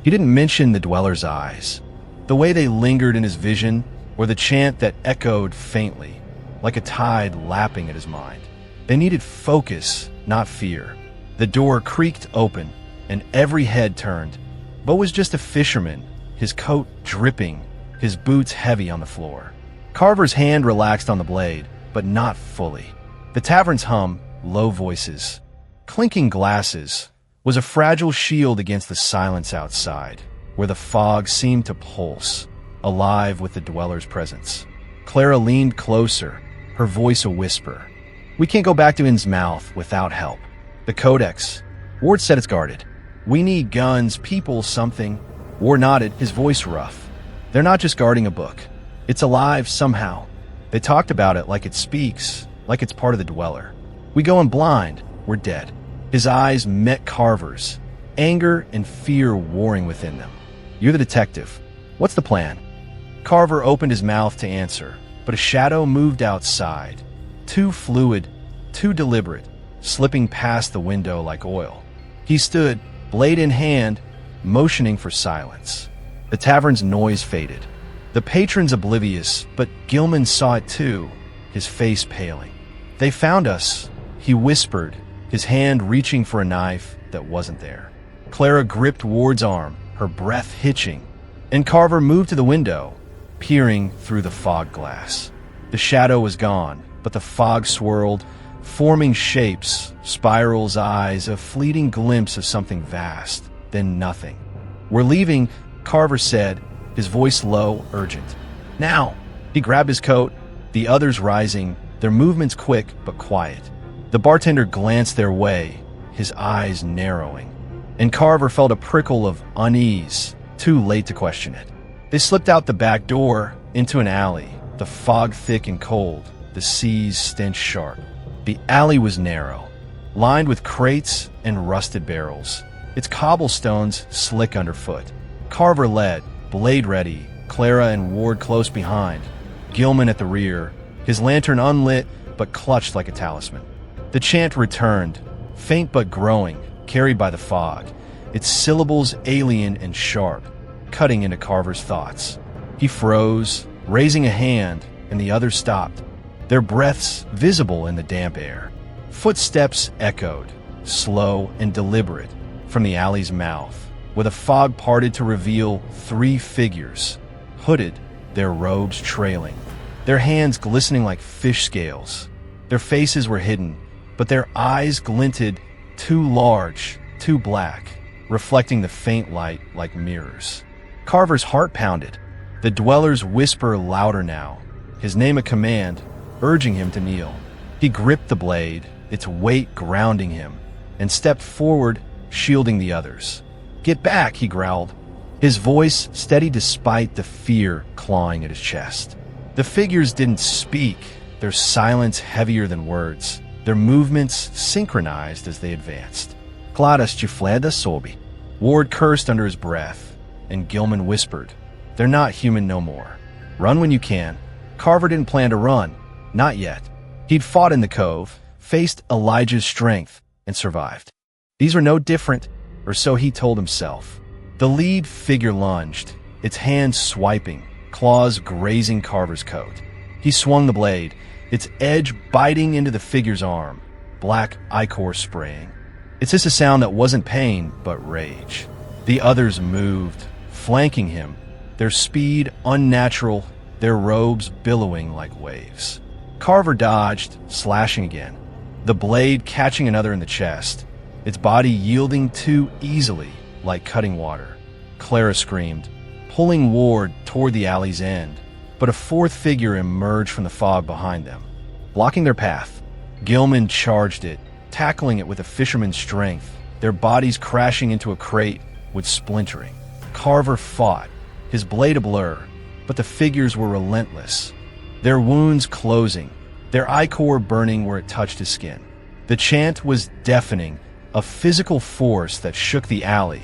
He didn't mention the Dweller's eyes, the way they lingered in his vision, or the chant that echoed faintly, like a tide lapping at his mind. They needed focus, not fear. The door creaked open, and every head turned. Bo was just a fisherman, his coat dripping, his boots heavy on the floor. Carver's hand relaxed on the blade, but not fully. The tavern's hum, low voices, clinking glasses, was a fragile shield against the silence outside, where the fog seemed to pulse, alive with the Dweller's presence. Clara leaned closer, her voice a whisper. "We can't go back to Innsmouth without help. The Codex. Ward said it's guarded. We need guns, people, something." Ward nodded, his voice rough. "They're not just guarding a book. It's alive somehow. They talked about it like it speaks, like it's part of the Dweller. We go in blind, we're dead." His eyes met Carver's, anger and fear warring within them. "You're the detective. What's the plan?" Carver opened his mouth to answer, but a shadow moved outside, too fluid, too deliberate, slipping past the window like oil. He stood, blade in hand, motioning for silence. The tavern's noise faded. The patrons oblivious, but Gilman saw it too, his face paling. "They found us," he whispered, his hand reaching for a knife that wasn't there. Clara gripped Ward's arm, her breath hitching, and Carver moved to the window, peering through the fog glass. The shadow was gone, but the fog swirled, forming shapes, spirals, eyes, a fleeting glimpse of something vast, then nothing. "We're leaving," Carver said, his voice low, urgent. "Now!" He grabbed his coat, the others rising, their movements quick but quiet. The bartender glanced their way, his eyes narrowing, and Carver felt a prickle of unease, too late to question it. They slipped out the back door, into an alley, the fog thick and cold, the sea's stench sharp. The alley was narrow, lined with crates and rusted barrels, its cobblestones slick underfoot. Carver led, blade ready, Clara and Ward close behind, Gilman at the rear, his lantern unlit but clutched like a talisman. The chant returned, faint but growing, carried by the fog, its syllables alien and sharp, cutting into Carver's thoughts. He froze, raising a hand, and the others stopped, their breaths visible in the damp air. Footsteps echoed, slow and deliberate, from the alley's mouth, where the fog parted to reveal 3 figures, hooded, their robes trailing, their hands glistening like fish scales. Their faces were hidden, but their eyes glinted, too large, too black, reflecting the faint light like mirrors. Carver's heart pounded, the Dweller's whisper louder now, his name a command, urging him to kneel. He gripped the blade, its weight grounding him, and stepped forward, shielding the others. "Get back," he growled, his voice steady despite the fear clawing at his chest. The figures didn't speak, their silence heavier than words, their movements synchronized as they advanced. "Cladas chifleda sobi." Ward cursed under his breath, and Gilman whispered, "They're not human no more. Run when you can." Carver didn't plan to run, not yet. He'd fought in the cove, faced Elijah's strength, and survived. These were no different, or so he told himself. The lead figure lunged, its hands swiping, claws grazing Carver's coat. He swung the blade, its edge biting into the figure's arm, black ichor spraying. It's just a sound that wasn't pain, but rage. The others moved, flanking him, their speed unnatural, their robes billowing like waves. Carver dodged, slashing again, the blade catching another in the chest, its body yielding too easily, like cutting water. Clara screamed, pulling Ward toward the alley's end, but a 4th figure emerged from the fog behind them, blocking their path. Gilman charged it, tackling it with a fisherman's strength, their bodies crashing into a crate with splintering. Carver fought, his blade a blur, but the figures were relentless, their wounds closing, their ichor burning where it touched his skin. The chant was deafening, a physical force that shook the alley,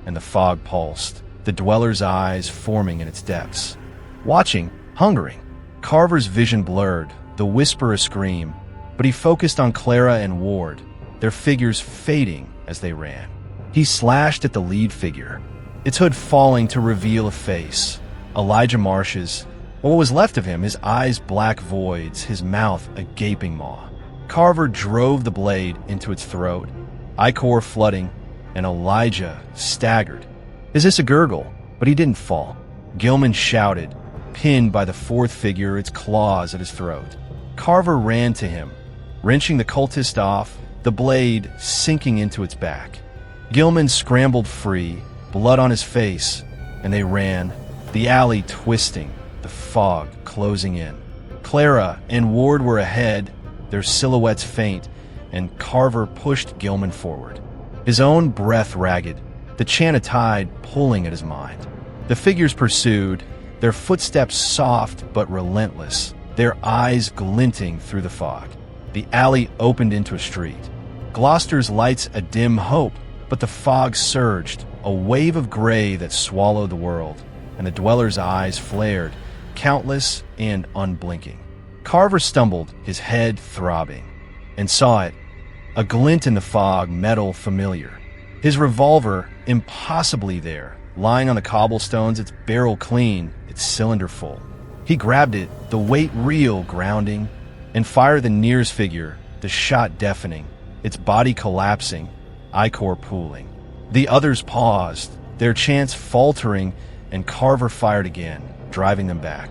and the fog pulsed, the dweller's eyes forming in its depths. Watching, hungering, Carver's vision blurred, the whisper a scream, but he focused on Clara and Ward, their figures fading as they ran. He slashed at the lead figure, its hood falling to reveal a face. Elijah Marsh's, or what was left of him, his eyes black voids, his mouth a gaping maw. Carver drove the blade into its throat, ichor flooding, and Elijah staggered. Is this a gurgle? But he didn't fall. Gilman shouted, pinned by the fourth figure, its claws at his throat. Carver ran to him, wrenching the cultist off, the blade sinking into its back. Gilman scrambled free, blood on his face, and they ran, the alley twisting, the fog closing in. Clara and Ward were ahead, their silhouettes faint, and Carver pushed Gilman forward, his own breath ragged, the chant a tide pulling at his mind. The figures pursued, their footsteps soft but relentless, their eyes glinting through the fog. The alley opened into a street. Gloucester's lights a dim hope, but the fog surged, a wave of gray that swallowed the world, and the dweller's eyes flared, countless and unblinking. Carver stumbled, his head throbbing, and saw it, a glint in the fog, metal familiar. His revolver, impossibly there, lying on the cobblestones, its barrel clean, its cylinder full. He grabbed it, the weight real, grounding, and fired the nearest figure, the shot deafening, its body collapsing, ichor pooling. The others paused, their chants faltering, and Carver fired again, driving them back.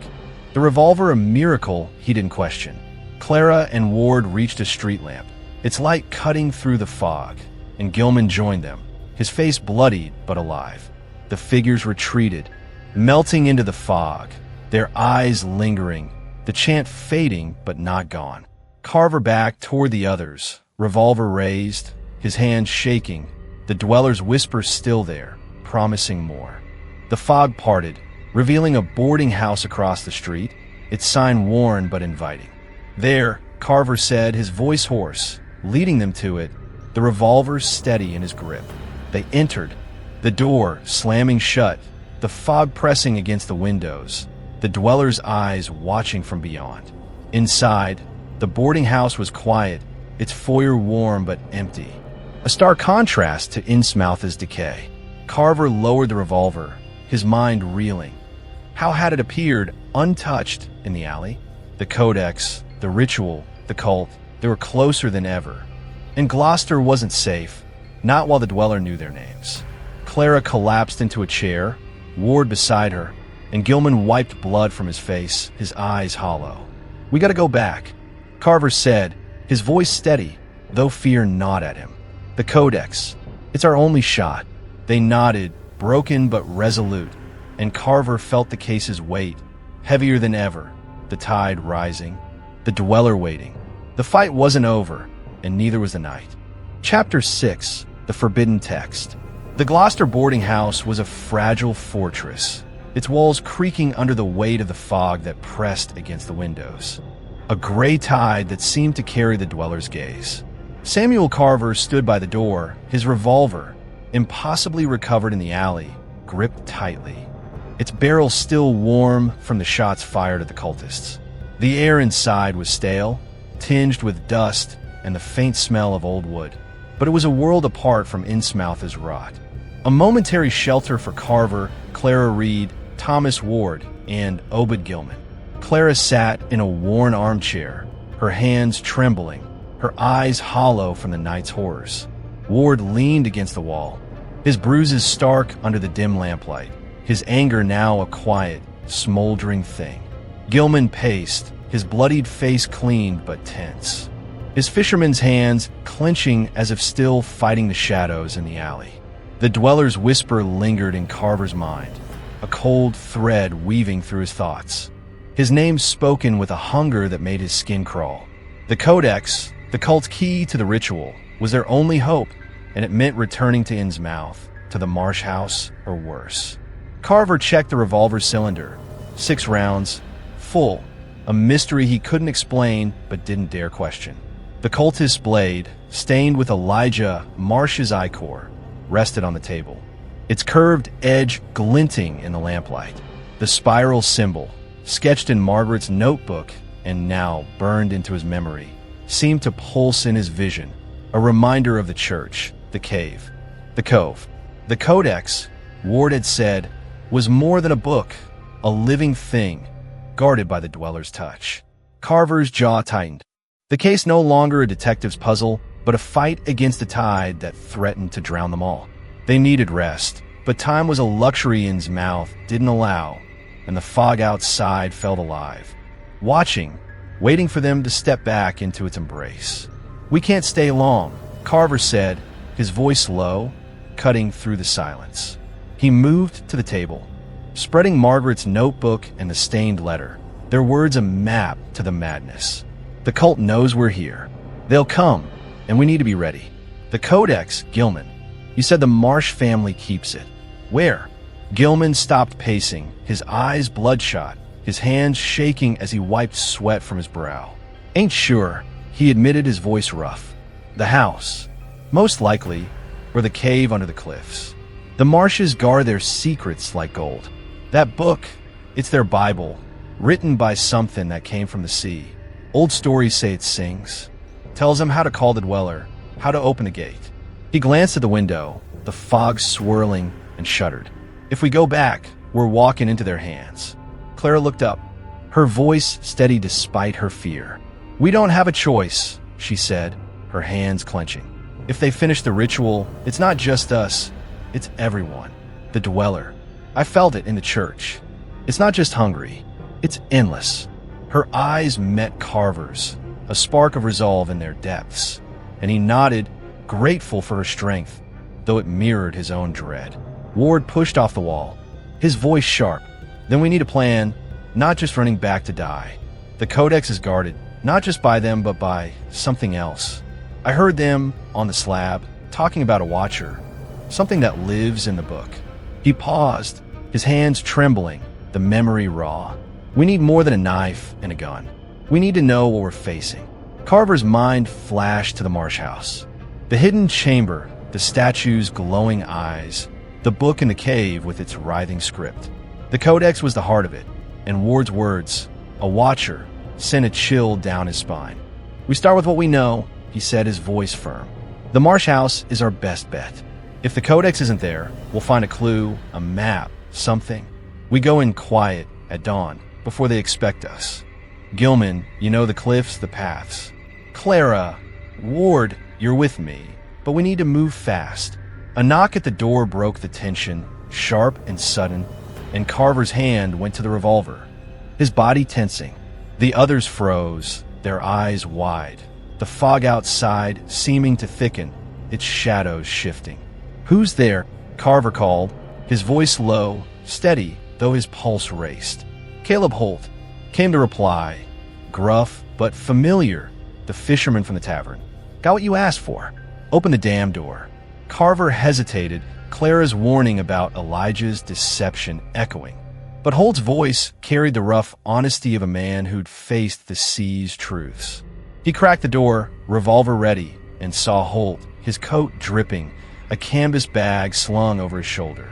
The revolver a miracle he didn't question. Clara and Ward reached a street lamp, its light cutting through the fog, and Gilman joined them, his face bloodied but alive. The figures retreated, melting into the fog, their eyes lingering, the chant fading but not gone. Carver back toward the others, revolver raised, his hands shaking, the dweller's whisper still there, promising more. The fog parted, revealing a boarding house across the street, its sign worn but inviting. There, Carver said, his voice hoarse, leading them to it, the revolver steady in his grip. They entered, the door slamming shut, the fog pressing against the windows, the dweller's eyes watching from beyond. Inside, the boarding house was quiet, its foyer warm but empty, a stark contrast to Innsmouth's decay. Carver lowered the revolver, his mind reeling. How had it appeared untouched in the alley? The codex, the ritual, the cult, they were closer than ever. And Gloucester wasn't safe, not while the dweller knew their names. Clara collapsed into a chair, Ward beside her, and Gilman wiped blood from his face, his eyes hollow. We gotta go back, Carver said, his voice steady, though fear gnawed at him. The codex, it's our only shot. They nodded, broken but resolute, and Carver felt the case's weight, heavier than ever, the tide rising, the dweller waiting. The fight wasn't over, and neither was the night. Chapter 6, The Forbidden Text. The Gloucester boarding house was a fragile fortress, its walls creaking under the weight of the fog that pressed against the windows. A gray tide that seemed to carry the dweller's gaze. Samuel Carver stood by the door, his revolver, impossibly recovered in the alley, gripped tightly, its barrel still warm from the shots fired at the cultists. The air inside was stale, tinged with dust and the faint smell of old wood, but it was a world apart from Innsmouth's rot. A momentary shelter for Carver, Clara Reed, Thomas Ward, and Obed Gilman. Clara sat in a worn armchair, her hands trembling, her eyes hollow from the night's horrors. Ward leaned against the wall, his bruises stark under the dim lamplight, his anger now a quiet, smoldering thing. Gilman paced, his bloodied face cleaned but tense, his fisherman's hands clenching as if still fighting the shadows in the alley. The dweller's whisper lingered in Carver's mind, a cold thread weaving through his thoughts, his name spoken with a hunger that made his skin crawl. The codex, the cult's key to the ritual, was their only hope, and it meant returning to Innsmouth, to the Marsh House, or worse. Carver checked the revolver cylinder. 6 rounds, full. A mystery he couldn't explain but didn't dare question. The cultist's blade, stained with Elijah Marsh's ichor, rested on the table, its curved edge glinting in the lamplight. The spiral symbol, sketched in Margaret's notebook and now burned into his memory, seemed to pulse in his vision, a reminder of the church, the cave, the cove. The codex, Ward had said, was more than a book, a living thing, guarded by the dweller's touch. Carver's jaw tightened. The case no longer a detective's puzzle, but a fight against a tide that threatened to drown them all. They needed rest, but time was a luxury Innsmouth didn't allow, and the fog outside felt alive, watching, waiting for them to step back into its embrace. "We can't stay long," Carver said, his voice low, cutting through the silence. He moved to the table, spreading Margaret's notebook and the stained letter, their words a map to the madness. "The cult knows we're here. They'll come, and we need to be ready. The codex, Gilman. You said the Marsh family keeps it. Where?" Gilman stopped pacing, his eyes bloodshot, his hands shaking as he wiped sweat from his brow. "Ain't sure," he admitted, his voice rough. "The house. Most likely, or the cave under the cliffs. The Marshes guard their secrets like gold. That book, it's their Bible, written by something that came from the sea. Old stories say it sings. Tells them how to call the dweller, how to open the gate." He glanced at the window, the fog swirling, and shuddered. "If we go back, we're walking into their hands." Clara looked up, her voice steady despite her fear. "We don't have a choice," she said, her hands clenching. "If they finish the ritual, it's not just us, it's everyone. The dweller. I felt it in the church. It's not just hungry, it's endless." Her eyes met Carver's, a spark of resolve in their depths, and he nodded, grateful for her strength, though it mirrored his own dread. Ward pushed off the wall, his voice sharp. "Then we need a plan, not just running back to die. The codex is guarded, not just by them, but by something else. I heard them, on the slab, talking about a watcher, something that lives in the book." He paused, his hands trembling, the memory raw. "We need more than a knife and a gun. We need to know what we're facing." Carver's mind flashed to the Marsh House. The hidden chamber, the statue's glowing eyes, the book in the cave with its writhing script. The codex was the heart of it, and Ward's words, "a watcher," sent a chill down his spine. "We start with what we know," he said, his voice firm. "The Marsh House is our best bet. If the codex isn't there, we'll find a clue, a map, something. We go in quiet, at dawn, before they expect us. Gilman, you know the cliffs, the paths. Clara, Ward, you're with me, but we need to move fast." A knock at the door broke the tension, sharp and sudden, and Carver's hand went to the revolver, his body tensing. The others froze, their eyes wide, the fog outside seeming to thicken, its shadows shifting. "Who's there?" Carver called, his voice low, steady, though his pulse raced. "Caleb Holt," came the reply, gruff but familiar, the fisherman from the tavern. "Got what you asked for. Open the damn door." Carver hesitated, Clara's warning about Elijah's deception echoing. But Holt's voice carried the rough honesty of a man who'd faced the sea's truths. He cracked the door, revolver ready, and saw Holt, his coat dripping, a canvas bag slung over his shoulder.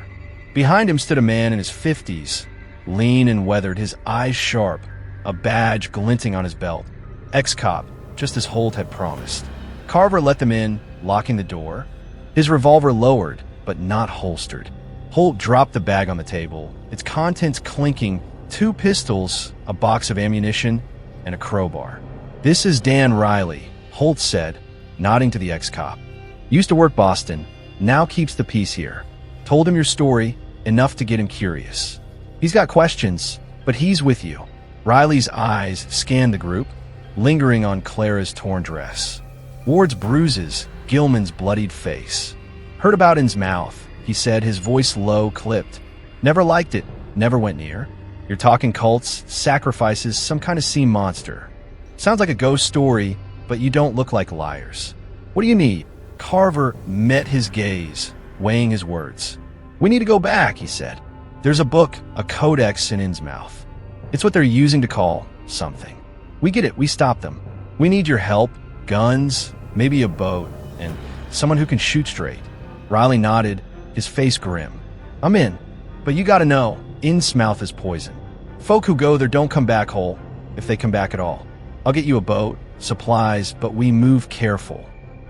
Behind him stood a man in his 50s, lean and weathered, his eyes sharp, a badge glinting on his belt. Ex-cop, just as Holt had promised. Carver let them in, locking the door, his revolver lowered, but not holstered. Holt dropped the bag on the table, its contents clinking, 2 pistols, a box of ammunition, and a crowbar. "This is Dan Riley," Holt said, nodding to the ex-cop. "Used to work Boston, now keeps the peace here. Told him your story, enough to get him curious. He's got questions, but he's with you." Riley's eyes scanned the group, lingering on Clara's torn dress, Ward's bruises, Gilman's bloodied face. "Heard about Innsmouth," he said, his voice low, clipped. "Never liked it, never went near. You're talking cults, sacrifices, some kind of sea monster. Sounds like a ghost story, but you don't look like liars. What do you need?" Carver met his gaze, weighing his words. "We need to go back," he said. "There's a book, a codex in Innsmouth. It's what they're using to call something. We get it, we stop them. We need your help, guns, maybe a boat, and someone who can shoot straight." Riley nodded, his face grim. "I'm in, but you gotta know, Innsmouth is poison. Folk who go there don't come back whole, if they come back at all. I'll get you a boat, supplies, but we move careful."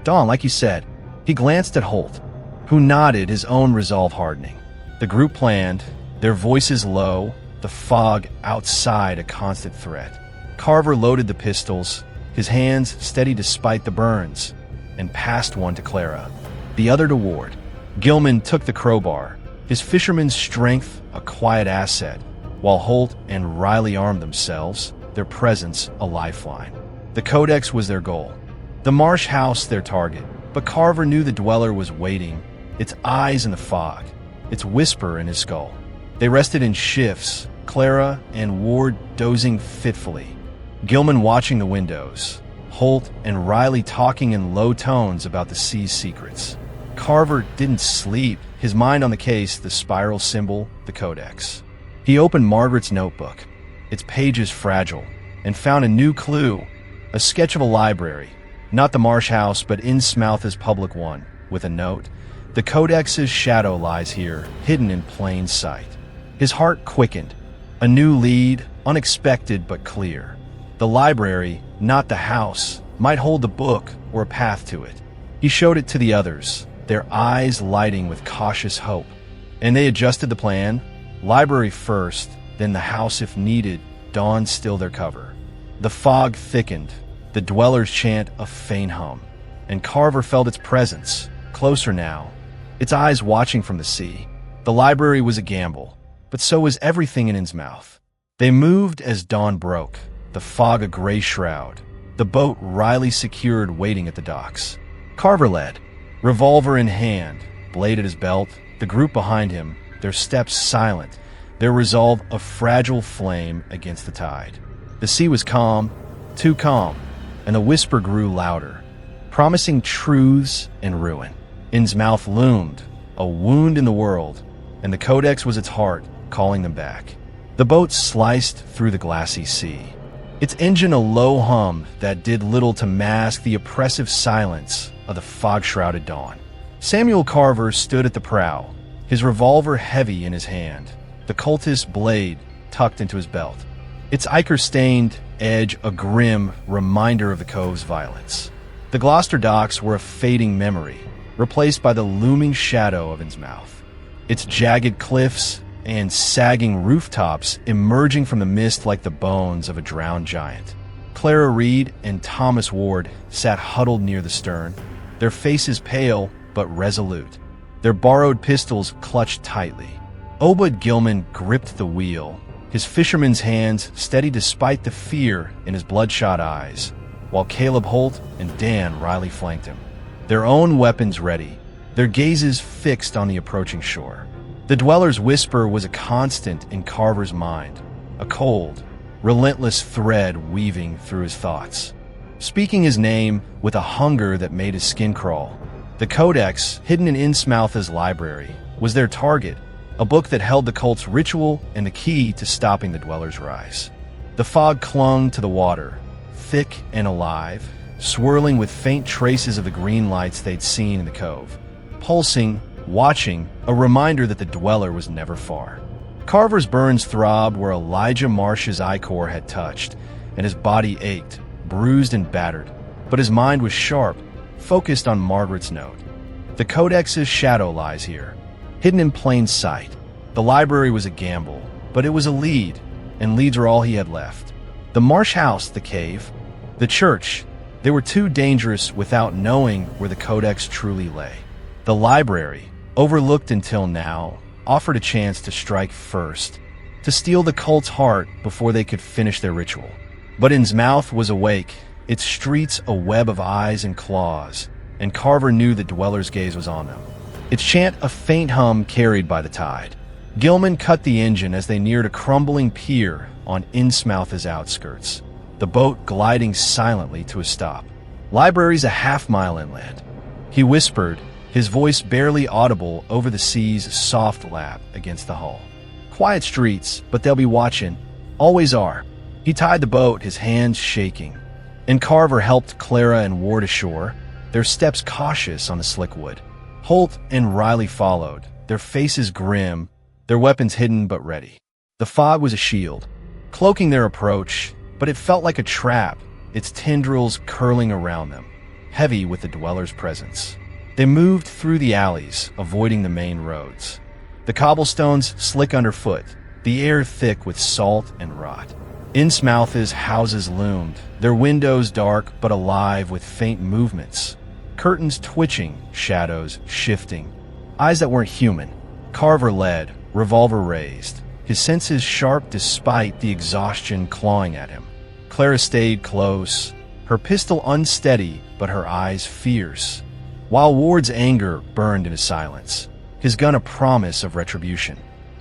Don, like you said, he glanced at Holt, who nodded, his own resolve hardening. The group planned, their voices low, the fog outside a constant threat. Carver loaded the pistols, his hands steady despite the burns, and passed one to Clara, the other to Ward. Gilman took the crowbar, his fisherman's strength a quiet asset, while Holt and Riley armed themselves, their presence a lifeline. The codex was their goal, the marsh house their target, but Carver knew the dweller was waiting, its eyes in the fog, its whisper in his skull. They rested in shifts, Clara and Ward dozing fitfully, Gilman watching the windows, Holt and Riley talking in low tones about the sea's secrets. Carver didn't sleep, his mind on the case, the spiral symbol, the codex. He opened Margaret's notebook, its pages fragile, and found a new clue, a sketch of a library, not the marsh house, but Innsmouth's public one, with a note. "The codex's shadow lies here, hidden in plain sight." His heart quickened. A new lead, unexpected but clear. The library, not the house, might hold the book or a path to it. He showed it to the others, their eyes lighting with cautious hope. And they adjusted the plan. Library first, then the house if needed, dawn still their cover. The fog thickened, the dwellers chant a faint hum, and Carver felt its presence, closer now, its eyes watching from the sea. The library was a gamble, but so was everything in Innsmouth. They moved as dawn broke, the fog a gray shroud, the boat Riley secured waiting at the docks. Carver led, revolver in hand, blade at his belt, the group behind him, their steps silent, their resolve a fragile flame against the tide. The sea was calm, too calm, and the whisper grew louder, promising truths and ruin. Innsmouth loomed, a wound in the world, and the codex was its heart, calling them back. The boat sliced through the glassy sea, its engine a low hum that did little to mask the oppressive silence of the fog-shrouded dawn. Samuel Carver stood at the prow, his revolver heavy in his hand, the cultist's blade tucked into his belt, its ichor-stained edge a grim reminder of the cove's violence. The Gloucester docks were a fading memory, replaced by the looming shadow of Innsmouth, its jagged cliffs and sagging rooftops emerging from the mist like the bones of a drowned giant. Clara Reed and Thomas Ward sat huddled near the stern, their faces pale but resolute, their borrowed pistols clutched tightly. Obed Gilman gripped the wheel, his fisherman's hands steady despite the fear in his bloodshot eyes, while Caleb Holt and Dan Riley flanked him, their own weapons ready, their gazes fixed on the approaching shore. The dweller's whisper was a constant in Carver's mind, a cold, relentless thread weaving through his thoughts, speaking his name with a hunger that made his skin crawl. The codex, hidden in Innsmouth's library, was their target, a book that held the cult's ritual and the key to stopping the dweller's rise. The fog clung to the water, thick and alive, swirling with faint traces of the green lights they'd seen in the cove, pulsing, watching, a reminder that the dweller was never far. Carver's burns throbbed where Elijah Marsh's ichor had touched, and his body ached, bruised and battered, but his mind was sharp, focused on Margaret's note. The codex's shadow lies here, hidden in plain sight. The library was a gamble, but it was a lead, and leads were all he had left. The marsh house, the cave, the church, they were too dangerous without knowing where the codex truly lay. The library, overlooked until now, offered a chance to strike first, to steal the cult's heart before they could finish their ritual. But Innsmouth was awake, its streets a web of eyes and claws, and Carver knew the dweller's gaze was on them. Its chant a faint hum carried by the tide. Gilman cut the engine as they neared a crumbling pier on Innsmouth's outskirts, the boat gliding silently to a stop. Library's a half-mile inland. He whispered, his voice barely audible over the sea's soft lap against the hull. "Quiet streets, but they'll be watching. Always are." He tied the boat, his hands shaking. And Carver helped Clara and Ward ashore, their steps cautious on the slick wood. Holt and Riley followed, their faces grim, their weapons hidden but ready. The fog was a shield, cloaking their approach, but it felt like a trap, its tendrils curling around them, heavy with the dwellers' presence. They moved through the alleys, avoiding the main roads. The cobblestones slick underfoot, the air thick with salt and rot. Innsmouth's houses loomed, their windows dark but alive with faint movements. Curtains twitching, shadows shifting. Eyes that weren't human. Carver led, revolver raised, his senses sharp despite the exhaustion clawing at him. Clara stayed close, her pistol unsteady but her eyes fierce, while Ward's anger burned into silence, his gun a promise of retribution.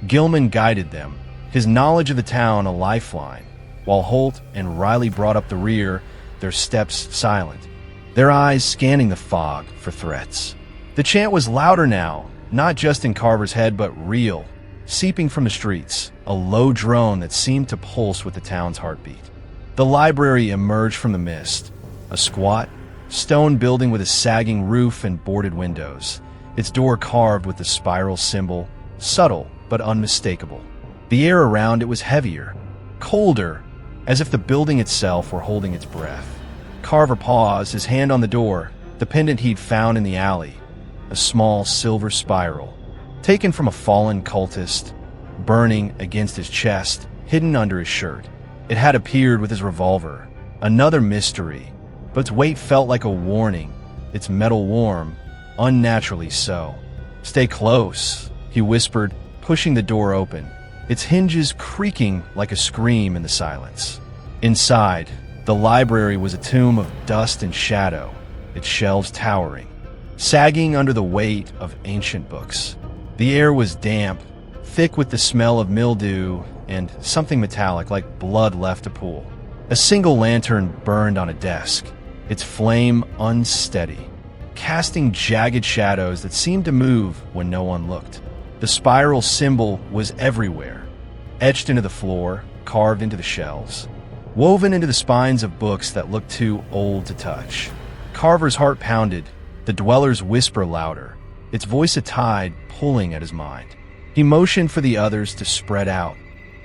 Gilman guided them, his knowledge of the town a lifeline, while Holt and Riley brought up the rear, their steps silent, their eyes scanning the fog for threats. The chant was louder now, not just in Carver's head but real, seeping from the streets, a low drone that seemed to pulse with the town's heartbeat. The library emerged from the mist, a squat, stone building with a sagging roof and boarded windows, its door carved with the spiral symbol, subtle but unmistakable. The air around it was heavier, colder, as if the building itself were holding its breath. Carver paused, his hand on the door, the pendant he'd found in the alley, a small silver spiral, taken from a fallen cultist, burning against his chest, hidden under his shirt. It had appeared with his revolver, another mystery, but its weight felt like a warning, its metal warm, unnaturally so. "Stay close," he whispered, pushing the door open, its hinges creaking like a scream in the silence. Inside, the library was a tomb of dust and shadow, its shelves towering, sagging under the weight of ancient books. The air was damp, thick with the smell of mildew and something metallic like blood left to pool. A single lantern burned on a desk, its flame unsteady, casting jagged shadows that seemed to move when no one looked. The spiral symbol was everywhere, etched into the floor, carved into the shelves, woven into the spines of books that looked too old to touch. Carver's heart pounded, the dweller's whisper louder, its voice a tide pulling at his mind. He motioned for the others to spread out,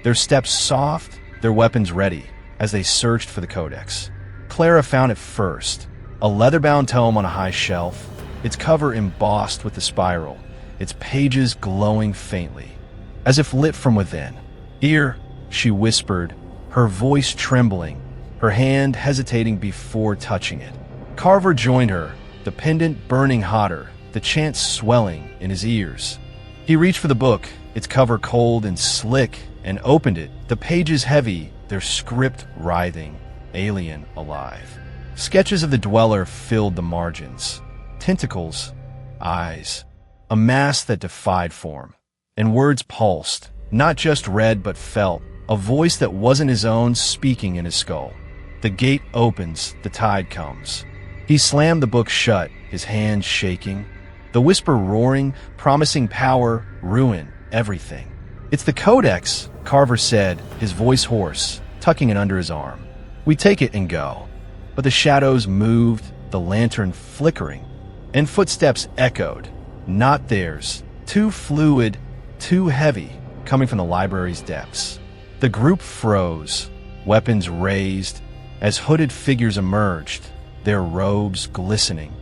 their steps soft, their weapons ready, as they searched for the codex. Clara found it first, a leather-bound tome on a high shelf, its cover embossed with the spiral, its pages glowing faintly, as if lit from within. "Here," she whispered, her voice trembling, her hand hesitating before touching it. Carver joined her, the pendant burning hotter, the chant swelling in his ears. He reached for the book, its cover cold and slick, and opened it, the pages heavy, their script writhing, alien alive. Sketches of the dweller filled the margins. Tentacles, eyes, a mass that defied form. And words pulsed, not just read but felt, a voice that wasn't his own speaking in his skull. The gate opens, the tide comes. He slammed the book shut, his hands shaking, the whisper roaring, promising power, ruin, everything. "It's the codex," Carver said, his voice hoarse, tucking it under his arm. "We take it and go." But the shadows moved, the lantern flickering, and footsteps echoed, not theirs, too fluid, too heavy, coming from the library's depths. The group froze, weapons raised, as hooded figures emerged, their robes glistening,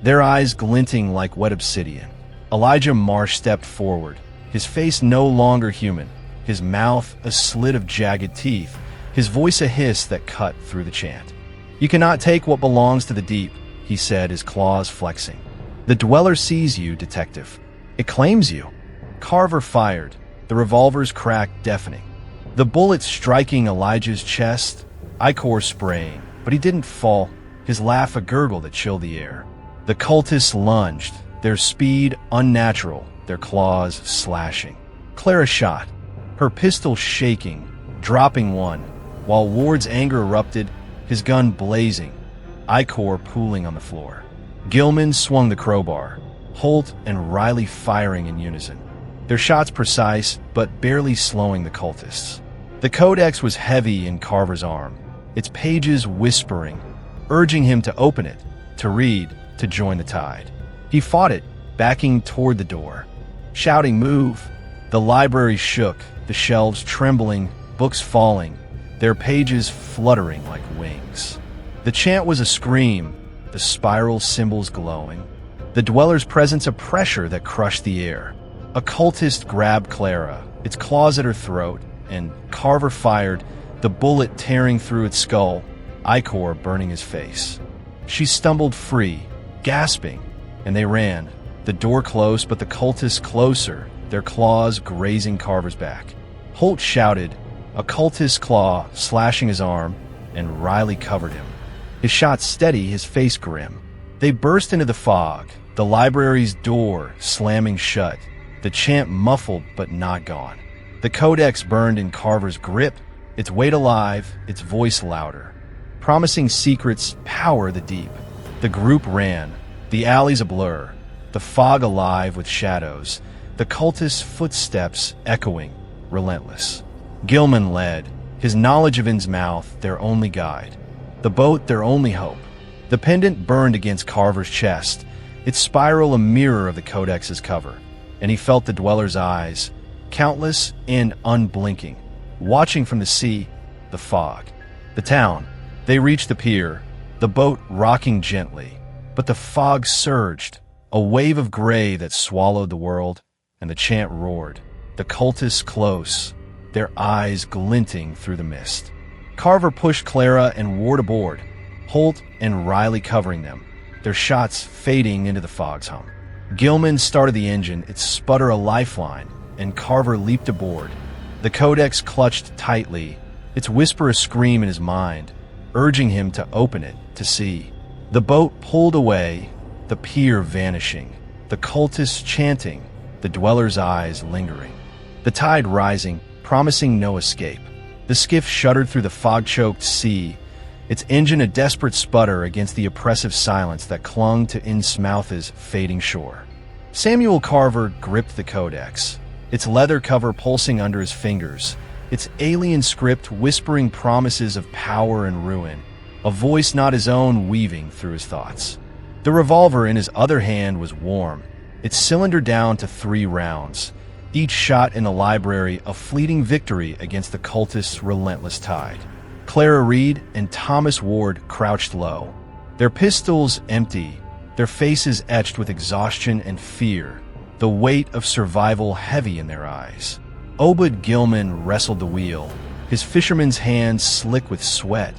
their eyes glinting like wet obsidian. Elijah Marsh stepped forward, his face no longer human, his mouth a slit of jagged teeth, his voice a hiss that cut through the chant. "You cannot take what belongs to the deep," he said, his claws flexing. "The dweller sees you, detective. It claims you." Carver fired, the revolver's crack deafening. The bullet striking Elijah's chest, ichor spraying, but he didn't fall, his laugh a gurgle that chilled the air. The cultists lunged, their speed unnatural, their claws slashing. Clara shot, her pistol shaking, dropping one, while Ward's anger erupted, his gun blazing, ichor pooling on the floor. Gilman swung the crowbar, Holt and Riley firing in unison, their shots precise but barely slowing the cultists. The codex was heavy in Carver's arm, its pages whispering, urging him to open it, to read, to join the tide. He fought it, backing toward the door, shouting, "Move!" The library shook, the shelves trembling, books falling, their pages fluttering like wings. The chant was a scream, the spiral symbols glowing, the dweller's presence a pressure that crushed the air. A cultist grabbed Clara, its claws at her throat, and Carver fired, the bullet tearing through its skull, ichor burning his face. She stumbled free, gasping, and they ran, the door closed but the cultists closer, their claws grazing Carver's back. Holt shouted, a cultist's claw slashing his arm, and Riley covered him. His shot steady, his face grim. They burst into the fog, the library's door slamming shut, the chant muffled but not gone. The codex burned in Carver's grip, its weight alive, its voice louder, promising secrets, power the deep. The group ran, the alleys a blur, the fog alive with shadows, the cultists' footsteps echoing, relentless. Gilman led, his knowledge of Innsmouth their only guide, the boat their only hope. The pendant burned against Carver's chest, its spiral a mirror of the codex's cover, and he felt the dweller's eyes, countless and unblinking, watching from the sea, the fog, the town. They reached the pier, the boat rocking gently, but the fog surged, a wave of gray that swallowed the world, and the chant roared, the cultists close, their eyes glinting through the mist. Carver pushed Clara and Ward aboard, Holt and Riley covering them, their shots fading into the fog's hum. Gilman started the engine, its sputter a lifeline, and Carver leaped aboard. The codex clutched tightly, its whisper a scream in his mind, urging him to open it, to see. The boat pulled away, the pier vanishing, the cultists chanting, the dweller's eyes lingering. The tide rising, promising no escape. The skiff shuddered through the fog-choked sea, its engine a desperate sputter against the oppressive silence that clung to Innsmouth's fading shore. Samuel Carver gripped the codex, its leather cover pulsing under his fingers, its alien script whispering promises of power and ruin, a voice not his own weaving through his thoughts. The revolver in his other hand was warm, its cylinder down to 3 rounds, each shot in the library a fleeting victory against the cultists' relentless tide. Clara Reed and Thomas Ward crouched low, their pistols empty, their faces etched with exhaustion and fear, the weight of survival heavy in their eyes. Obed Gilman wrestled the wheel, his fisherman's hands slick with sweat,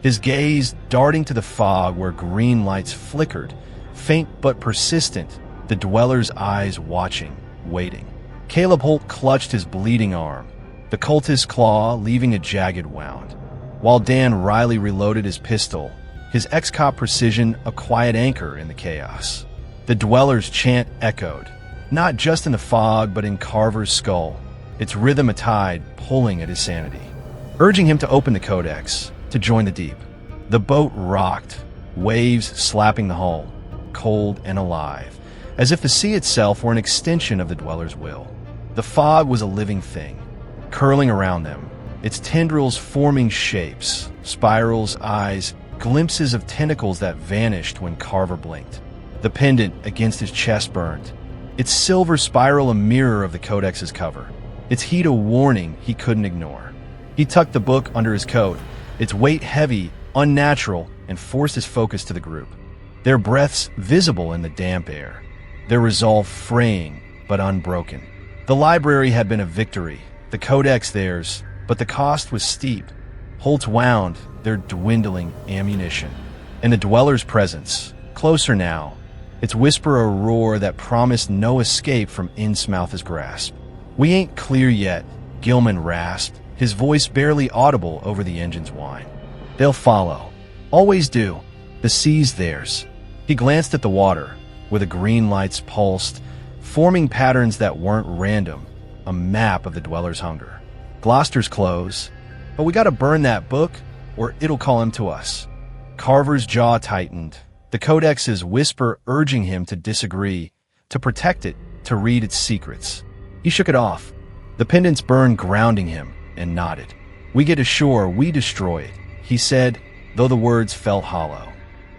his gaze darting to the fog where green lights flickered, faint but persistent, the dweller's eyes watching, waiting. Caleb Holt clutched his bleeding arm, the cultist's claw leaving a jagged wound, while Dan Riley reloaded his pistol, his ex-cop precision a quiet anchor in the chaos. The dweller's chant echoed, not just in the fog but in Carver's skull, its rhythm a tide pulling at his sanity, urging him to open the codex, to join the deep. The boat rocked, waves slapping the hull, cold and alive, as if the sea itself were an extension of the dweller's will. The fog was a living thing, curling around them, its tendrils forming shapes, spirals, eyes, glimpses of tentacles that vanished when Carver blinked. The pendant against his chest burned, its silver spiral a mirror of the codex's cover, its heat a warning he couldn't ignore. He tucked the book under his coat, its weight heavy, unnatural, and forced his focus to the group. Their breaths visible in the damp air, their resolve fraying but unbroken. The library had been a victory, the codex theirs, but the cost was steep. Holt wound their dwindling ammunition, and the dweller's presence, closer now, its whisper a roar that promised no escape from Innsmouth's grasp. "We ain't clear yet," Gilman rasped, his voice barely audible over the engine's whine. "They'll follow. Always do. The sea's theirs." He glanced at the water, where the green lights pulsed, forming patterns that weren't random, a map of the dweller's hunger. "Gloucester's close, but we gotta burn that book, or it'll call him to us." Carver's jaw tightened, the codex's whisper urging him to disagree, to protect it, to read its secrets. He shook it off. The pendants burned, grounding him, and nodded. "We get ashore, we destroy it," he said, though the words felt hollow.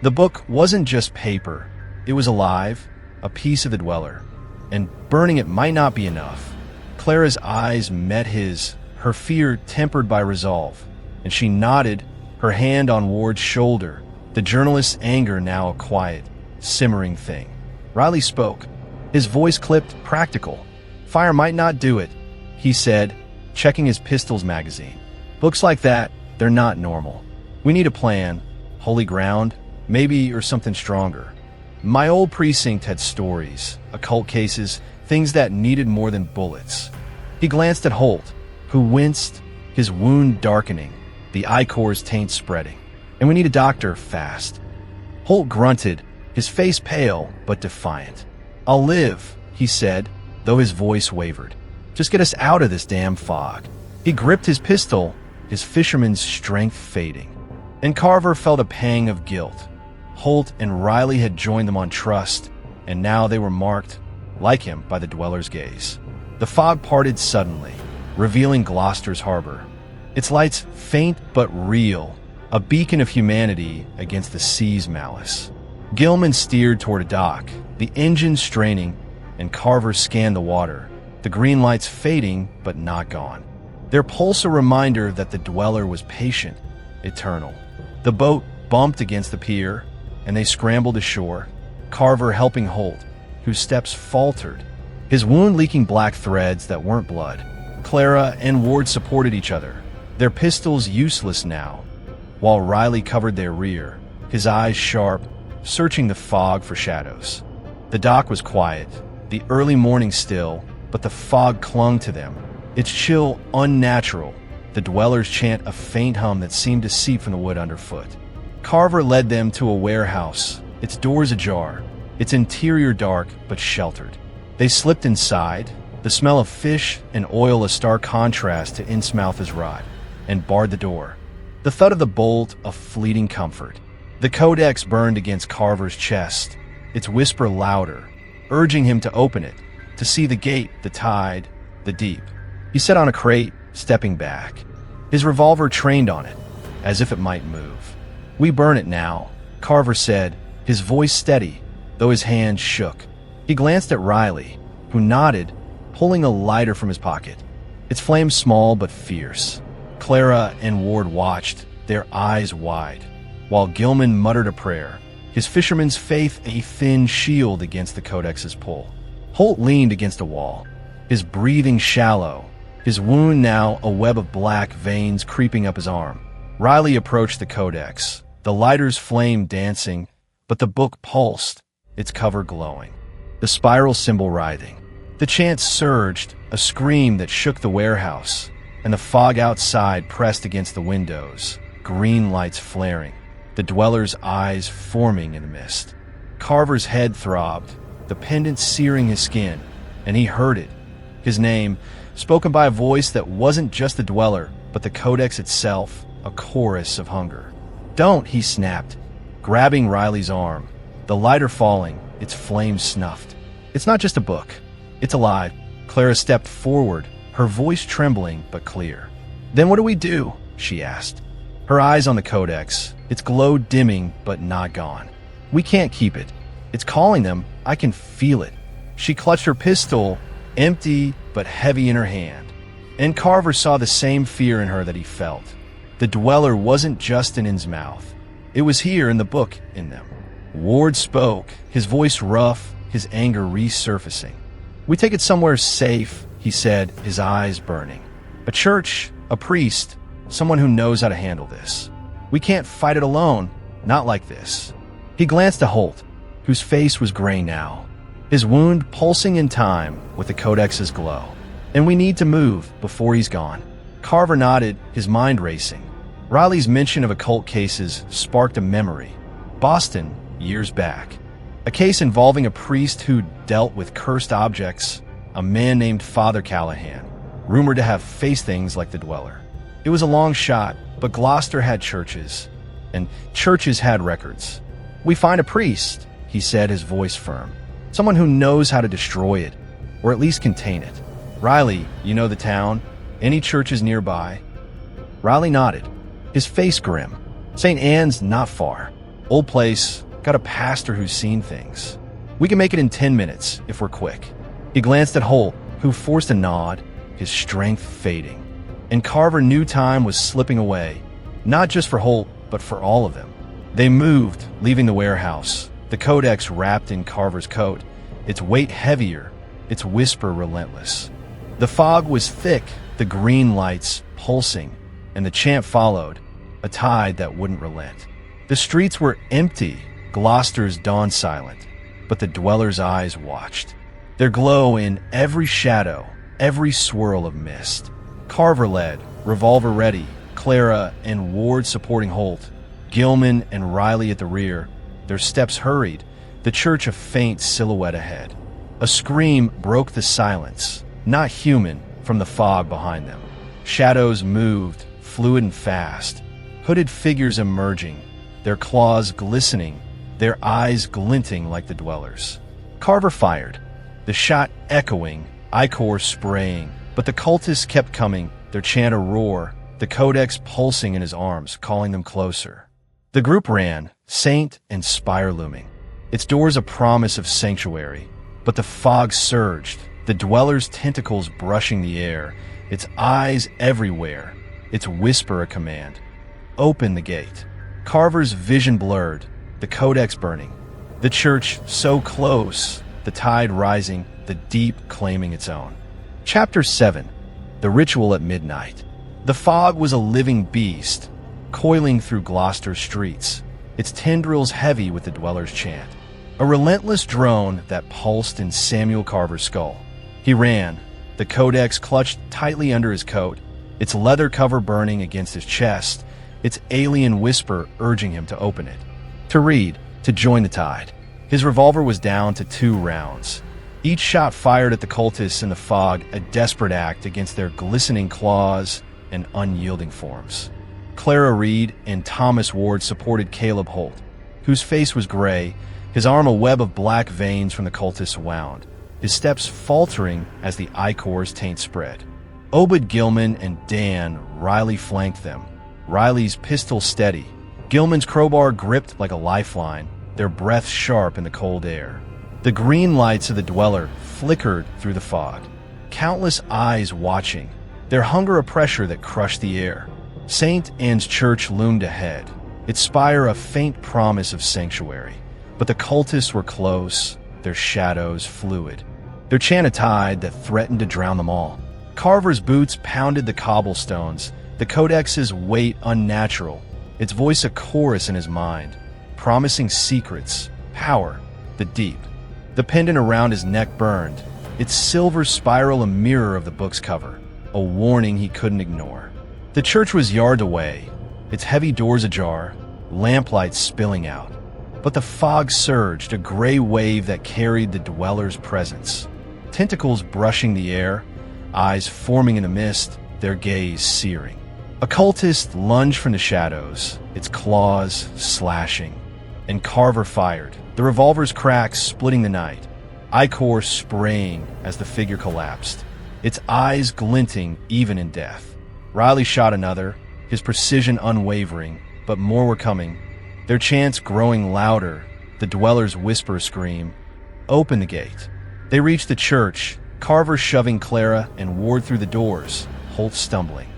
The book wasn't just paper. It was alive, a piece of the Dweller, and burning it might not be enough. Clara's eyes met his, her fear tempered by resolve, and she nodded, her hand on Ward's shoulder, the journalist's anger now a quiet, simmering thing. Riley spoke, his voice clipped, practical. "Fire might not do it," he said, checking his pistol's magazine. "Books like that, they're not normal. We need a plan, holy ground, maybe, or something stronger. My old precinct had stories, occult cases, things that needed more than bullets." He glanced at Holt, who winced, his wound darkening, the ichor's taint spreading. "And we need a doctor, fast." Holt grunted, his face pale but defiant. "I'll live," he said, though his voice wavered. "Just get us out of this damn fog." He gripped his pistol, his fisherman's strength fading. And Carver felt a pang of guilt. Holt and Riley had joined them on trust, and now they were marked, like him, by the Dweller's gaze. The fog parted suddenly, revealing Gloucester's harbor. Its lights faint but real, a beacon of humanity against the sea's malice. Gilman steered toward a dock, the engine straining, and Carver scanned the water, the green lights fading but not gone. Their pulse a reminder that the Dweller was patient, eternal. The boat bumped against the pier, and they scrambled ashore, Carver helping Holt, whose steps faltered, his wound leaking black threads that weren't blood. Clara and Ward supported each other, their pistols useless now, while Riley covered their rear, his eyes sharp, searching the fog for shadows. The dock was quiet, the early morning still, but the fog clung to them, its chill unnatural, the Dwellers chant a faint hum that seemed to seep from the wood underfoot. Carver led them to a warehouse, its doors ajar, its interior dark but sheltered. They slipped inside, the smell of fish and oil a stark contrast to Innsmouth's rot, and barred the door. The thud of the bolt a fleeting comfort. The codex burned against Carver's chest, its whisper louder, urging him to open it, to see the gate, the tide, the deep. He sat on a crate, stepping back, his revolver trained on it, as if it might move. "We burn it now," Carver said, his voice steady, though his hand shook. He glanced at Riley, who nodded, pulling a lighter from his pocket, its flame small but fierce. Clara and Ward watched, their eyes wide, while Gilman muttered a prayer, his fisherman's faith a thin shield against the codex's pull. Holt leaned against a wall, his breathing shallow, his wound now a web of black veins creeping up his arm. Riley approached the codex, the lighter's flame dancing, but the book pulsed, its cover glowing, the spiral symbol writhing. The chant surged, a scream that shook the warehouse, and the fog outside pressed against the windows, green lights flaring, the Dweller's eyes forming in the mist. Carver's head throbbed, the pendant searing his skin, and he heard it, his name, spoken by a voice that wasn't just the Dweller, but the codex itself, a chorus of hunger. "Don't," he snapped, grabbing Riley's arm, the lighter falling, its flame snuffed. "It's not just a book. It's alive." Clara stepped forward, her voice trembling but clear. "Then what do we do?" she asked, her eyes on the codex, its glow dimming but not gone. "We can't keep it. It's calling them. I can feel it." She clutched her pistol, empty but heavy in her hand, and Carver saw the same fear in her that he felt. The Dweller wasn't just in Innsmouth. It was here in the book, in them. Ward spoke, his voice rough, his anger resurfacing. "We take it somewhere safe," he said, his eyes burning. "A church, a priest, someone who knows how to handle this. We can't fight it alone, not like this." He glanced at Holt, whose face was gray now, his wound pulsing in time with the codex's glow. "And we need to move before he's gone." Carver nodded, his mind racing. Riley's mention of occult cases sparked a memory. Boston, years back. A case involving a priest who dealt with cursed objects, a man named Father Callahan, rumored to have faced things like the Dweller. It was a long shot, but Gloucester had churches, and churches had records. "We find a priest," he said, his voice firm. "Someone who knows how to destroy it, or at least contain it. Riley, you know the town? Any churches nearby?" Riley nodded, his face grim. "St. Anne's not far. Old place, got a pastor who's seen things. We can make it in 10 minutes, if we're quick." He glanced at Holt, who forced a nod, his strength fading. And Carver knew time was slipping away, not just for Holt, but for all of them. They moved, leaving the warehouse, the codex wrapped in Carver's coat, its weight heavier, its whisper relentless. The fog was thick, the green lights pulsing, and the chant followed, a tide that wouldn't relent. The streets were empty, Gloucester's dawn silent, but the dwellers' eyes watched, their glow in every shadow, every swirl of mist. Carver led, revolver ready, Clara and Ward supporting Holt, Gilman and Riley at the rear. Their steps hurried, the church a faint silhouette ahead. A scream broke the silence, not human, from the fog behind them. Shadows moved, fluid and fast, hooded figures emerging, their claws glistening, their eyes glinting like the dwellers. Carver fired, the shot echoing, ichor spraying, but the cultists kept coming, their chant a roar, the codex pulsing in his arms, calling them closer. The group ran, saint and spire looming, its doors a promise of sanctuary, but the fog surged, the dwellers' tentacles brushing the air, its eyes everywhere, its whisper a command. Open the gate. Carver's vision blurred, the codex burning, the church so close, the tide rising, the deep claiming its own. Chapter 7. The Ritual at Midnight. The fog was a living beast, coiling through Gloucester's streets, its tendrils heavy with the dwellers' chant. A relentless drone that pulsed in Samuel Carver's skull. He ran, the codex clutched tightly under his coat, its leather cover burning against his chest, its alien whisper urging him to open it, to read, to join the tide. His revolver was down to 2 rounds. Each shot fired at the cultists in the fog, a desperate act against their glistening claws and unyielding forms. Clara Reed and Thomas Ward supported Caleb Holt, whose face was gray, his arm a web of black veins from the cultists wound, his steps faltering as the ichor's taint spread. Obed Gilman and Dan Riley flanked them, Riley's pistol steady, Gilman's crowbar gripped like a lifeline, their breath sharp in the cold air. The green lights of the dweller flickered through the fog, countless eyes watching, their hunger a pressure that crushed the air. St. Anne's Church loomed ahead, its spire a faint promise of sanctuary. But the cultists were close, their shadows fluid, their chant a tide that threatened to drown them all. Carver's boots pounded the cobblestones, the codex's weight unnatural, its voice a chorus in his mind, promising secrets, power, the deep. The pendant around his neck burned, its silver spiral a mirror of the book's cover, a warning he couldn't ignore. The church was yards away, its heavy doors ajar, lamplights spilling out. But the fog surged, a gray wave that carried the dweller's presence. Tentacles brushing the air, eyes forming in the mist, their gaze searing. A cultist lunged from the shadows, its claws slashing. And Carver fired, the revolver's cracks splitting the night, ichor spraying as the figure collapsed, its eyes glinting even in death. Riley shot another, his precision unwavering, but more were coming, their chants growing louder, the dwellers' whisper scream, "Open the gate." They reached the church, Carver shoving Clara and Ward through the doors, Holt stumbling,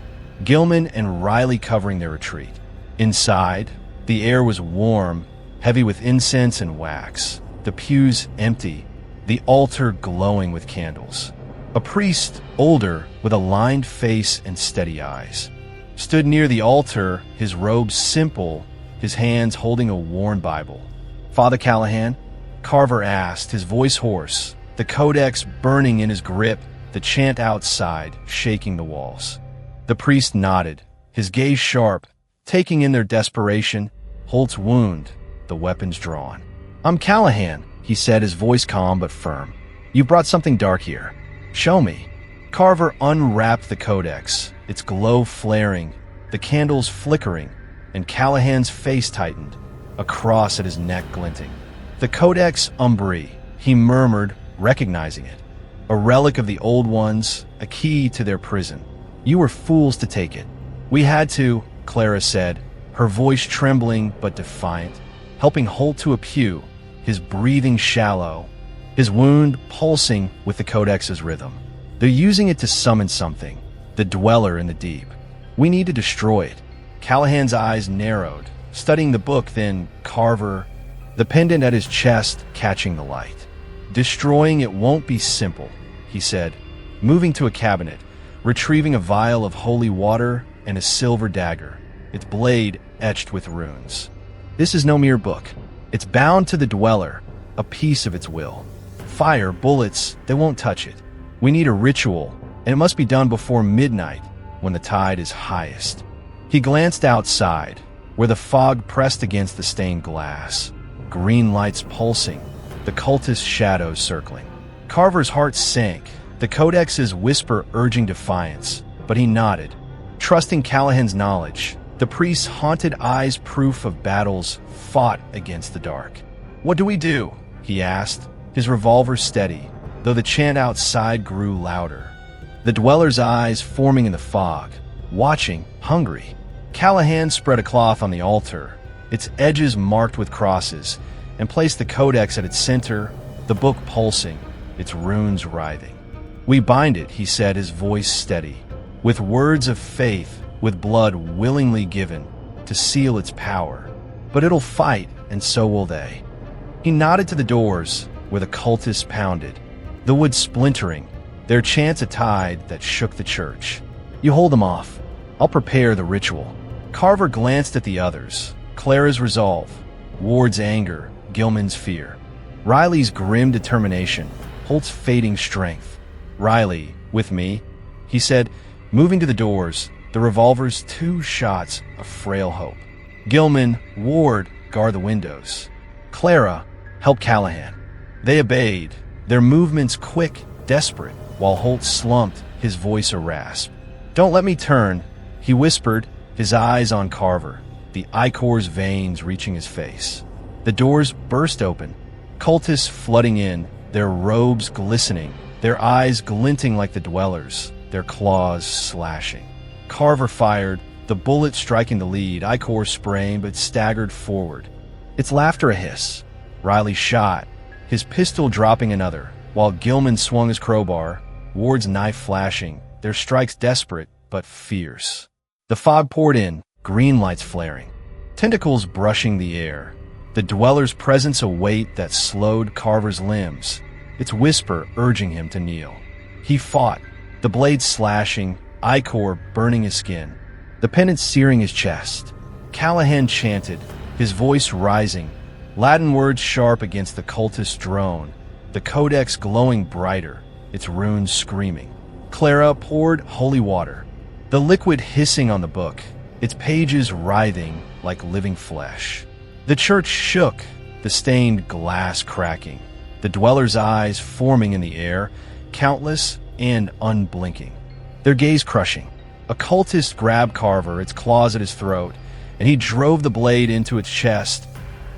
Gilman and Riley covering their retreat. Inside, the air was warm, heavy with incense and wax, the pews empty, the altar glowing with candles. A priest, older, with a lined face and steady eyes, stood near the altar, his robes simple, his hands holding a worn Bible. "Father Callahan?" Carver asked, his voice hoarse, the codex burning in his grip, the chant outside shaking the walls. The priest nodded, his gaze sharp, taking in their desperation, Holt's wound, the weapons drawn. "I'm Callahan," he said, his voice calm but firm. "You brought something dark here. Show me." Carver unwrapped the codex, its glow flaring, the candles flickering, and Callahan's face tightened. a cross at his neck glinting. "The Codex Umbri," he murmured, recognizing it. "A relic of the old ones, a key to their prison. You were fools to take it." "We had to," Clara said, her voice trembling but defiant, helping Holt to a pew, his breathing shallow, his wound pulsing with the Codex's rhythm. "They're using it to summon something, the dweller in the deep. We need to destroy it." Callahan's eyes narrowed, studying the book, then Carver, the pendant at his chest catching the light. "Destroying it won't be simple," he said, moving to a cabinet, retrieving a vial of holy water and a silver dagger, its blade etched with runes. "This is no mere book. It's bound to the dweller, a piece of its will. Fire, bullets, they won't touch it. We need a ritual, and it must be done before midnight, when the tide is highest." He glanced outside, where the fog pressed against the stained glass, green lights pulsing, the cultist shadows circling. Carver's heart sank, the Codex's whisper urging defiance, but he nodded, trusting Callahan's knowledge, the priest's haunted eyes proof of battles fought against the dark. "What do we do?" he asked, his revolver steady, though the chant outside grew louder. The dweller's eyes forming in the fog, watching, hungry. Callahan spread a cloth on the altar, its edges marked with crosses, and placed the Codex at its center, the book pulsing, its runes writhing. "We bind it," he said, his voice steady, "with words of faith, with blood willingly given, to seal its power. But it'll fight, and so will they." He nodded to the doors, where the cultists pounded, the wood splintering, their chants a tide that shook the church. "You hold them off. I'll prepare the ritual." Carver glanced at the others, Clara's resolve, Ward's anger, Gilman's fear, Riley's grim determination, Holt's fading strength. "Riley, with me," he said, moving to the doors, the revolver's 2 shots of frail hope. "Gilman, Ward, guard the windows. Clara, help Callahan." They obeyed, their movements quick, desperate, while Holt slumped, his voice a rasp. "Don't let me turn," he whispered, his eyes on Carver, the ichor's veins reaching his face. The doors burst open, cultists flooding in, their robes glistening, their eyes glinting like the dwellers, their claws slashing. Carver fired, the bullet striking the lead, ichor spraying but staggered forward, its laughter a hiss. Riley shot, his pistol dropping another, while Gilman swung his crowbar, Ward's knife flashing, their strikes desperate but fierce. The fog poured in, green lights flaring, tentacles brushing the air, the dweller's presence a weight that slowed Carver's limbs, its whisper urging him to kneel. He fought, the blade slashing, ichor burning his skin, the pendant searing his chest. Callahan chanted, his voice rising, Latin words sharp against the cultist's drone, the Codex glowing brighter, its runes screaming. Clara poured holy water, the liquid hissing on the book, its pages writhing like living flesh. The church shook, the stained glass cracking, the dweller's eyes forming in the air, countless and unblinking, their gaze crushing. A cultist grabbed Carver, its claws at his throat, and he drove the blade into its chest,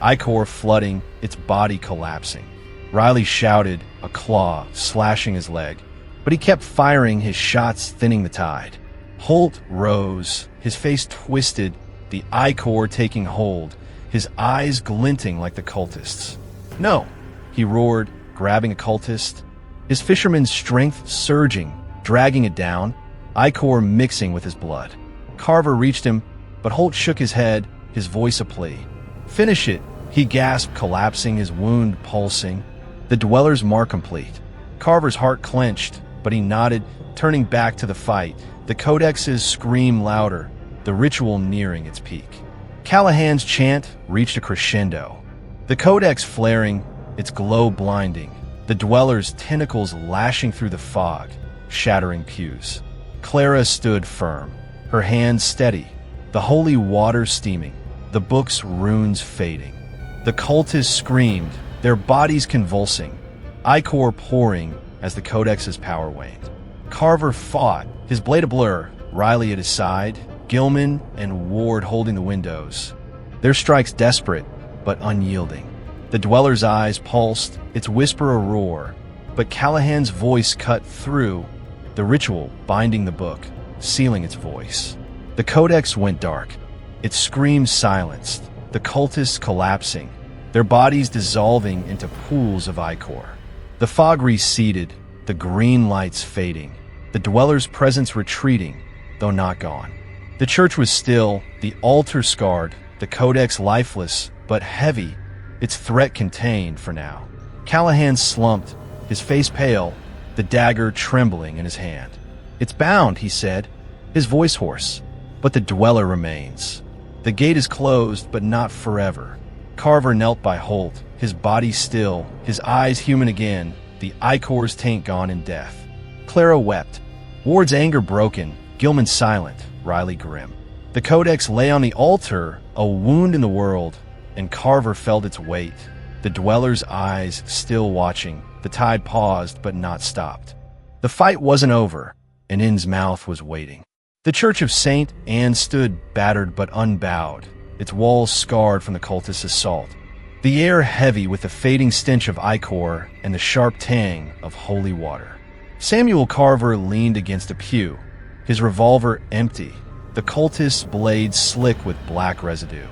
ichor flooding, its body collapsing. Riley shouted, a claw slashing his leg, but he kept firing, his shots thinning the tide. Holt rose, his face twisted, the ichor taking hold, his eyes glinting like the cultists. "No!" he roared, grabbing a cultist, his fisherman's strength surging, dragging it down, ichor mixing with his blood. Carver reached him, but Holt shook his head, his voice a plea. "Finish it!" he gasped, collapsing, his wound pulsing. The dweller's mark complete. Carver's heart clenched, but he nodded, turning back to the fight, the Codex's scream louder, the ritual nearing its peak. Callahan's chant reached a crescendo, the Codex flaring, its glow blinding, the dweller's tentacles lashing through the fog, shattering pews. Clara stood firm, her hands steady, the holy water steaming, the book's runes fading. The cultists screamed, their bodies convulsing, ichor pouring as the Codex's power waned. Carver fought, his blade a blur, Riley at his side, Gilman and Ward holding the windows, their strikes desperate, but unyielding. The dweller's eyes pulsed, its whisper a roar, but Callahan's voice cut through, the ritual binding the book, sealing its voice. The codex went dark, its screams silenced, the cultists collapsing, their bodies dissolving into pools of ichor. The fog receded, the green lights fading, the dweller's presence retreating, though not gone. The church was still, the altar scarred, the codex lifeless, but heavy, its threat contained for now. Callahan slumped, his face pale, the dagger trembling in his hand. "It's bound," he said, his voice hoarse, "but the dweller remains. The gate is closed, but not forever." Carver knelt by Holt, his body still, his eyes human again, the ichor's taint gone in death. Clara wept, Ward's anger broken, Gilman silent, Riley grim. The codex lay on the altar, a wound in the world, and Carver felt its weight, the dweller's eyes still watching. The tide paused, but not stopped. The fight wasn't over, and Innsmouth was waiting. The Church of St. Anne stood battered but unbowed, its walls scarred from the cultist's assault. The air heavy with the fading stench of ichor and the sharp tang of holy water. Samuel Carver leaned against a pew, his revolver empty, the cultist's blade slick with black residue,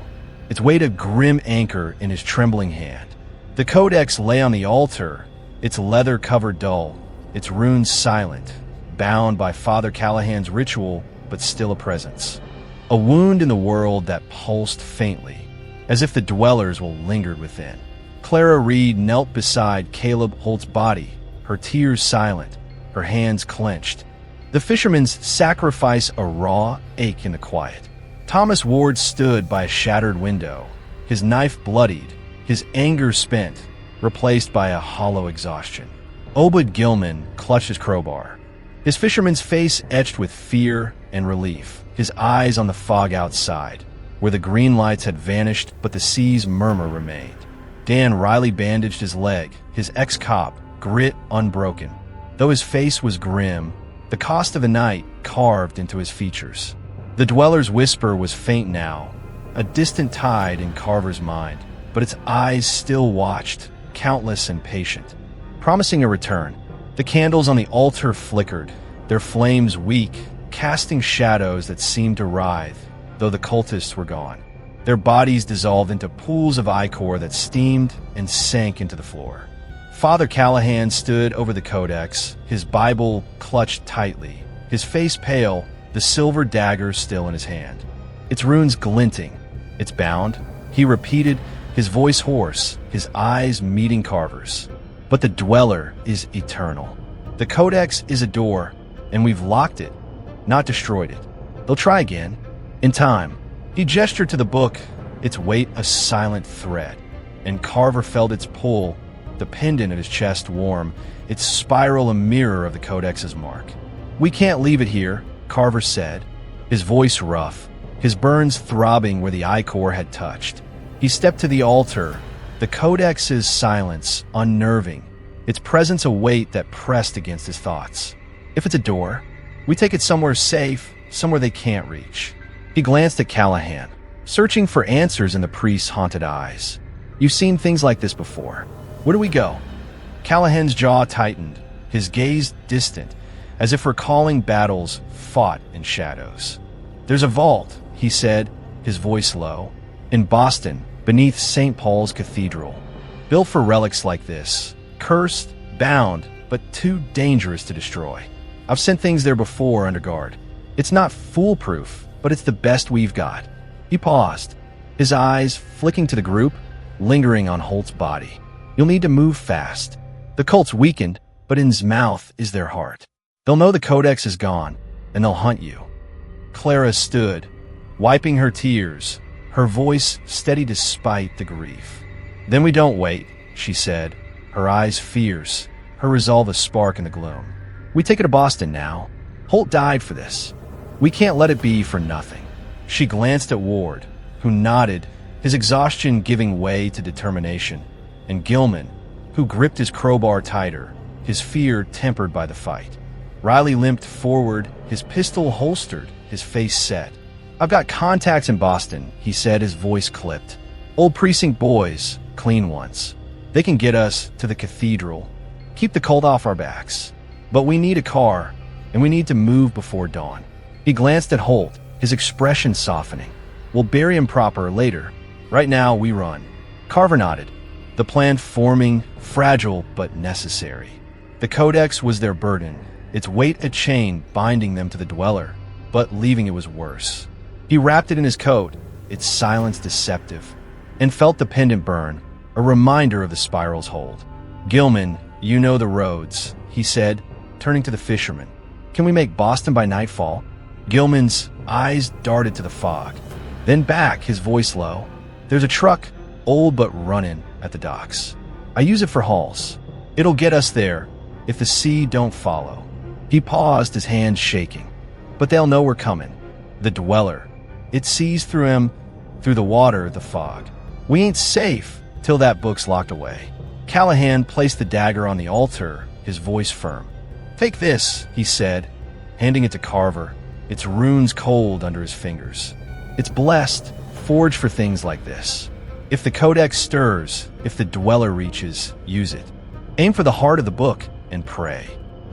its weight a grim anchor in his trembling hand. The codex lay on the altar, its leather cover dull, its runes silent, bound by Father Callahan's ritual, but still a presence. A wound in the world that pulsed faintly, as if the dwellers will lingered within. Clara Reed knelt beside Caleb Holt's body, her tears silent, her hands clenched. The fisherman's sacrifice a raw ache in the quiet. Thomas Ward stood by a shattered window, his knife bloodied, his anger spent, replaced by a hollow exhaustion. Obed Gilman clutched his crowbar, his fisherman's face etched with fear and relief, his eyes on the fog outside, where the green lights had vanished but the sea's murmur remained. Dan Riley bandaged his leg, his ex-cop, grit unbroken. Though his face was grim, the cost of the night carved into his features. The dweller's whisper was faint now, a distant tide in Carver's mind, but its eyes still watched, countless and patient, promising a return. The candles on the altar flickered, their flames weak, casting shadows that seemed to writhe, though the cultists were gone. Their bodies dissolved into pools of ichor that steamed and sank into the floor. Father Callahan stood over the codex, his Bible clutched tightly, his face pale, the silver dagger still in his hand. Its runes glinting. "It's bound," he repeated, his voice hoarse, his eyes meeting Carver's. "But the dweller is eternal. The codex is a door, and we've locked it, not destroyed it. They'll try again. In time." He gestured to the book, its weight a silent thread, and Carver felt its pull, the pendant at his chest warm, its spiral a mirror of the codex's mark. "We can't leave it here," Carver said, his voice rough, his burns throbbing where the ichor had touched. He stepped to the altar, the codex's silence unnerving, its presence a weight that pressed against his thoughts. "If it's a door, we take it somewhere safe, somewhere they can't reach." He glanced at Callahan, searching for answers in the priest's haunted eyes. "You've seen things like this before. Where do we go?" Callahan's jaw tightened, his gaze distant, as if recalling battles fought in shadows. "There's a vault," he said, his voice low, "in Boston, beneath St. Paul's Cathedral. Built for relics like this, cursed, bound, but too dangerous to destroy. I've sent things there before under guard. It's not foolproof, but it's the best we've got." He paused, his eyes flicking to the group, lingering on Holt's body. "You'll need to move fast. The cult's weakened, but Innsmouth is their heart. They'll know the codex is gone, and they'll hunt you." Clara stood, wiping her tears, her voice steady despite the grief. "Then we don't wait," she said, her eyes fierce, her resolve a spark in the gloom. "We take it to Boston now. Holt died for this. We can't let it be for nothing." She glanced at Ward, who nodded, his exhaustion giving way to determination, and Gilman, who gripped his crowbar tighter, his fear tempered by the fight. Riley limped forward, his pistol holstered, his face set. "I've got contacts in Boston," he said, his voice clipped. Old precinct boys, clean ones. They can get us to the cathedral, keep the cold off our backs. But we need a car, and we need to move before dawn. He glanced at Holt, his expression softening. We'll bury him proper later. Right now, we run. Carver nodded, the plan forming, fragile but necessary. The codex was their burden, its weight a chain binding them to the dweller, but leaving it was worse. He wrapped it in his coat, its silence deceptive, and felt the pendant burn, a reminder of the spiral's hold. Gilman, you know the roads, he said, turning to the fisherman. Can we make Boston by nightfall? Gilman's eyes darted to the fog, then back, his voice low. There's a truck, old but running, at the docks. I use it for hauls. It'll get us there, if the sea don't follow. He paused, his hands shaking. But they'll know we're coming. The dweller. It sees through him, through the water, the fog. We ain't safe till that book's locked away. Callahan placed the dagger on the altar, his voice firm. Take this, he said, handing it to Carver, its runes cold under his fingers. It's blessed, forged for things like this. If the codex stirs, if the dweller reaches, use it. Aim for the heart of the book and pray.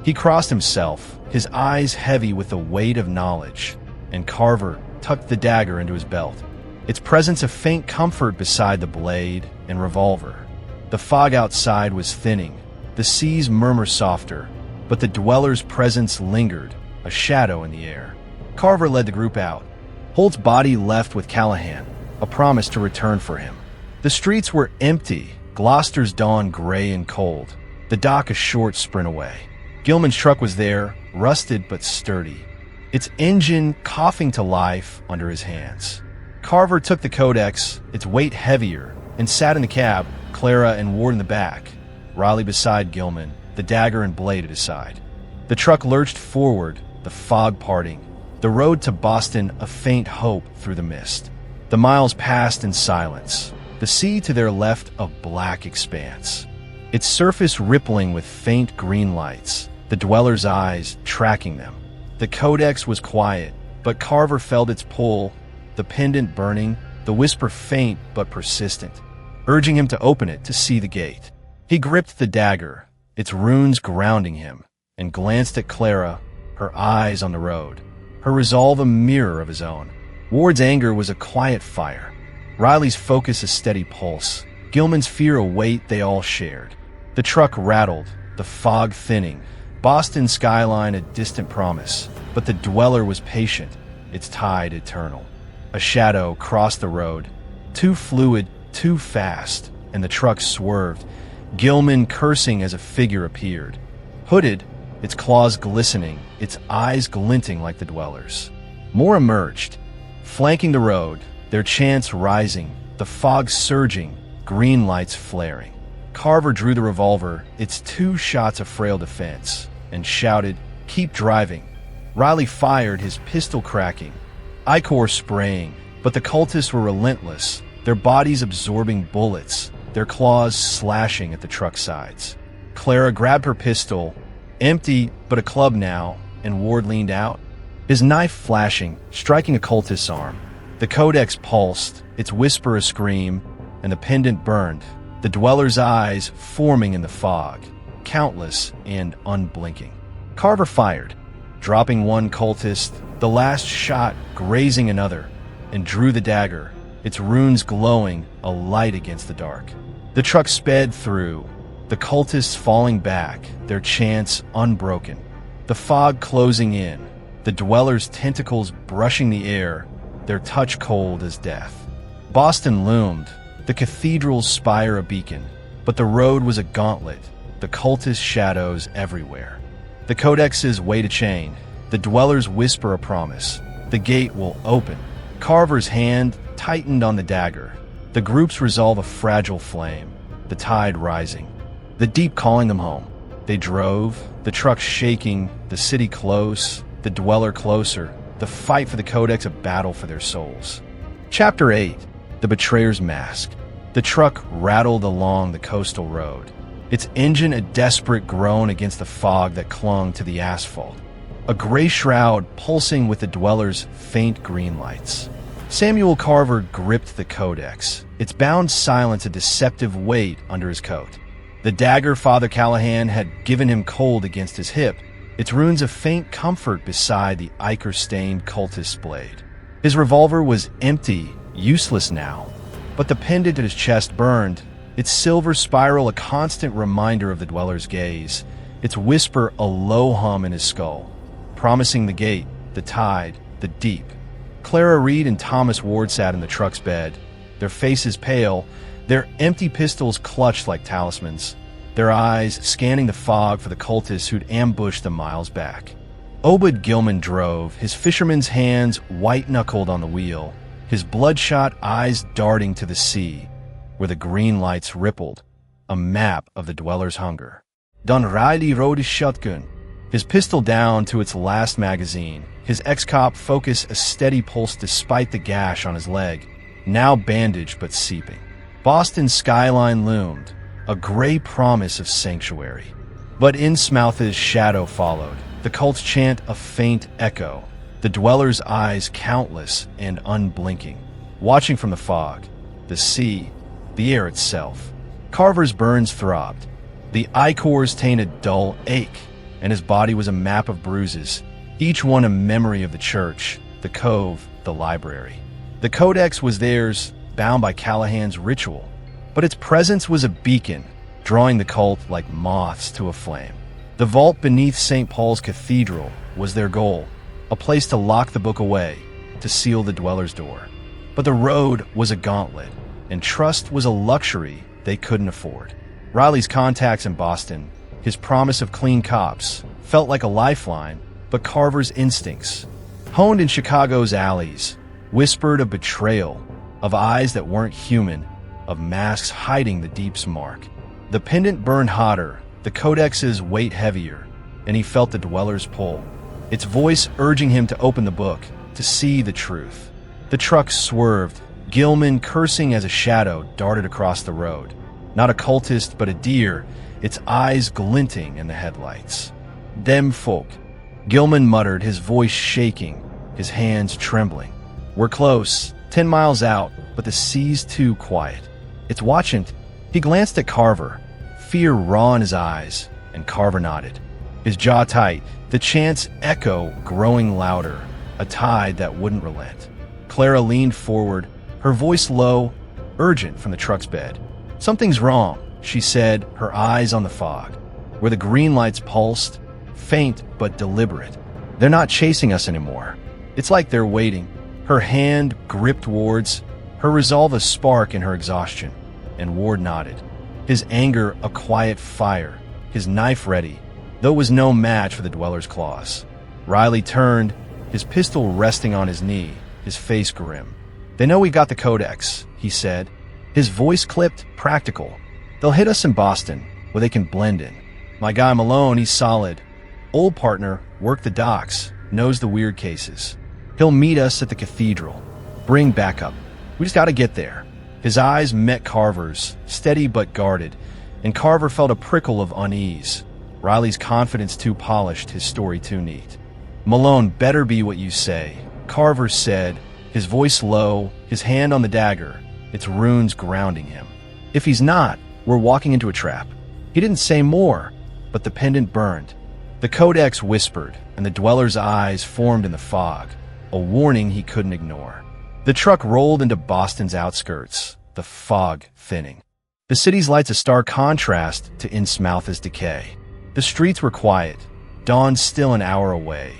He crossed himself, his eyes heavy with the weight of knowledge, and Carver tucked the dagger into his belt, its presence a faint comfort beside the blade and revolver. The fog outside was thinning, the sea's murmur softer, but the dweller's presence lingered, a shadow in the air. Carver led the group out. Holt's body left with Callahan, a promise to return for him. The streets were empty, Gloucester's dawn gray and cold, the dock a short sprint away. Gilman's truck was there, rusted but sturdy, its engine coughing to life under his hands. Carver took the codex, its weight heavier, and sat in the cab, Clara and Ward in the back, Riley beside Gilman, the dagger and blade at his side. The truck lurched forward, the fog parting, the road to Boston a faint hope through the mist. The miles passed in silence, the sea to their left a black expanse, its surface rippling with faint green lights, the dweller's eyes tracking them. The codex was quiet, but Carver felt its pull, the pendant burning, the whisper faint but persistent, urging him to open it to see the gate. He gripped the dagger, its runes grounding him, and glanced at Clara, her eyes on the road, her resolve a mirror of his own. Ward's anger was a quiet fire, Riley's focus a steady pulse, Gilman's fear a weight they all shared. The truck rattled, the fog thinning, Boston's skyline a distant promise, but the dweller was patient, its tide eternal. A shadow crossed the road, too fluid, too fast, and the truck swerved, Gilman cursing as a figure appeared. Hooded, its claws glistening, its eyes glinting like the dweller's. More emerged, flanking the road, their chants rising, the fog surging, green lights flaring. Carver drew the revolver, its 2 shots of frail defense, and shouted, "Keep driving." Riley fired, his pistol cracking, ichor spraying, but the cultists were relentless, their bodies absorbing bullets, their claws slashing at the truck's sides. Clara grabbed her pistol, empty but a club now, and Ward leaned out, his knife flashing, striking a cultist's arm. The codex pulsed, its whisper a scream, and the pendant burned, the dweller's eyes forming in the fog, countless and unblinking. Carver fired, dropping one cultist, the last shot grazing another, and drew the dagger, its runes glowing, a light against the dark. The truck sped through, the cultists falling back, their chants unbroken, the fog closing in, the dweller's tentacles brushing the air, their touch cold as death. Boston loomed, the cathedral's spire a beacon, but the road was a gauntlet, the cultist shadows everywhere. The codex's weight a chain, the dweller's whisper a promise. The gate will open. Carver's hand tightened on the dagger, the group's resolve a fragile flame, the tide rising, the deep calling them home. They drove, the truck shaking, the city close, the dweller closer, the fight for the codex a battle for their souls. Chapter 8, The Betrayer's Mask. The truck rattled along the coastal road, its engine a desperate groan against the fog that clung to the asphalt, a gray shroud pulsing with the dweller's faint green lights. Samuel Carver gripped the codex, its bound silence a deceptive weight under his coat. The dagger Father Callahan had given him cold against his hip, its runes a faint comfort beside the ichor-stained cultist's blade. His revolver was empty, useless now, but the pendant at his chest burned, its silver spiral a constant reminder of the dweller's gaze, its whisper a low hum in his skull, promising the gate, the tide, the deep. Clara Reed and Thomas Ward sat in the truck's bed, their faces pale, their empty pistols clutched like talismans, their eyes scanning the fog for the cultists who'd ambushed them miles back. Obed Gilman drove, his fisherman's hands white-knuckled on the wheel, his bloodshot eyes darting to the sea, where the green lights rippled, a map of the dweller's hunger. Don Riley rode his shotgun, his pistol down to its last magazine, his ex-cop focus a steady pulse despite the gash on his leg, now bandaged but seeping. Boston's skyline loomed, a gray promise of sanctuary. But Innsmouth's shadow followed, the cult's chant a faint echo, the dweller's eyes countless and unblinking, watching from the fog, the sea, the air itself. Carver's burns throbbed, the ichors tainted dull ache, and his body was a map of bruises, each one a memory of the church, the cove, the library. The codex was theirs, bound by Callahan's ritual, but its presence was a beacon, drawing the cult like moths to a flame. The vault beneath St. Paul's Cathedral was their goal, a place to lock the book away, to seal the dweller's door. But the road was a gauntlet, and trust was a luxury they couldn't afford. Riley's contacts in Boston, his promise of clean cops, felt like a lifeline, but Carver's instincts, honed in Chicago's alleys, whispered of betrayal, of eyes that weren't human, of masks hiding the deep's mark. The pendant burned hotter, the codex's weight heavier, and he felt the dweller's pull, its voice urging him to open the book, to see the truth. The truck swerved, Gilman cursing as a shadow darted across the road. Not a cultist, but a deer, its eyes glinting in the headlights. "Them folk," Gilman muttered, his voice shaking, his hands trembling. "We're close, 10 miles out, but the sea's too quiet. It's watching." He glanced at Carver, fear raw in his eyes, and Carver nodded, his jaw tight, the chant's echo growing louder, a tide that wouldn't relent. Clara leaned forward, her voice low, urgent from the truck's bed. "Something's wrong," she said, her eyes on the fog, where the green lights pulsed, faint but deliberate. "They're not chasing us anymore. It's like they're waiting." Her hand gripped Ward's, her resolve a spark in her exhaustion, and Ward nodded, his anger a quiet fire, his knife ready, though it was no match for the dweller's claws. Riley turned, his pistol resting on his knee, his face grim. "They know we got the codex," he said, his voice clipped, practical. "They'll hit us in Boston, where they can blend in. My guy Malone, he's solid. Old partner, worked the docks, knows the weird cases. He'll meet us at the cathedral. Bring backup. We just gotta get there." His eyes met Carver's, steady but guarded, and Carver felt a prickle of unease. Riley's confidence too polished, his story too neat. "Malone better be what you say," Carver said, his voice low, his hand on the dagger, its runes grounding him. "If he's not, we're walking into a trap." He didn't say more, but the pendant burned. The codex whispered, and the dweller's eyes formed in the fog, a warning he couldn't ignore. The truck rolled into Boston's outskirts, the fog thinning. The city's lights a stark contrast to Innsmouth's decay. The streets were quiet, dawn still an hour away,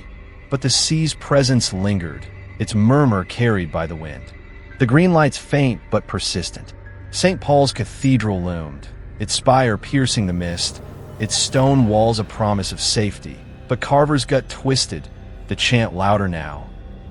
but the sea's presence lingered, its murmur carried by the wind. The green lights faint but persistent. St. Paul's Cathedral loomed, its spire piercing the mist, its stone walls a promise of safety. But Carver's gut twisted, the chant louder now,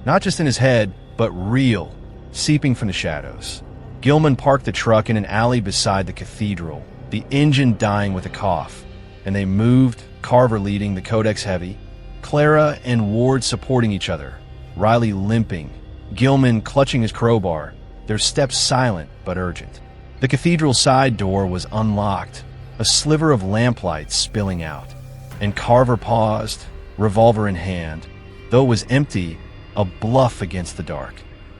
not just in his head, but real, seeping from the shadows. Gilman parked the truck in an alley beside the cathedral, the engine dying with a cough, and they moved, Carver leading, the codex heavy, Clara and Ward supporting each other, Riley limping, Gilman clutching his crowbar, their steps silent but urgent. The cathedral side door was unlocked, a sliver of lamplight spilling out, and Carver paused, revolver in hand, though it was empty, a bluff against the dark.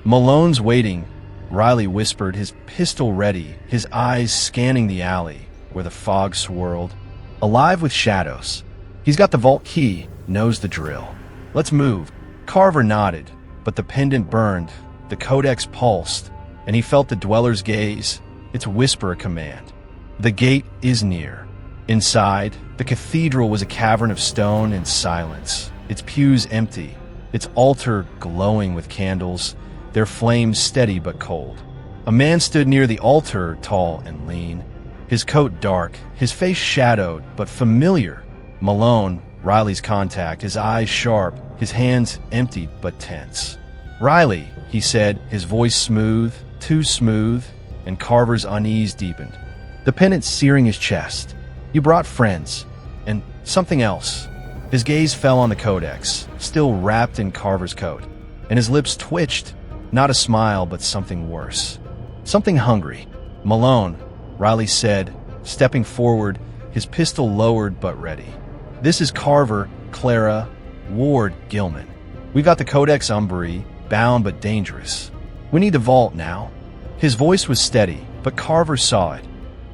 Malone's waiting, Riley whispered, his pistol ready, his eyes scanning the alley where the fog swirled, alive with shadows. He's got the vault key, knows the drill. Let's move. Carver nodded, but the pendant burned, the codex pulsed, and he felt the dweller's gaze, its whisper a command. The gate is near. Inside, the cathedral was a cavern of stone and silence, its pews empty, its altar glowing with candles, their flames steady but cold. A man stood near the altar, tall and lean, his coat dark, his face shadowed but familiar. Malone, Riley's contact, his eyes sharp, his hands empty but tense. "Riley," he said, his voice smooth, too smooth, and Carver's unease deepened, the pendant searing his chest. "You brought friends, and something else." His gaze fell on the codex, still wrapped in Carver's coat, and his lips twitched, not a smile but something worse. Something hungry. "Malone," Riley said, stepping forward, his pistol lowered but ready. "This is Carver, Clara, Ward, Gilman. We got the Codex Umbri, bound but dangerous. We need the vault now." His voice was steady, but Carver saw it.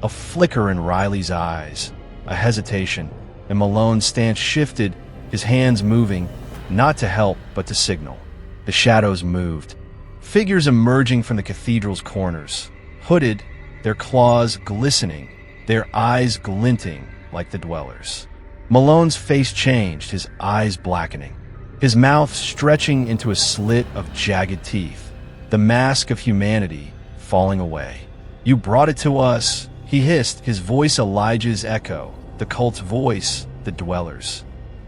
A flicker in Riley's eyes, a hesitation, and Malone's stance shifted, his hands moving, not to help but to signal. The shadows moved. Figures emerging from the cathedral's corners, hooded, their claws glistening, their eyes glinting like the dwellers. Malone's face changed, his eyes blackening, his mouth stretching into a slit of jagged teeth, the mask of humanity falling away. "You brought it to us," he hissed, his voice Elijah's echo, the cult's voice, the dwellers.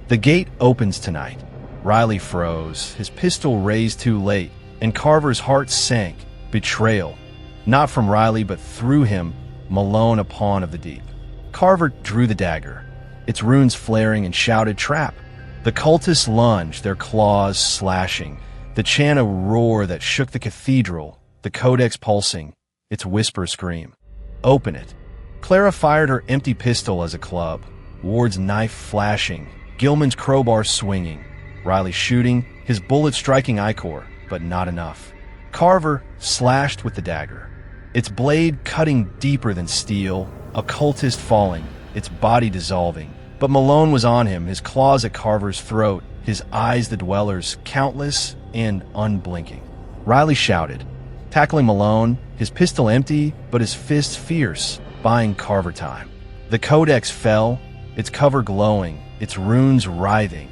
"The gate opens tonight." Riley froze, his pistol raised too late, and Carver's heart sank. Betrayal. Not from Riley, but through him, Malone a pawn of the deep. Carver drew the dagger, its runes flaring, and shouted, "Trap!" The cultists lunged, their claws slashing, the chant a roar that shook the cathedral, the codex pulsing, its whisper scream. "Open it." Clara fired her empty pistol as a club, Ward's knife flashing, Gilman's crowbar swinging, Riley shooting, his bullet striking Icor, but not enough. Carver slashed with the dagger, its blade cutting deeper than steel, a cultist falling, its body dissolving. But Malone was on him, his claws at Carver's throat, his eyes the dwellers, countless and unblinking. Riley shouted, tackling Malone, his pistol empty, but his fists fierce, buying Carver time. The codex fell, its cover glowing, its runes writhing,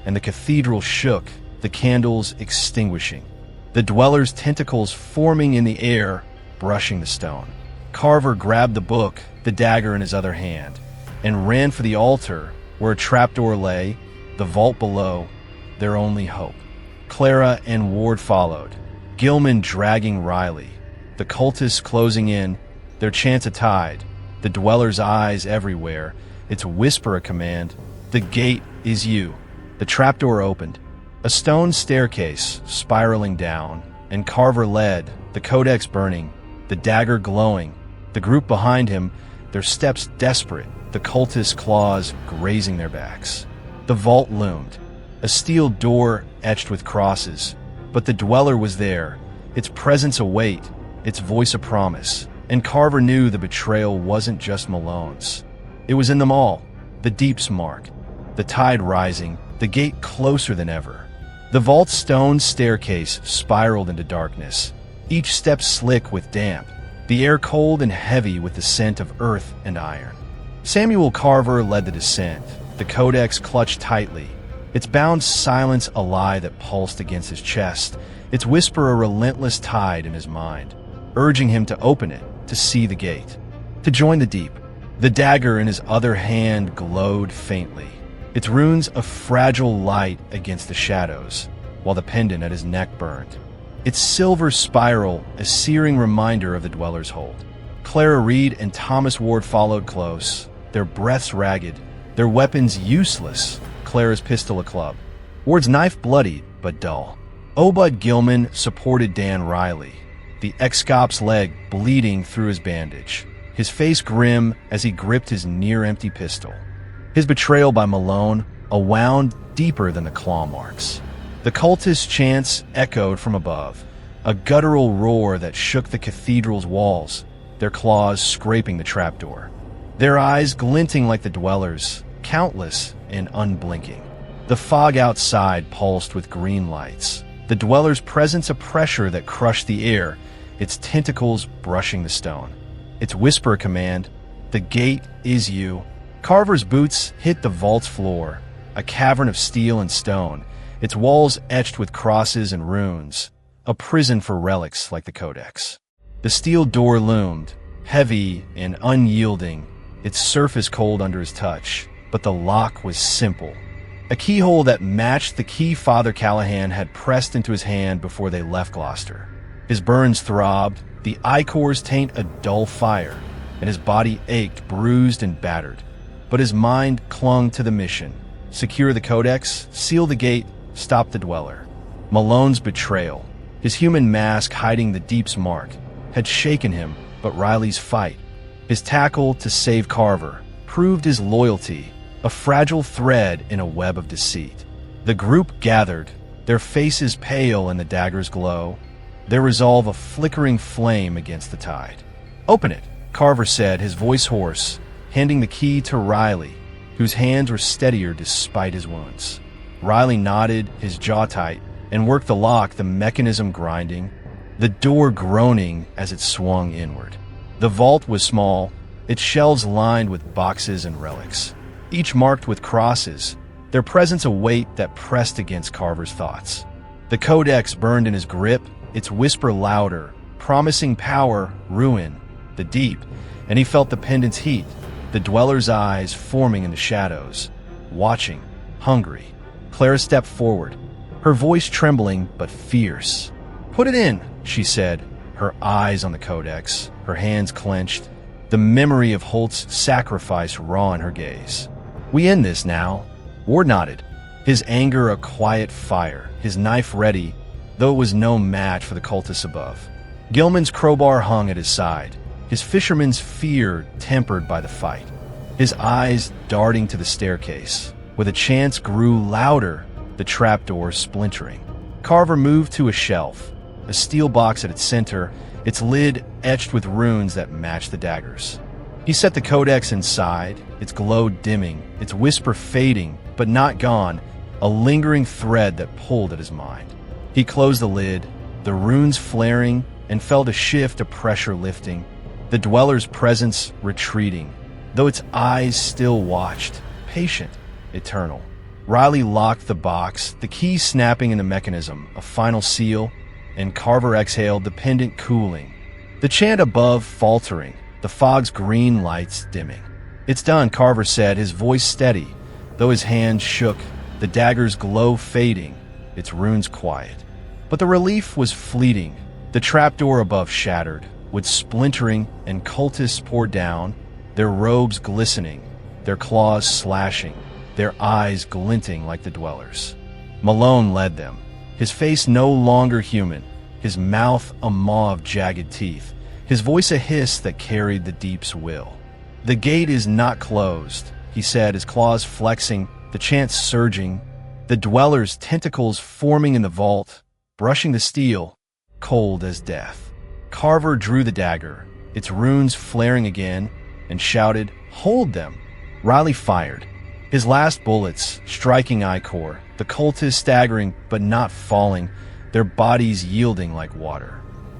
and the cathedral shook, the candles extinguishing, the dwellers' tentacles forming in the air, brushing the stone. Carver grabbed the book, the dagger in his other hand, and ran for the altar where a trapdoor lay, the vault below, their only hope. Clara and Ward followed, Gilman dragging Riley, the cultists closing in, their chants a tide, the dwellers' eyes everywhere, its whisper a command. "The gate is you." The trapdoor opened, a stone staircase spiraling down, and Carver led, the codex burning, the dagger glowing, the group behind him, their steps desperate, the cultists' claws grazing their backs. The vault loomed, a steel door etched with crosses, but the dweller was there, its presence a weight, its voice a promise, and Carver knew the betrayal wasn't just Malone's. It was in them all, the deep's mark, the tide rising, the gate closer than ever. The vault's stone staircase spiraled into darkness, each step slick with damp, the air cold and heavy with the scent of earth and iron. Samuel Carver led the descent, the codex clutched tightly, its bound silence a lie that pulsed against his chest, its whisper a relentless tide in his mind, urging him to open it, to see the gate, to join the deep. The dagger in his other hand glowed faintly, its runes a fragile light against the shadows, while the pendant at his neck burned, its silver spiral a searing reminder of the dweller's hold. Clara Reed and Thomas Ward followed close, their breaths ragged, their weapons useless, Clara's pistol a club, Ward's knife bloodied but dull. Obud Gilman supported Dan Riley, the ex-cop's leg bleeding through his bandage, his face grim as he gripped his near-empty pistol. His betrayal by Malone, a wound deeper than the claw marks. The cultist chants echoed from above, a guttural roar that shook the cathedral's walls, their claws scraping the trapdoor. Their eyes glinting like the dwellers, countless and unblinking. The fog outside pulsed with green lights, the dweller's presence a pressure that crushed the air, its tentacles brushing the stone. Its whisper a command, "The gate is you." Carver's boots hit the vault's floor, a cavern of steel and stone, its walls etched with crosses and runes, a prison for relics like the Codex. The steel door loomed, heavy and unyielding, its surface cold under his touch, but the lock was simple. A keyhole that matched the key Father Callahan had pressed into his hand before they left Gloucester. His burns throbbed, the ichors taint a dull fire, and his body ached, bruised and battered. But his mind clung to the mission. Secure the Codex, seal the gate, stop the Dweller. Malone's betrayal, his human mask hiding the Deep's mark, had shaken him, but Riley's fight, his tackle to save Carver, proved his loyalty, a fragile thread in a web of deceit. The group gathered, their faces pale in the dagger's glow, their resolve a flickering flame against the tide. "Open it," Carver said, his voice hoarse, handing the key to Riley, whose hands were steadier despite his wounds. Riley nodded, his jaw tight, and worked the lock, the mechanism grinding, the door groaning as it swung inward. The vault was small, its shelves lined with boxes and relics, each marked with crosses, their presence a weight that pressed against Carver's thoughts. The Codex burned in his grip, its whisper louder, promising power, ruin, the deep, and he felt the pendant's heat, the Dweller's eyes forming in the shadows, watching, hungry. Clara stepped forward, her voice trembling but fierce. "Put it in," she said, her eyes on the Codex, her hands clenched, the memory of Holt's sacrifice raw in her gaze. "We end this now." Ward nodded, his anger a quiet fire, his knife ready, though it was no match for the cultists above. Gilman's crowbar hung at his side, his fisherman's fear tempered by the fight, his eyes darting to the staircase, where the chants grew louder, the trapdoor splintering. Carver moved to a shelf, a steel box at its center, its lid etched with runes that matched the daggers. He set the Codex inside, its glow dimming, its whisper fading, but not gone, a lingering thread that pulled at his mind. He closed the lid, the runes flaring, and felt a shift of pressure lifting, the Dweller's presence retreating, though its eyes still watched, patient, eternal. Riley locked the box, the key snapping in the mechanism, a final seal, and Carver exhaled, the pendant cooling. The chant above faltering, the fog's green lights dimming. "It's done," Carver said, his voice steady, though his hands shook, the dagger's glow fading, its runes quiet. But the relief was fleeting, the trapdoor above shattered, wood splintering, and cultists poured down, their robes glistening, their claws slashing, their eyes glinting like the Dwellers. Malone led them, his face no longer human, his mouth a maw of jagged teeth, his voice a hiss that carried the Deep's will. "The gate is not closed," he said, his claws flexing, the chants surging, the Dweller's tentacles forming in the vault, brushing the steel, cold as death. Carver drew the dagger, its runes flaring again, and shouted, "Hold them!" Riley fired, his last bullets striking Icor, the cultists staggering but not falling, their bodies yielding like water.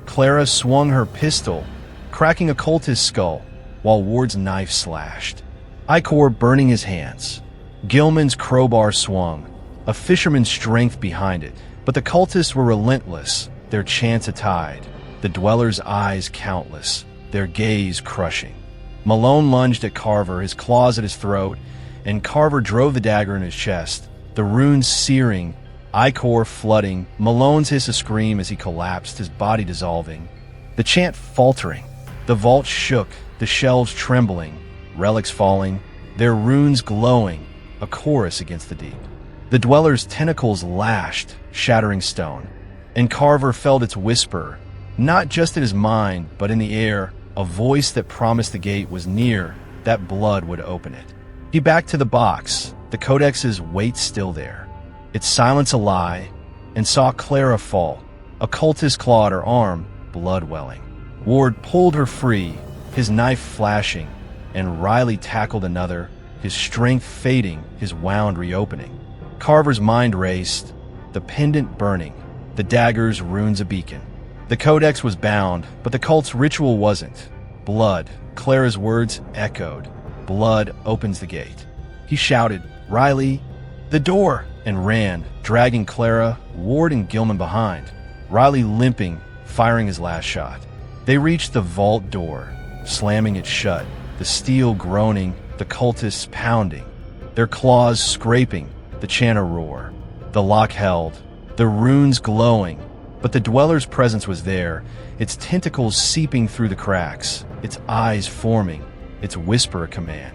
Clara swung her pistol, cracking a cultist's skull, while Ward's knife slashed. Icor burning his hands. Gilman's crowbar swung, a fisherman's strength behind it, but the cultists were relentless, their chants a tide, the Dweller's eyes countless, their gaze crushing. Malone lunged at Carver, his claws at his throat, and Carver drove the dagger in his chest, the runes searing, Icor flooding, Malone's hiss a scream as he collapsed, his body dissolving. The chant faltering, the vault shook, the shelves trembling, relics falling, their runes glowing, a chorus against the deep. The Dweller's tentacles lashed, shattering stone, and Carver felt its whisper, not just in his mind, but in the air, a voice that promised the gate was near, that blood would open it. He backed to the box, the Codex's weight still there, its silence a lie, and saw Clara fall, A cultist clawed her arm, blood welling. Ward pulled her free, his knife flashing, and Riley tackled another, his strength fading, his wound reopening. Carver's mind raced, the pendant burning, the dagger's runes a beacon. The codex was bound, but the cult's ritual wasn't. Blood, Clara's words echoed. Blood opens the gate. He shouted, "Riley, the door!" and ran, dragging Clara, Ward, and Gilman behind. Riley limping, firing his last shot. They reached the vault door, slamming it shut, the steel groaning, the cultists pounding, their claws scraping, the chanter roar. The lock held, the runes glowing, but the dweller's presence was there, its tentacles seeping through the cracks, its eyes forming, its whisper a command.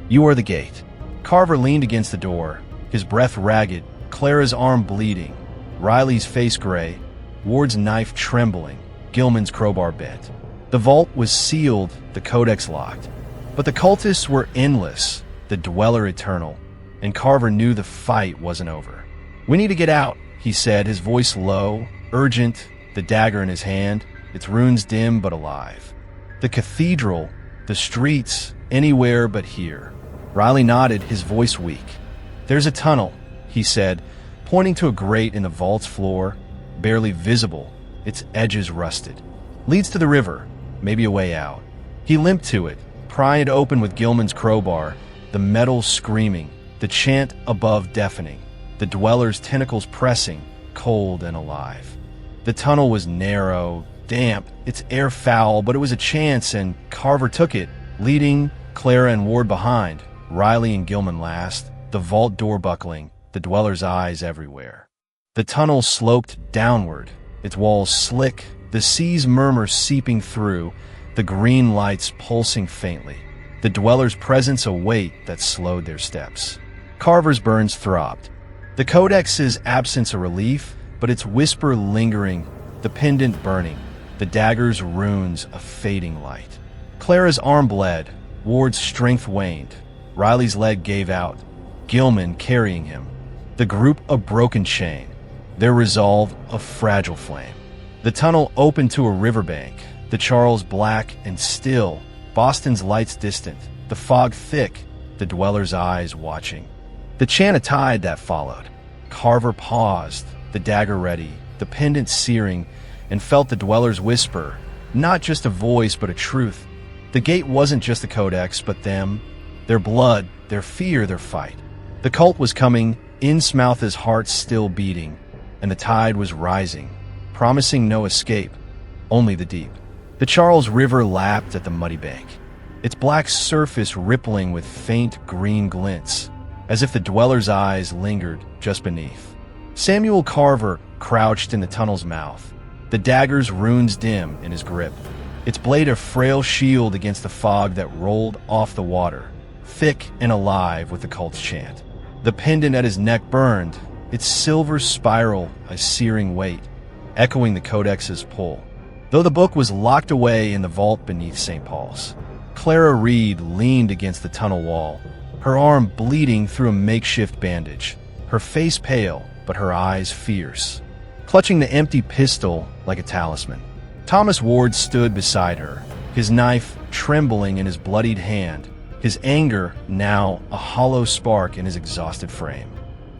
"You are the gate." Carver leaned against the door, his breath ragged, Clara's arm bleeding, Riley's face gray, Ward's knife trembling, Gilman's crowbar bent. The vault was sealed, the codex locked. But the cultists were endless, the dweller eternal, and Carver knew the fight wasn't over. "We need to get out," he said, his voice low, urgent, the dagger in his hand, its runes dim but alive. The cathedral, the streets, anywhere but here. Riley nodded, his voice weak. "There's a tunnel," he said, pointing to a grate in the vault's floor, barely visible, its edges rusted. "Leads to the river, maybe a way out." He limped to it, prying it open with Gilman's crowbar, the metal screaming, the chant above deafening, the dweller's tentacles pressing, cold and alive. The tunnel was narrow, damp, its air foul, but it was a chance, and Carver took it, leading Clara and Ward behind, Riley and Gilman last, the vault door buckling, the dweller's eyes everywhere. The tunnel sloped downward, its walls slick, the sea's murmur seeping through, the green lights pulsing faintly, the dweller's presence a weight that slowed their steps. Carver's burns throbbed. The codex's absence a relief, but its whisper lingering, the pendant burning, the dagger's runes a fading light. Clara's arm bled, Ward's strength waned, Riley's leg gave out, Gilman carrying him. The group a broken chain, their resolve a fragile flame. The tunnel opened to a riverbank, the Charles black and still, Boston's lights distant, the fog thick, the dweller's eyes watching. The chant a tide that followed. Carver paused, the dagger ready, the pendant searing, and felt the dweller's whisper, not just a voice but a truth. The gate wasn't just the codex, but them, their blood, their fear, their fight. The cult was coming, Innsmouth's heart still beating, and the tide was rising, promising no escape, only the deep. The Charles River lapped at the muddy bank, its black surface rippling with faint green glints, as if the dweller's eyes lingered just beneath. Samuel Carver crouched in the tunnel's mouth, the dagger's runes dim in his grip, its blade a frail shield against the fog that rolled off the water, thick and alive with the cult's chant. The pendant at his neck burned, its silver spiral a searing weight, echoing the codex's pull. Though the book was locked away in the vault beneath St. Paul's, Clara Reed leaned against the tunnel wall, her arm bleeding through a makeshift bandage, her face pale, but her eyes fierce, clutching the empty pistol like a talisman. Thomas Ward stood beside her, his knife trembling in his bloodied hand, his anger now a hollow spark in his exhausted frame.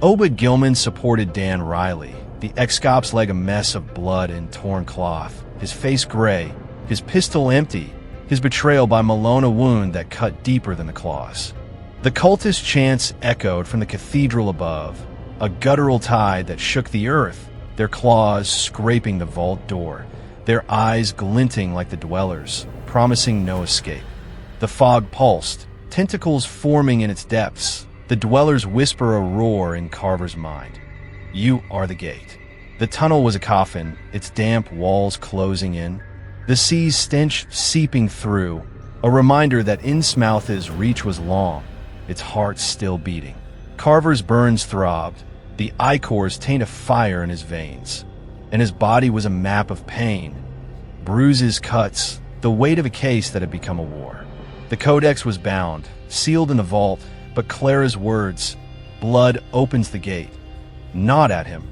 Obed Gilman supported Dan Riley, the ex-cop's leg a mess of blood and torn cloth, his face gray, his pistol empty, his betrayal by Malone a wound that cut deeper than the claws. The cultist chants echoed from the cathedral above, a guttural tide that shook the earth, their claws scraping the vault door, their eyes glinting like the dwellers, promising no escape. The fog pulsed, tentacles forming in its depths, the dwellers whisper a roar in Carver's mind. "You are the gate." The tunnel was a coffin, its damp walls closing in, the sea's stench seeping through, a reminder that Innsmouth's reach was long, its heart still beating. Carver's burns throbbed, the ichors taint a fire in his veins, and his body was a map of pain, bruises, cuts, the weight of a case that had become a war. The codex was bound, sealed in the vault, but Clara's words, "Blood opens the gate," gnawed at him,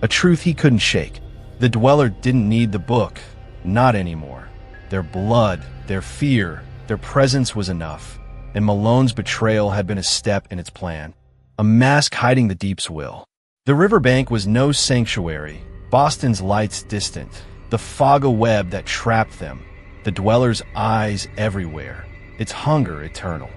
a truth he couldn't shake. The dweller didn't need the book. Not anymore. Their blood, their fear, their presence was enough, and Malone's betrayal had been a step in its plan. A mask hiding the deep's will. The riverbank was no sanctuary, Boston's lights distant, the fog a web that trapped them, the dweller's eyes everywhere, its hunger eternal.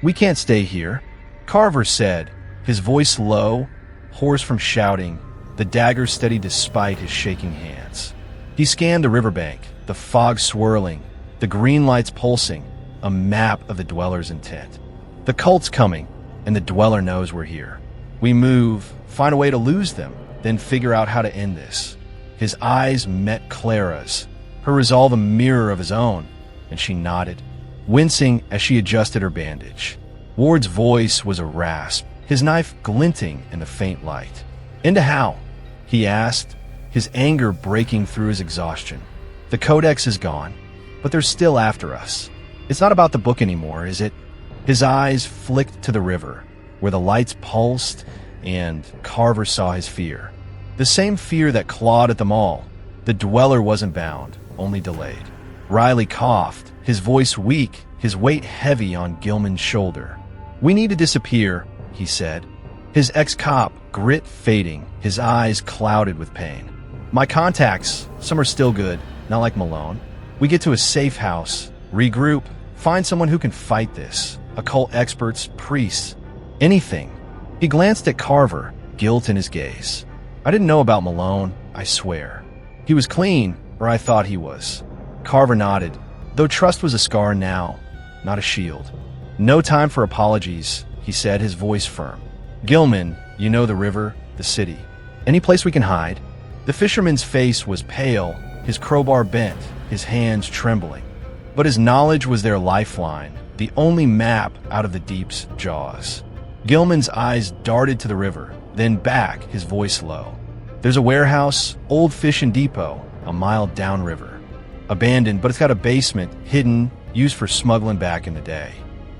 "We can't stay here," Carver said, his voice low, hoarse from shouting, the dagger steady despite his shaking hands. He scanned the riverbank, the fog swirling, the green lights pulsing, a map of the dweller's intent. "The cult's coming, and the dweller knows we're here. We move, find a way to lose them, then figure out how to end this." His eyes met Clara's, her resolve a mirror of his own, and she nodded, wincing as she adjusted her bandage. Ward's voice was a rasp, his knife glinting in the faint light. "Into how?" he asked, his anger breaking through his exhaustion. "The codex is gone, but they're still after us. It's not about the book anymore, is it?" His eyes flicked to the river, where the lights pulsed, and Carver saw his fear. The same fear that clawed at them all. The dweller wasn't bound, only delayed. Riley coughed, his voice weak, his weight heavy on Gilman's shoulder. "We need to disappear," he said. His ex-cop, grit fading, his eyes clouded with pain. "My contacts, some are still good, not like Malone. We get to a safe house, regroup, find someone who can fight this. Occult experts, priests, anything." He glanced at Carver, guilt in his gaze. "I didn't know about Malone, I swear. He was clean, or I thought he was." Carver nodded, though trust was a scar now, not a shield. "No time for apologies," he said, his voice firm. "Gilman, you know the river, the city. Any place we can hide?" The fisherman's face was pale, his crowbar bent, his hands trembling. But his knowledge was their lifeline, the only map out of the deep's jaws. Gilman's eyes darted to the river, then back, his voice low. "There's a warehouse, old fishing depot, a mile downriver. Abandoned, but it's got a basement, hidden, used for smuggling back in the day.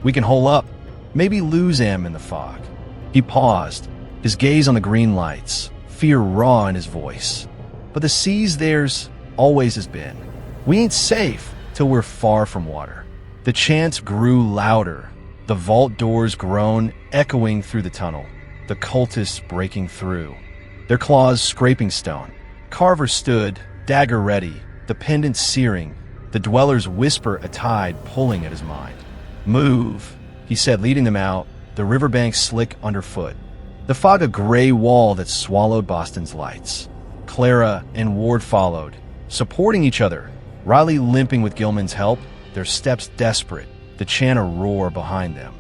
We can hole up, maybe lose him in the fog." He paused, his gaze on the green lights, fear raw in his voice. "But the sea's theirs, always has been. We ain't safe till we're far from water." The chants grew louder, the vault doors groaned, echoing through the tunnel, the cultists breaking through, their claws scraping stone. Carver stood, dagger ready, the pendant searing, the dweller's whisper a tide pulling at his mind. "Move," he said, leading them out, the riverbank slick underfoot, the fog a gray wall that swallowed Boston's lights. Clara and Ward followed, supporting each other, Riley limping with Gilman's help, their steps desperate, the chant a roar behind them.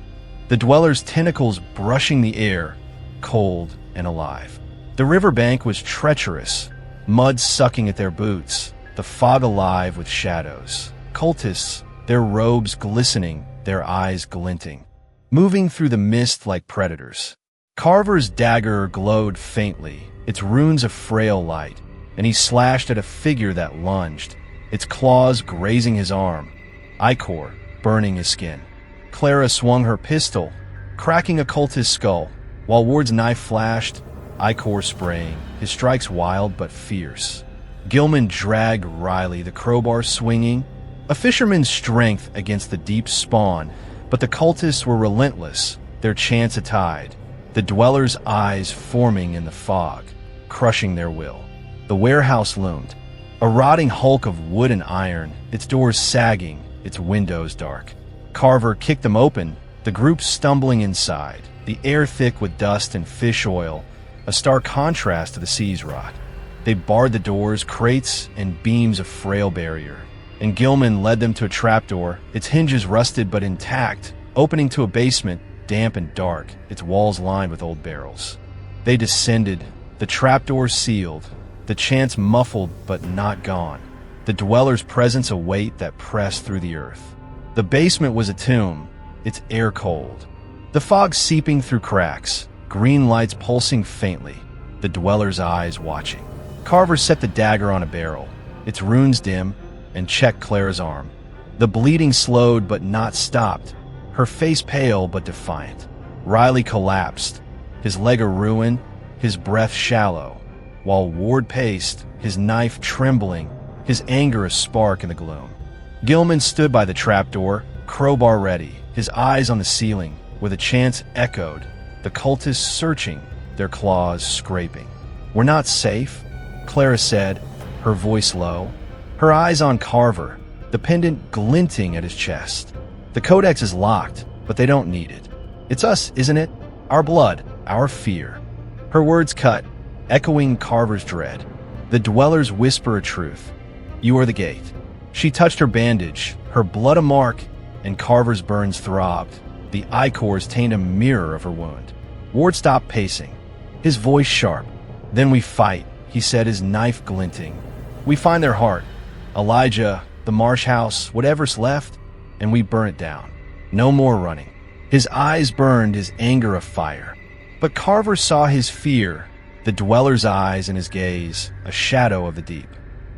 The dweller's tentacles brushing the air, cold and alive. The riverbank was treacherous, mud sucking at their boots, the fog alive with shadows. Cultists, their robes glistening, their eyes glinting, moving through the mist like predators. Carver's dagger glowed faintly, its runes of frail light, and he slashed at a figure that lunged, its claws grazing his arm, ichor burning his skin. Clara swung her pistol, cracking a cultist's skull, while Ward's knife flashed, ichor spraying, his strikes wild but fierce. Gilman dragged Riley, the crowbar swinging, a fisherman's strength against the deep spawn, but the cultists were relentless, their chance a tide, the dweller's eyes forming in the fog, crushing their will. The warehouse loomed, a rotting hulk of wood and iron, its doors sagging, its windows dark. Carver kicked them open, the group stumbling inside, the air thick with dust and fish oil, a stark contrast to the sea's rot. They barred the doors, crates, and beams of frail barrier, and Gilman led them to a trapdoor, its hinges rusted but intact, opening to a basement, damp and dark, its walls lined with old barrels. They descended, the trapdoor sealed, the chants muffled but not gone, the dweller's presence a weight that pressed through the earth. The basement was a tomb, its air cold, the fog seeping through cracks, green lights pulsing faintly, the dweller's eyes watching. Carver set the dagger on a barrel, its runes dim, and checked Clara's arm. The bleeding slowed but not stopped, her face pale but defiant. Riley collapsed, his leg a ruin, his breath shallow, while Ward paced, his knife trembling, his anger a spark in the gloom. Gilman stood by the trapdoor, crowbar ready, his eyes on the ceiling, where the chants echoed, the cultists searching, their claws scraping. "We're not safe," Clara said, her voice low, her eyes on Carver, the pendant glinting at his chest. "The codex is locked, but they don't need it. It's us, isn't it? Our blood, our fear." Her words cut, echoing Carver's dread. The dwellers whisper a truth. "You are the gate." She touched her bandage, her blood a mark, and Carver's burns throbbed. The ichors tained a mirror of her wound. Ward stopped pacing, his voice sharp. "Then we fight," he said, his knife glinting. "We find their heart, Elijah, the marsh house, whatever's left, and we burn it down. No more running." His eyes burned, his anger a fire. But Carver saw his fear, the dweller's eyes in his gaze, a shadow of the deep.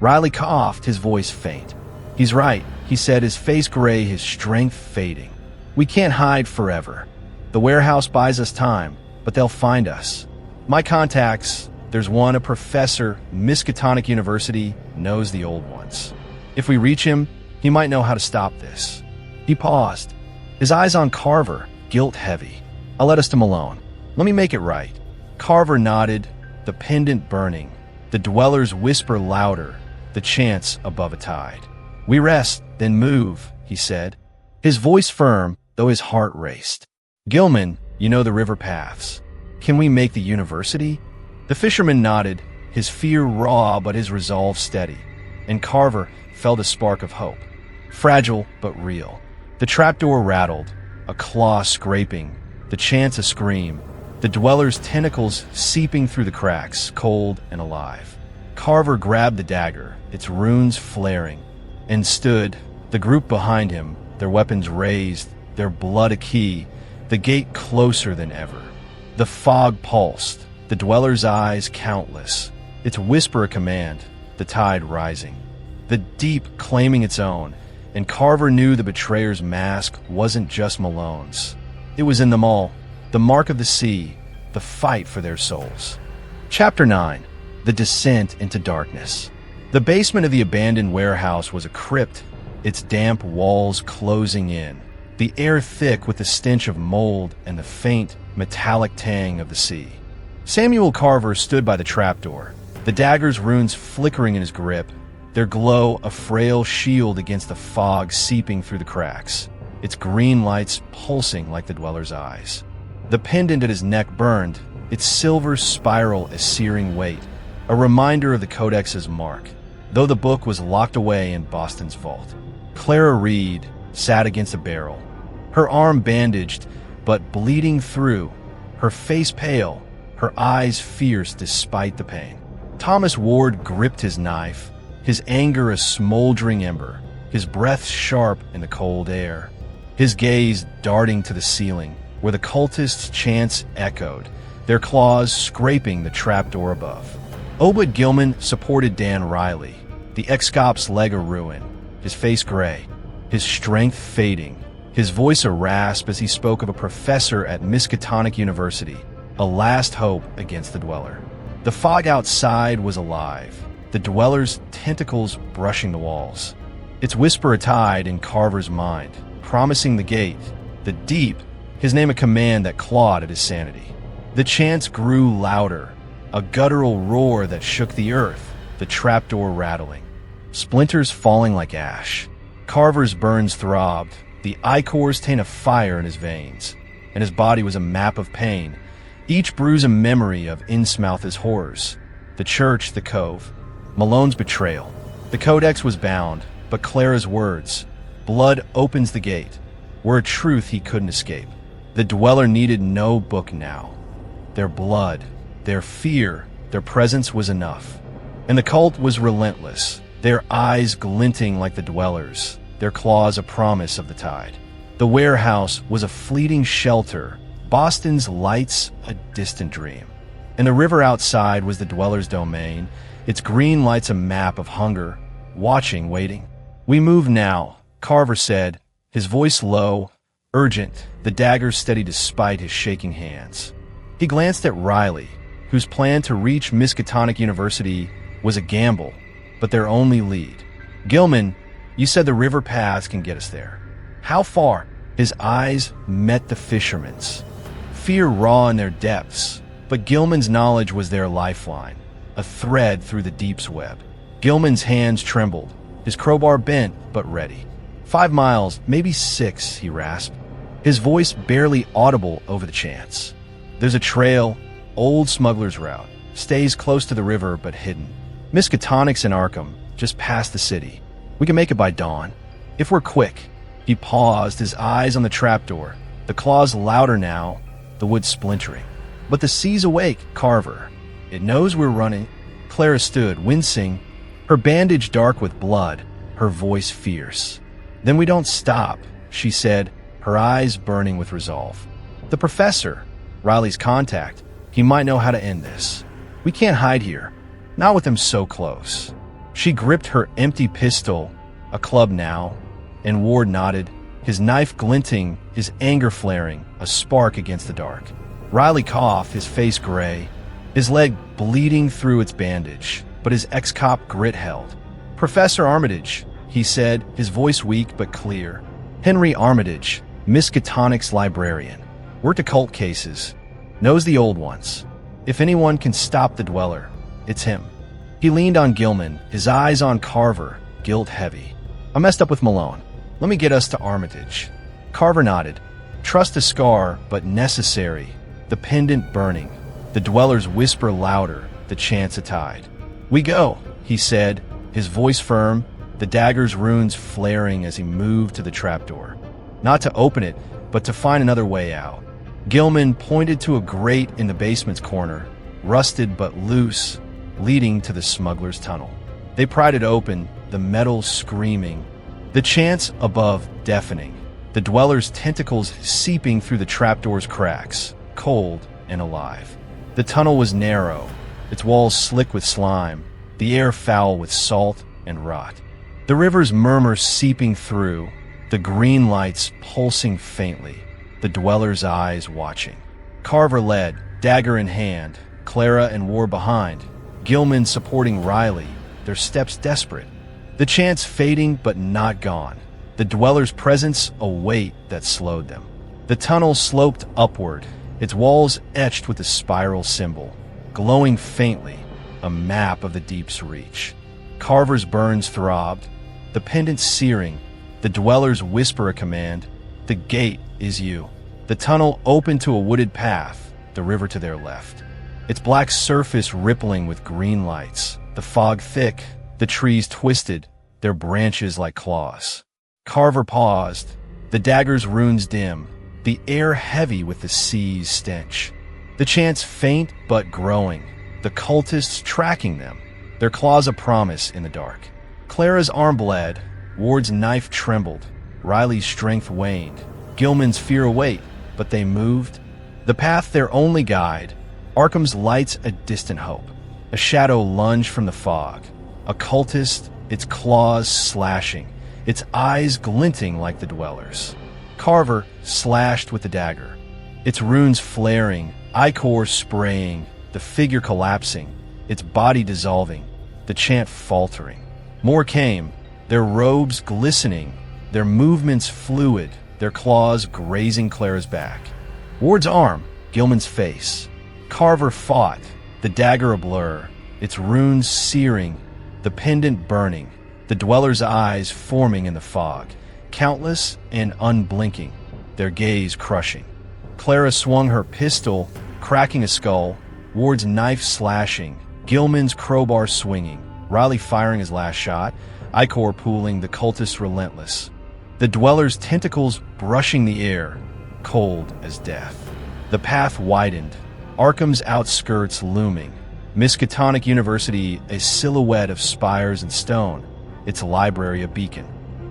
Riley coughed, his voice faint. "He's right," he said, his face gray, his strength fading. "We can't hide forever. The warehouse buys us time, but they'll find us. My contacts, there's one, a professor, Miskatonic University, knows the old ones. If we reach him, he might know how to stop this." He paused, his eyes on Carver, guilt heavy. "I'll let us to Malone. Let me make it right." Carver nodded, the pendant burning. The dwellers whisper louder, the chants above a tide. "We rest, then move," he said, his voice firm, though his heart raced. "Gilman, you know the river paths. Can we make the university?" The fisherman nodded, his fear raw but his resolve steady, and Carver felt a spark of hope. Fragile but real. The trapdoor rattled, a claw scraping, the chants a scream, the dweller's tentacles seeping through the cracks, cold and alive. Carver grabbed the dagger, its runes flaring, and stood, the group behind him, their weapons raised, their blood a key, the gate closer than ever. The fog pulsed, the dweller's eyes countless, its whisper a command, the tide rising. The deep claiming its own, and Carver knew the betrayer's mask wasn't just Malone's. It was in them all, the mark of the sea, the fight for their souls. Chapter 9. The Descent into Darkness. The basement of the abandoned warehouse was a crypt, its damp walls closing in, the air thick with the stench of mold and the faint, metallic tang of the sea. Samuel Carver stood by the trapdoor, the dagger's runes flickering in his grip, their glow a frail shield against the fog seeping through the cracks, its green lights pulsing like the dweller's eyes. The pendant at his neck burned, its silver spiral a searing weight, a reminder of the Codex's mark, though the book was locked away in Boston's vault. Clara Reed sat against a barrel, her arm bandaged, but bleeding through, her face pale, her eyes fierce despite the pain. Thomas Ward gripped his knife, his anger a smoldering ember, his breath sharp in the cold air, his gaze darting to the ceiling, where the cultists' chants echoed, their claws scraping the trapdoor above. Obed Gilman supported Dan Riley, the ex-cop's leg a ruin, his face gray, his strength fading, his voice a rasp as he spoke of a professor at Miskatonic University, a last hope against the dweller. The fog outside was alive, the dweller's tentacles brushing the walls. Its whisper a tide in Carver's mind, promising the gate, the deep, his name a command that clawed at his sanity. The chants grew louder, a guttural roar that shook the earth, the trapdoor rattling. Splinters falling like ash. Carver's burns throbbed, the ichors taint a fire in his veins, and his body was a map of pain, each bruise a memory of Innsmouth's horrors, the church, the cove, Malone's betrayal. The codex was bound, but Clara's words, "Blood opens the gate," were a truth he couldn't escape. The dweller needed no book now. Their blood, their fear, their presence was enough. And the cult was relentless, their eyes glinting like the dwellers, their claws a promise of the tide. The warehouse was a fleeting shelter, Boston's lights a distant dream. And the river outside was the dweller's domain, its green lights a map of hunger, watching, waiting. "We move now," Carver said, his voice low, urgent, the dagger steady despite his shaking hands. He glanced at Riley, whose plan to reach Miskatonic University was a gamble, but their only lead. Gilman, you said the river paths can get us there. How far? His eyes met the fisherman's. Fear raw in their depths, but Gilman's knowledge was their lifeline, a thread through the deep's web. Gilman's hands trembled, his crowbar bent but ready. 5 miles, maybe 6, he rasped, his voice barely audible over the chance. There's a trail, old smuggler's route, stays close to the river but hidden. Miskatonics and Arkham, just past the city. We can make it by dawn. If we're quick. He paused, his eyes on the trapdoor, the claws louder now, the wood splintering. But the sea's awake, Carver. It knows we're running. Clara stood, wincing, her bandage dark with blood, her voice fierce. Then we don't stop, she said, her eyes burning with resolve. The professor, Riley's contact, he might know how to end this. We can't hide here, not with him so close. She gripped her empty pistol, a club now, and Ward nodded, his knife glinting, his anger flaring, a spark against the dark. Riley coughed, his face gray, his leg bleeding through its bandage, but his ex-cop grit held. Professor Armitage, he said, his voice weak but clear. Henry Armitage, Miskatonics librarian. Worked occult cases. Knows the old ones. If anyone can stop the Dweller, it's him. He leaned on Gilman, his eyes on Carver, guilt heavy. I messed up with Malone. Let me get us to Armitage. Carver nodded. Trust a scar, but necessary. The pendant burning. The Dweller's whisper louder, the chance a tide. We go, he said, his voice firm, the dagger's runes flaring as he moved to the trapdoor. Not to open it, but to find another way out. Gilman pointed to a grate in the basement's corner, rusted but loose, leading to the smuggler's tunnel. They pried it open, the metal screaming, the chants above deafening, the Dweller's tentacles seeping through the trapdoor's cracks, cold and alive. The tunnel was narrow, its walls slick with slime, the air foul with salt and rot. The river's murmur seeping through, the green lights pulsing faintly, the Dweller's eyes watching. Carver led, dagger in hand, Clara and Ward behind, Gilman supporting Riley, their steps desperate. The chants fading but not gone, the Dweller's presence a weight that slowed them. The tunnel sloped upward, its walls etched with a spiral symbol, glowing faintly, a map of the deep's reach. Carver's burns throbbed, the pendant searing, the Dweller's whisper a command, the gate is you. The tunnel opened to a wooded path, the river to their left. Its black surface rippling with green lights, the fog thick, the trees twisted, their branches like claws. Carver paused, the dagger's runes dim, the air heavy with the sea's stench. The chants faint but growing, the cultists tracking them, their claws a promise in the dark. Clara's arm bled, Ward's knife trembled, Riley's strength waned, Gilman's fear await, but they moved. The path their only guide, Arkham's lights a distant hope. A shadow lunged from the fog, a cultist, its claws slashing, its eyes glinting like the Dweller's. Carver slashed with the dagger, its runes flaring, ichor spraying, the figure collapsing, its body dissolving, the chant faltering. More came, their robes glistening, their movements fluid, their claws grazing Clara's back. Ward's arm, Gilman's face. Carver fought, the dagger a blur, its runes searing, the pendant burning, the Dweller's eyes forming in the fog, countless and unblinking, their gaze crushing. Clara swung her pistol, cracking a skull, Ward's knife slashing, Gilman's crowbar swinging, Riley firing his last shot, ichor pooling, the cultists relentless. The Dweller's tentacles brushing the air, cold as death. The path widened, Arkham's outskirts looming, Miskatonic University a silhouette of spires and stone, its library a beacon.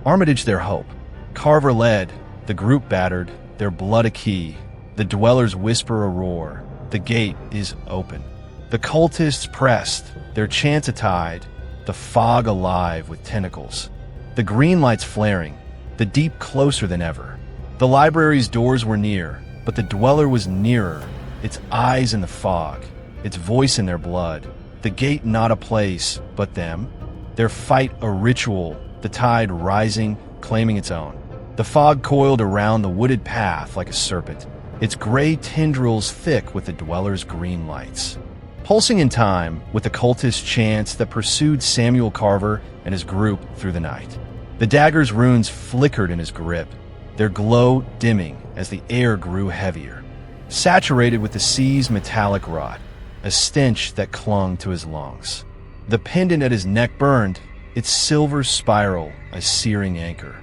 Armitage their hope. Carver led, the group battered, their blood a key, the Dweller's whisper a roar. The gate is open. The cultists pressed, their chants a tide, the fog alive with tentacles. The green lights flaring, the deep closer than ever. The library's doors were near, but the Dweller was nearer, its eyes in the fog, its voice in their blood, The gate not a place, but them. Their fight a ritual, the tide rising, claiming its own. The fog coiled around the wooded path like a serpent, its gray tendrils thick with the dwellers' green lights. Pulsing in time with the cultist chants that pursued Samuel Carver and his group through the night. The dagger's runes flickered in his grip, their glow dimming as the air grew heavier, saturated with the sea's metallic rot, a stench that clung to his lungs. The pendant at his neck burned, its silver spiral a searing anchor,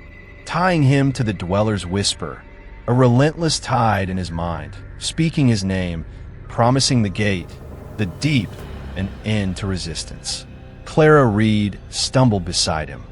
tying him to the dweller's whisper, a relentless tide in his mind, speaking his name, promising the gate, the deep, an end to resistance. Clara Reed stumbled beside him,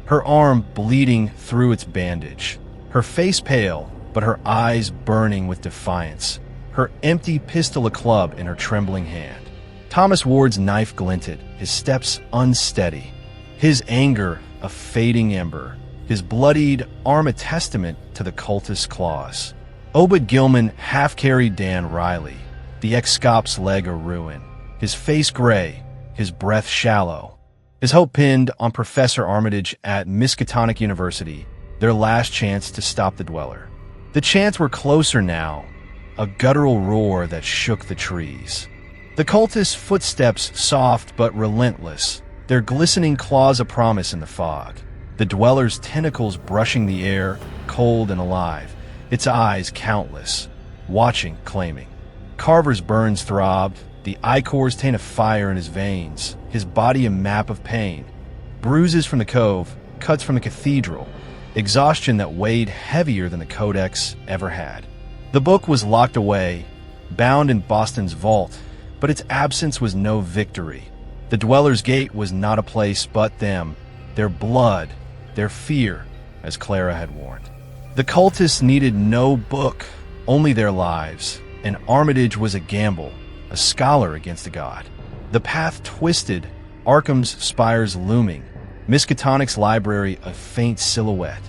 her arm bleeding through its bandage, her face pale, but her eyes burning with defiance, her empty pistol a club in her trembling hand. Thomas Ward's knife glinted, his steps unsteady, his anger a fading ember, his bloodied arm a testament to the cultist's claws. Obed Gilman half-carried Dan Riley, the ex-scop's leg a ruin, his face gray, his breath shallow, his hope pinned on Professor Armitage at Miskatonic University, their last chance to stop the dweller. The chants were closer now, a guttural roar that shook the trees. The cultist's footsteps soft but relentless, their glistening claws a promise in the fog. The dweller's tentacles brushing the air, cold and alive, its eyes countless, watching, claiming. Carver's burns throbbed, the ichor's taint of fire in his veins, his body a map of pain. Bruises from the cove, cuts from the cathedral, exhaustion that weighed heavier than the codex ever had. The book was locked away, bound in Boston's vault, but its absence was no victory. The dweller's gate was not a place but them, their blood, their fear, as Clara had warned. The cultists needed no book, only their lives, and Armitage was a gamble, a scholar against a god. The path twisted, Arkham's spires looming, Miskatonic's library a faint silhouette,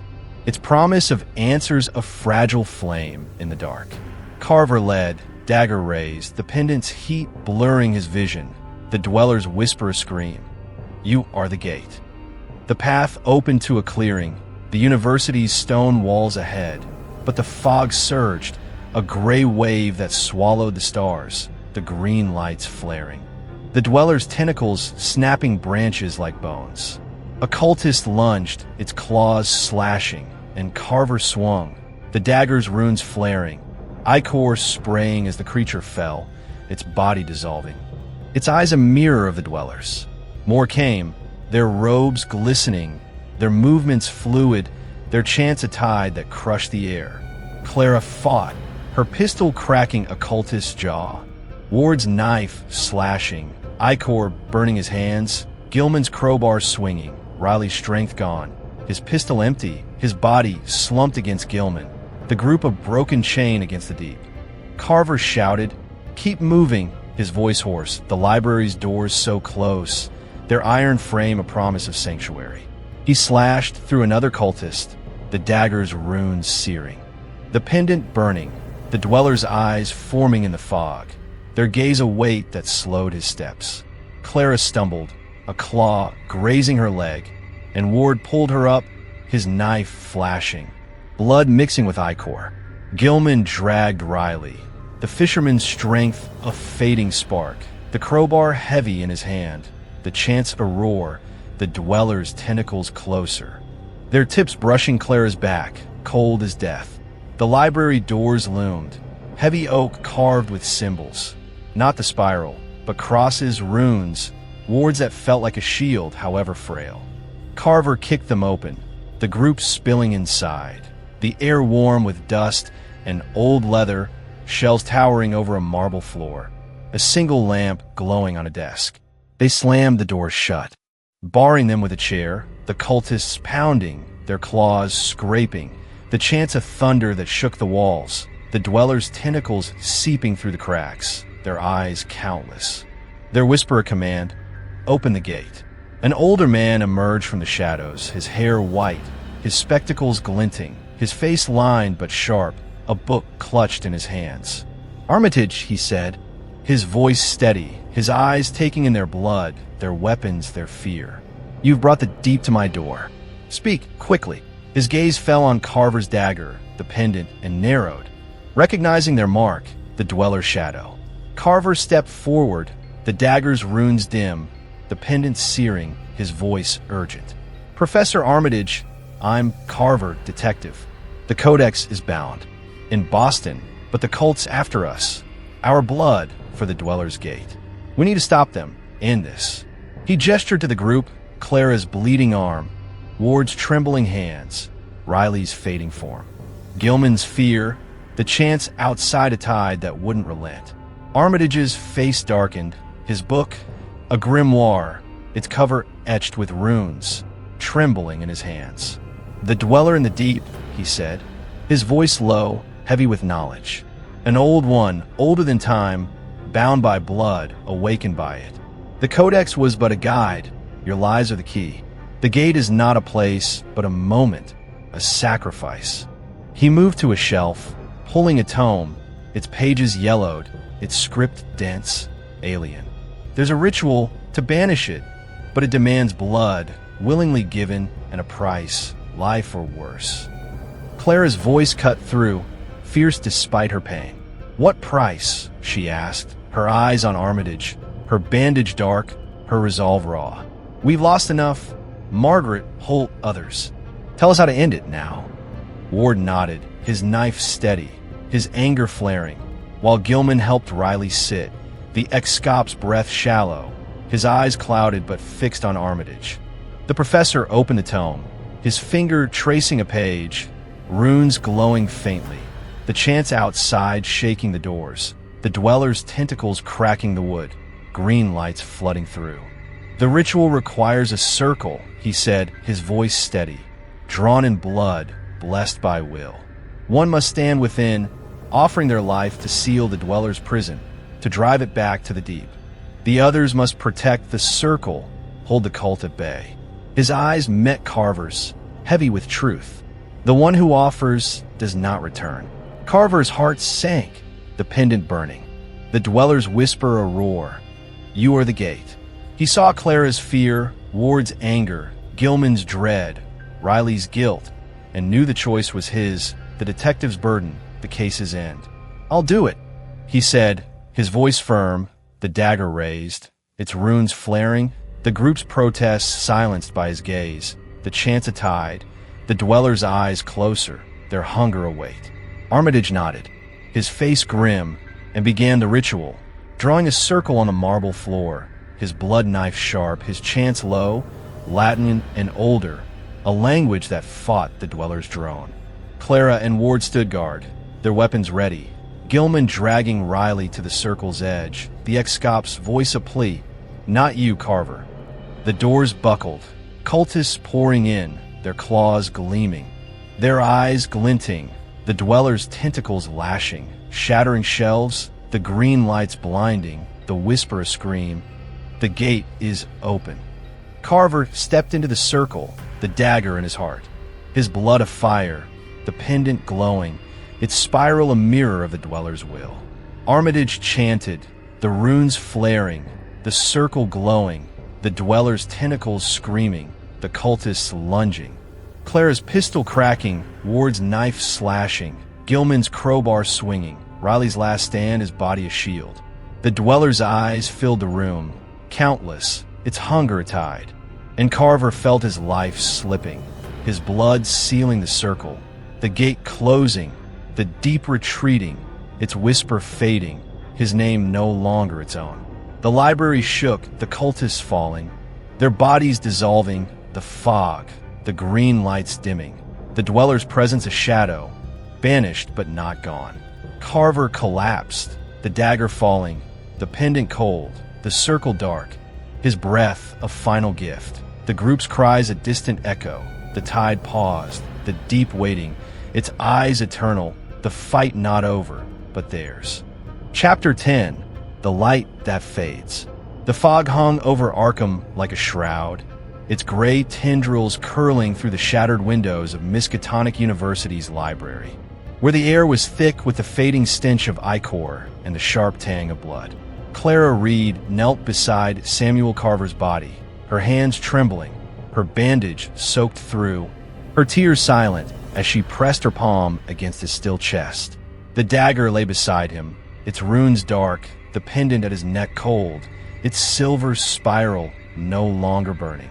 its promise of answers a fragile flame in the dark. Carver led, dagger raised, the pendant's heat blurring his vision, the dweller's whisper a scream. You are the gate. The path opened to a clearing, the university's stone walls ahead, but the fog surged, a gray wave that swallowed the stars, the green lights flaring. The dweller's tentacles snapping branches like bones. A cultist lunged, its claws slashing, and Carver swung, the dagger's runes flaring, ichor spraying as the creature fell, its body dissolving. Its eyes a mirror of the dwellers. More came, their robes glistening, their movements fluid, their chants a tide that crushed the air. Clara fought, her pistol cracking a cultist's jaw, Ward's knife slashing, ichor burning his hands, Gilman's crowbar swinging, Riley's strength gone, his pistol empty, his body slumped against Gilman, the group a broken chain against the deep. Carver shouted, "Keep moving," his voice hoarse, the library's doors so close, their iron frame a promise of sanctuary. He slashed through another cultist, the dagger's runes searing. The pendant burning, the dweller's eyes forming in the fog, their gaze a weight that slowed his steps. Clara stumbled, a claw grazing her leg, and Ward pulled her up, his knife flashing, blood mixing with ichor. Gilman dragged Riley, the fisherman's strength a fading spark, the crowbar heavy in his hand, the chants a roar, the dweller's tentacles closer, their tips brushing Clara's back, cold as death. The library doors loomed, heavy oak carved with symbols, not the spiral, but crosses, runes, wards that felt like a shield, however frail. Carver kicked them open, the group spilling inside, the air warm with dust and old leather, shelves towering over a marble floor, a single lamp glowing on a desk. They slammed the door shut, barring them with a chair, the cultists pounding, their claws scraping, the chants of thunder that shook the walls, the dwellers' tentacles seeping through the cracks, their eyes countless. Their whisper a command, "Open the gate." An older man emerged from the shadows, his hair white, his spectacles glinting, his face lined but sharp, a book clutched in his hands. "Armitage," he said, his voice steady, his eyes taking in their blood, their weapons, their fear. "You've brought the deep to my door. Speak, quickly." His gaze fell on Carver's dagger, the pendant, and narrowed, recognizing their mark, the Dweller's shadow. Carver stepped forward, the dagger's runes dim, the pendant searing, his voice urgent. "Professor Armitage, I'm Carver, detective. The Codex is bound. In Boston, but the cult's after us. Our blood for the Dweller's Gate. We need to stop them. End this." He gestured to the group, Clara's bleeding arm, Ward's trembling hands, Riley's fading form. Gilman's fear, the chance outside a tide that wouldn't relent. Armitage's face darkened, his book, a grimoire, its cover etched with runes, trembling in his hands. "The Dweller in the Deep," he said, his voice low, heavy with knowledge. "An old one, older than time, bound by blood, awakened by it. The Codex was but a guide. Your lies are the key. The gate is not a place, but a moment, a sacrifice." He moved to a shelf, pulling a tome, its pages yellowed, its script dense, alien. "There's a ritual to banish it, but it demands blood, willingly given, and a price, life or worse." Clara's voice cut through, fierce despite her pain. "What price?" she asked, her eyes on Armitage, her bandage dark, her resolve raw. "We've lost enough. Margaret, Holt, others. Tell us how to end it now." Ward nodded, his knife steady, his anger flaring, while Gilman helped Riley sit, the ex-cop's breath shallow, his eyes clouded but fixed on Armitage. The professor opened the tome, his finger tracing a page, runes glowing faintly, the chants outside shaking the doors, the Dweller's tentacles cracking the wood, green lights flooding through. "The ritual requires a circle," he said, his voice steady, "drawn in blood, blessed by will. One must stand within, offering their life to seal the Dweller's prison, to drive it back to the deep. The others must protect the circle, hold the cult at bay." His eyes met Carver's, heavy with truth. "The one who offers does not return." Carver's heart sank, the pendant burning, the Dweller's whisper a roar. "You are the gate." He saw Clara's fear, Ward's anger, Gilman's dread, Riley's guilt, and knew the choice was his, the detective's burden, the case's end. "I'll do it," he said, his voice firm, the dagger raised, its runes flaring, the group's protests silenced by his gaze, the chance a tide, the Dweller's eyes closer, their hunger await. Armitage nodded, his face grim, and began the ritual, drawing a circle on the marble floor, his blood knife sharp, his chants low, Latin and older, a language that fought the Dweller's drone. Clara and Ward stood guard, their weapons ready, Gilman dragging Riley to the circle's edge, the ex-cop's voice a plea, "Not you, Carver." The doors buckled, cultists pouring in, their claws gleaming, their eyes glinting, the Dweller's tentacles lashing, shattering shelves, the green lights blinding, the whisper a scream. The gate is open. Carver stepped into the circle, the dagger in his heart, his blood afire, the pendant glowing, its spiral a mirror of the Dweller's will. Armitage chanted, the runes flaring, the circle glowing, the Dweller's tentacles screaming, the cultists lunging. Clara's pistol cracking, Ward's knife slashing, Gilman's crowbar swinging, Riley's last stand, his body a shield. The Dweller's eyes filled the room, countless, its hunger a tide. And Carver felt his life slipping, his blood sealing the circle, the gate closing, the deep retreating, its whisper fading, his name no longer its own. The library shook, the cultists falling, their bodies dissolving, the fog, the green lights dimming, the Dweller's presence a shadow, banished but not gone. Carver collapsed, the dagger falling, the pendant cold, the circle dark, his breath a final gift, the group's cries a distant echo, the tide paused, the deep waiting, its eyes eternal, the fight not over, but theirs. Chapter 10, The Light That Fades. The fog hung over Arkham like a shroud, its gray tendrils curling through the shattered windows of Miskatonic University's library, where the air was thick with the fading stench of ichor and the sharp tang of blood. Clara Reed knelt beside Samuel Carver's body, her hands trembling, her bandage soaked through, her tears silent as she pressed her palm against his still chest. The dagger lay beside him, its runes dark, the pendant at his neck cold, its silver spiral no longer burning.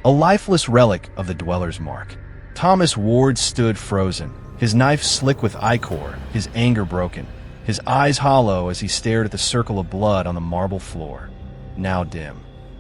A lifeless relic of the Dweller's Mark. Thomas Ward stood frozen, his knife slick with ichor, his anger broken, his eyes hollow as he stared at the circle of blood on the marble floor, now dim,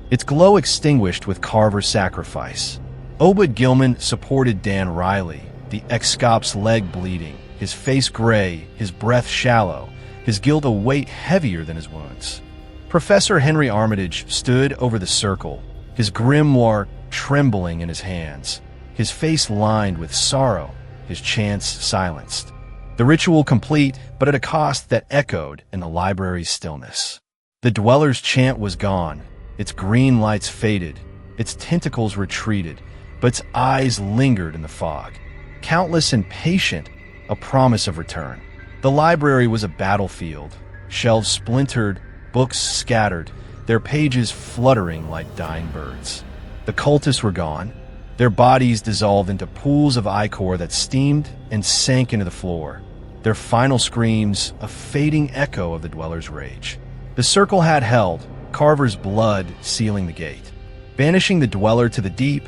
its glow extinguished with Carver's sacrifice. Obed Gilman supported Dan Riley, the ex-cop's leg bleeding, his face gray, his breath shallow, his guilt a weight heavier than his wounds. Professor Henry Armitage stood over the circle, his grimoire trembling in his hands, his face lined with sorrow, his chants silenced. The ritual complete, but at a cost that echoed in the library's stillness. The Dweller's chant was gone, its green lights faded, its tentacles retreated, but its eyes lingered in the fog. Countless and patient, a promise of return. The library was a battlefield, shelves splintered, books scattered, their pages fluttering like dying birds. The cultists were gone, their bodies dissolved into pools of ichor that steamed and sank into the floor, their final screams a fading echo of the Dweller's rage. The circle had held, Carver's blood sealing the gate, banishing the Dweller to the deep,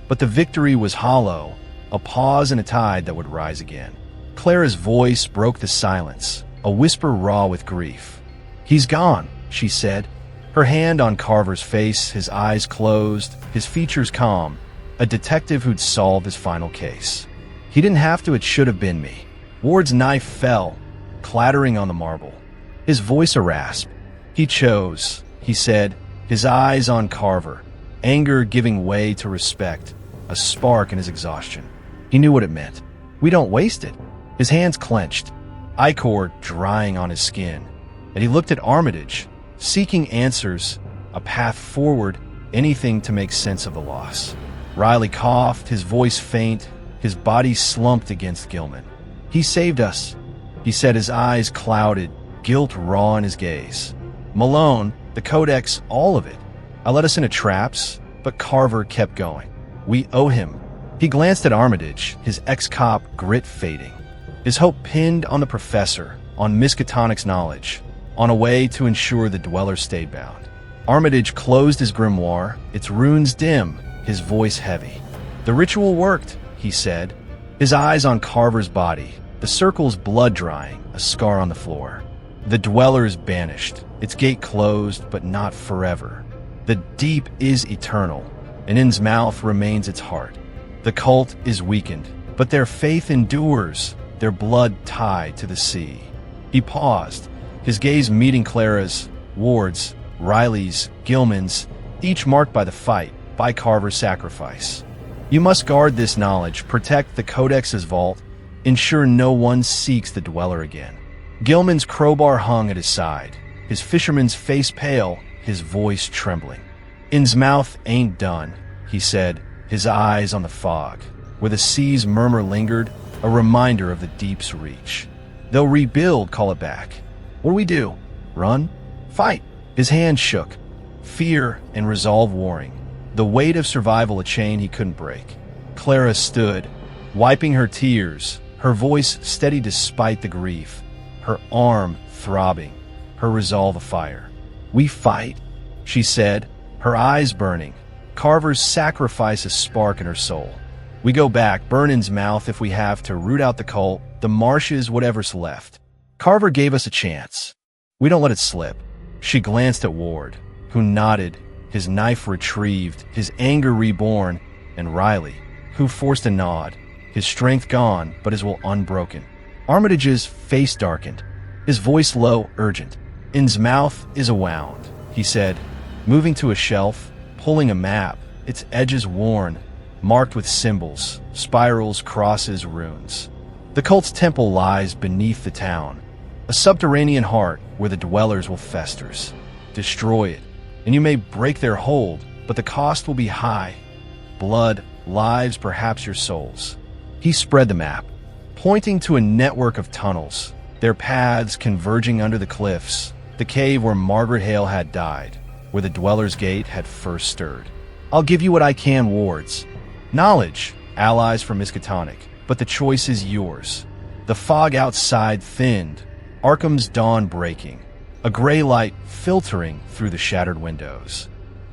but the victory was hollow, a pause in a tide that would rise again. Clara's voice broke the silence, a whisper raw with grief. "He's gone," she said, her hand on Carver's face, his eyes closed, his features calm, a detective who'd solved his final case. "He didn't have to, it should have been me." Ward's knife fell, clattering on the marble, his voice a rasp. "He chose," he said, his eyes on Carver, anger giving way to respect, a spark in his exhaustion. He knew what it meant. "We don't waste it." His hands clenched, ichor drying on his skin, and he looked at Armitage, seeking answers, a path forward, anything to make sense of the loss. Riley coughed, his voice faint, his body slumped against Gilman. "He saved us," he said, his eyes clouded, guilt raw in his gaze. "Malone, the Codex, all of it. I let us into traps, but Carver kept going. We owe him." He glanced at Armitage, his ex-cop grit fading, his hope pinned on the professor, on Miskatonic's knowledge, on a way to ensure the Dweller stayed bound. Armitage closed his grimoire, its runes dim, his voice heavy. "The ritual worked," he said, his eyes on Carver's body, the circle's blood drying, a scar on the floor. "The Dweller is banished, its gate closed, but not forever. The deep is eternal, and Innsmouth remains its heart. The cult is weakened, but their faith endures, their blood tied to the sea." He paused, his gaze meeting Clara's, Ward's, Riley's, Gilman's, each marked by the fight, by Carver's sacrifice. "You must guard this knowledge, protect the Codex's vault, ensure no one seeks the Dweller again." Gilman's crowbar hung at his side, his fisherman's face pale, his voice trembling. "Innsmouth ain't done," he said, his eyes on the fog, where the sea's murmur lingered, a reminder of the deep's reach. "They'll rebuild, call it back. What do we do? Run? Fight?" His hand shook, fear and resolve warring, the weight of survival a chain he couldn't break. Clara stood, wiping her tears, her voice steady despite the grief, her arm throbbing, her resolve afire. "We fight," she said, her eyes burning, Carver's sacrifice a spark in her soul. "We go back, burn Innsmouth if we have to, root out the cult, the marshes, whatever's left. Carver gave us a chance. We don't let it slip." She glanced at Ward, who nodded, his knife retrieved, his anger reborn, and Riley, who forced a nod, his strength gone, but his will unbroken. Armitage's face darkened, his voice low, urgent. "Innsmouth is a wound," he said, moving to a shelf, pulling a map, its edges worn, marked with symbols, spirals, crosses, runes. "The cult's temple lies beneath the town, a subterranean heart where the Dwellers will fester. Destroy it, and you may break their hold, but the cost will be high. Blood, lives, perhaps your souls." He spread the map, pointing to a network of tunnels, their paths converging under the cliffs, the cave where Margaret Hale had died, where the Dweller's Gate had first stirred. I'll give you what I can, wards. Knowledge, allies for Miskatonic, but the choice is yours. The fog outside thinned, Arkham's dawn breaking, a gray light filtering through the shattered windows.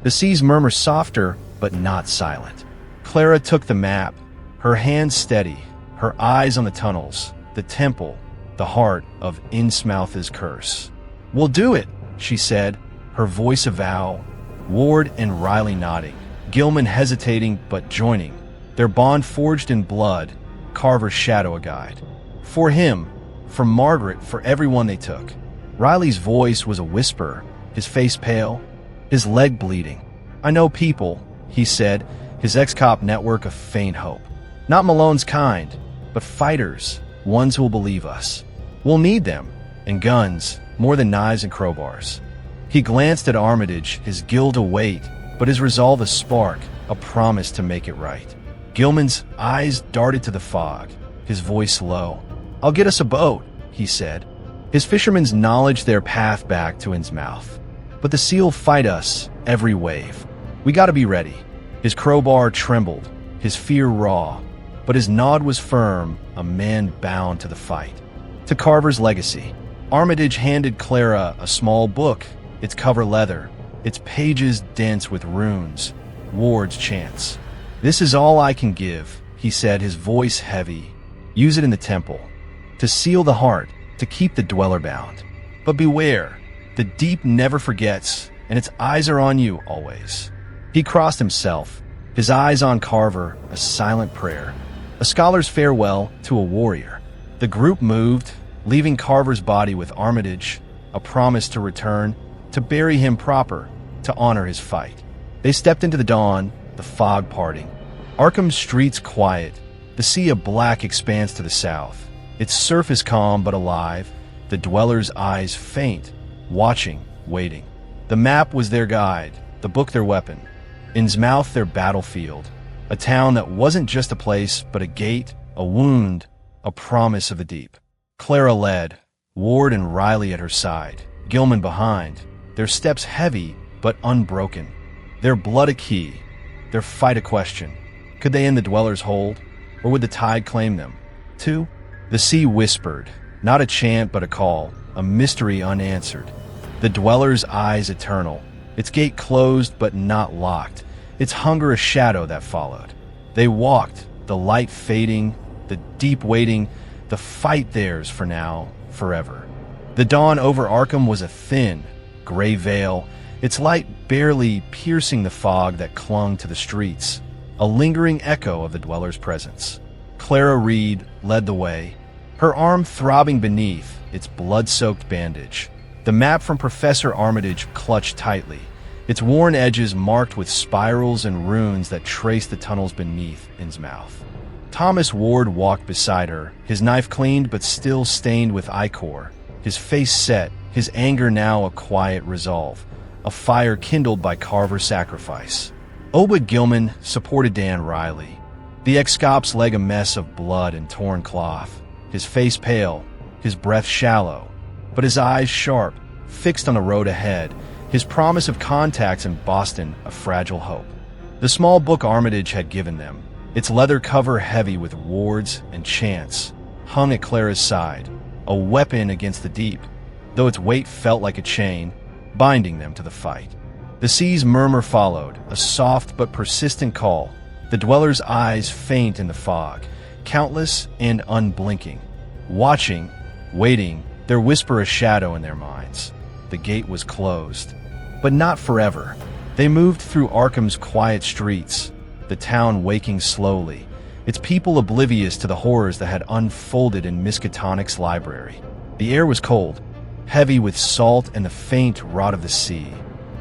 The seas murmur softer, but not silent. Clara took the map, her hands steady, her eyes on the tunnels, the temple, the heart of Innsmouth's curse. "We'll do it," she said, her voice a vow, Ward and Riley nodding, Gilman hesitating but joining, their bond forged in blood, Carver's shadow a guide. For him, for Margaret, for everyone they took. Riley's voice was a whisper, his face pale, his leg bleeding. "I know people," he said, his ex-cop network of faint hope. "Not Malone's kind, but fighters, ones who'll believe us. We'll need them, and guns, more than knives and crowbars." He glanced at Armitage, his guilt a weight, but his resolve a spark, a promise to make it right. Gilman's eyes darted to the fog, his voice low. "I'll get us a boat," he said. His fishermen's knowledge their path back to Innsmouth. "But the sea'll fight us, every wave. We gotta be ready." His crowbar trembled, his fear raw, but his nod was firm, a man bound to the fight. To Carver's legacy. Armitage handed Clara a small book, its cover leather, its pages dense with runes, Ward's chants. "This is all I can give," he said, his voice heavy. "Use it in the temple, to seal the heart, to keep the Dweller bound. But beware, the deep never forgets, and its eyes are on you always." He crossed himself, his eyes on Carver, a silent prayer, a scholar's farewell to a warrior. The group moved, leaving Carver's body with Armitage, a promise to return, to bury him proper, to honor his fight. They stepped into the dawn, the fog parting. Arkham's streets quiet, the sea a black expanse to the south, its surface calm but alive, the Dweller's eyes faint, watching, waiting. The map was their guide, the book their weapon, Innsmouth their battlefield, a town that wasn't just a place but a gate, a wound, a promise of the deep. Clara led, Ward and Riley at her side, Gilman behind, their steps heavy but unbroken, their blood a key, their fight a question. Could they end the Dweller's hold, or would the tide claim them? Too? The sea whispered, not a chant but a call, a mystery unanswered. The Dweller's eyes eternal, its gate closed but not locked, its hunger a shadow that followed. They walked, the light fading, the deep waiting, the fight theirs for now, forever. The dawn over Arkham was a thin, gray veil, its light barely piercing the fog that clung to the streets, a lingering echo of the Dweller's presence. Clara Reed led the way, her arm throbbing beneath its blood-soaked bandage. The map from Professor Armitage clutched tightly, its worn edges marked with spirals and runes that traced the tunnels beneath Innsmouth. Thomas Ward walked beside her, his knife cleaned but still stained with ichor, his face set, his anger now a quiet resolve, a fire kindled by Carver's sacrifice. Obed Gilman supported Dan Riley, the ex-cop's leg a mess of blood and torn cloth, his face pale, his breath shallow, but his eyes sharp, fixed on the road ahead, his promise of contacts in Boston a fragile hope. The small book Armitage had given them, its leather cover heavy with wards and chants, hung at Clara's side, a weapon against the deep, though its weight felt like a chain, binding them to the fight. The sea's murmur followed, a soft but persistent call, the Dweller's eyes faint in the fog, countless and unblinking, watching, waiting, their whisper a shadow in their minds. The gate was closed, but not forever. They moved through Arkham's quiet streets, the town waking slowly, its people oblivious to the horrors that had unfolded in Miskatonic's library. The air was cold, heavy with salt and the faint rot of the sea,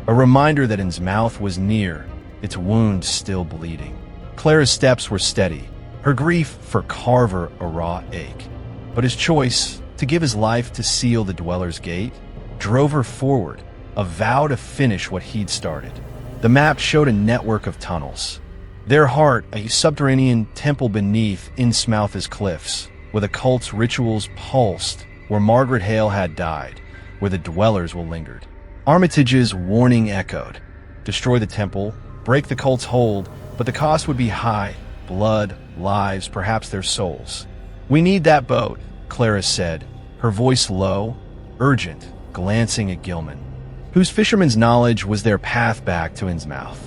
a reminder that Innsmouth was near, its wound still bleeding. Clara's steps were steady, her grief for Carver a raw ache. But his choice, to give his life to seal the Dweller's Gate, drove her forward, a vow to finish what he'd started. The map showed a network of tunnels. Their heart, a subterranean temple beneath Innsmouth's cliffs, with a cult's rituals pulsed where Margaret Hale had died, where the dwellers will linger. Armitage's warning echoed. Destroy the temple, break the cult's hold, but the cost would be high. Blood, lives, perhaps their souls. We need that boat, Clara said, her voice low, urgent, glancing at Gilman, whose fisherman's knowledge was their path back to Innsmouth.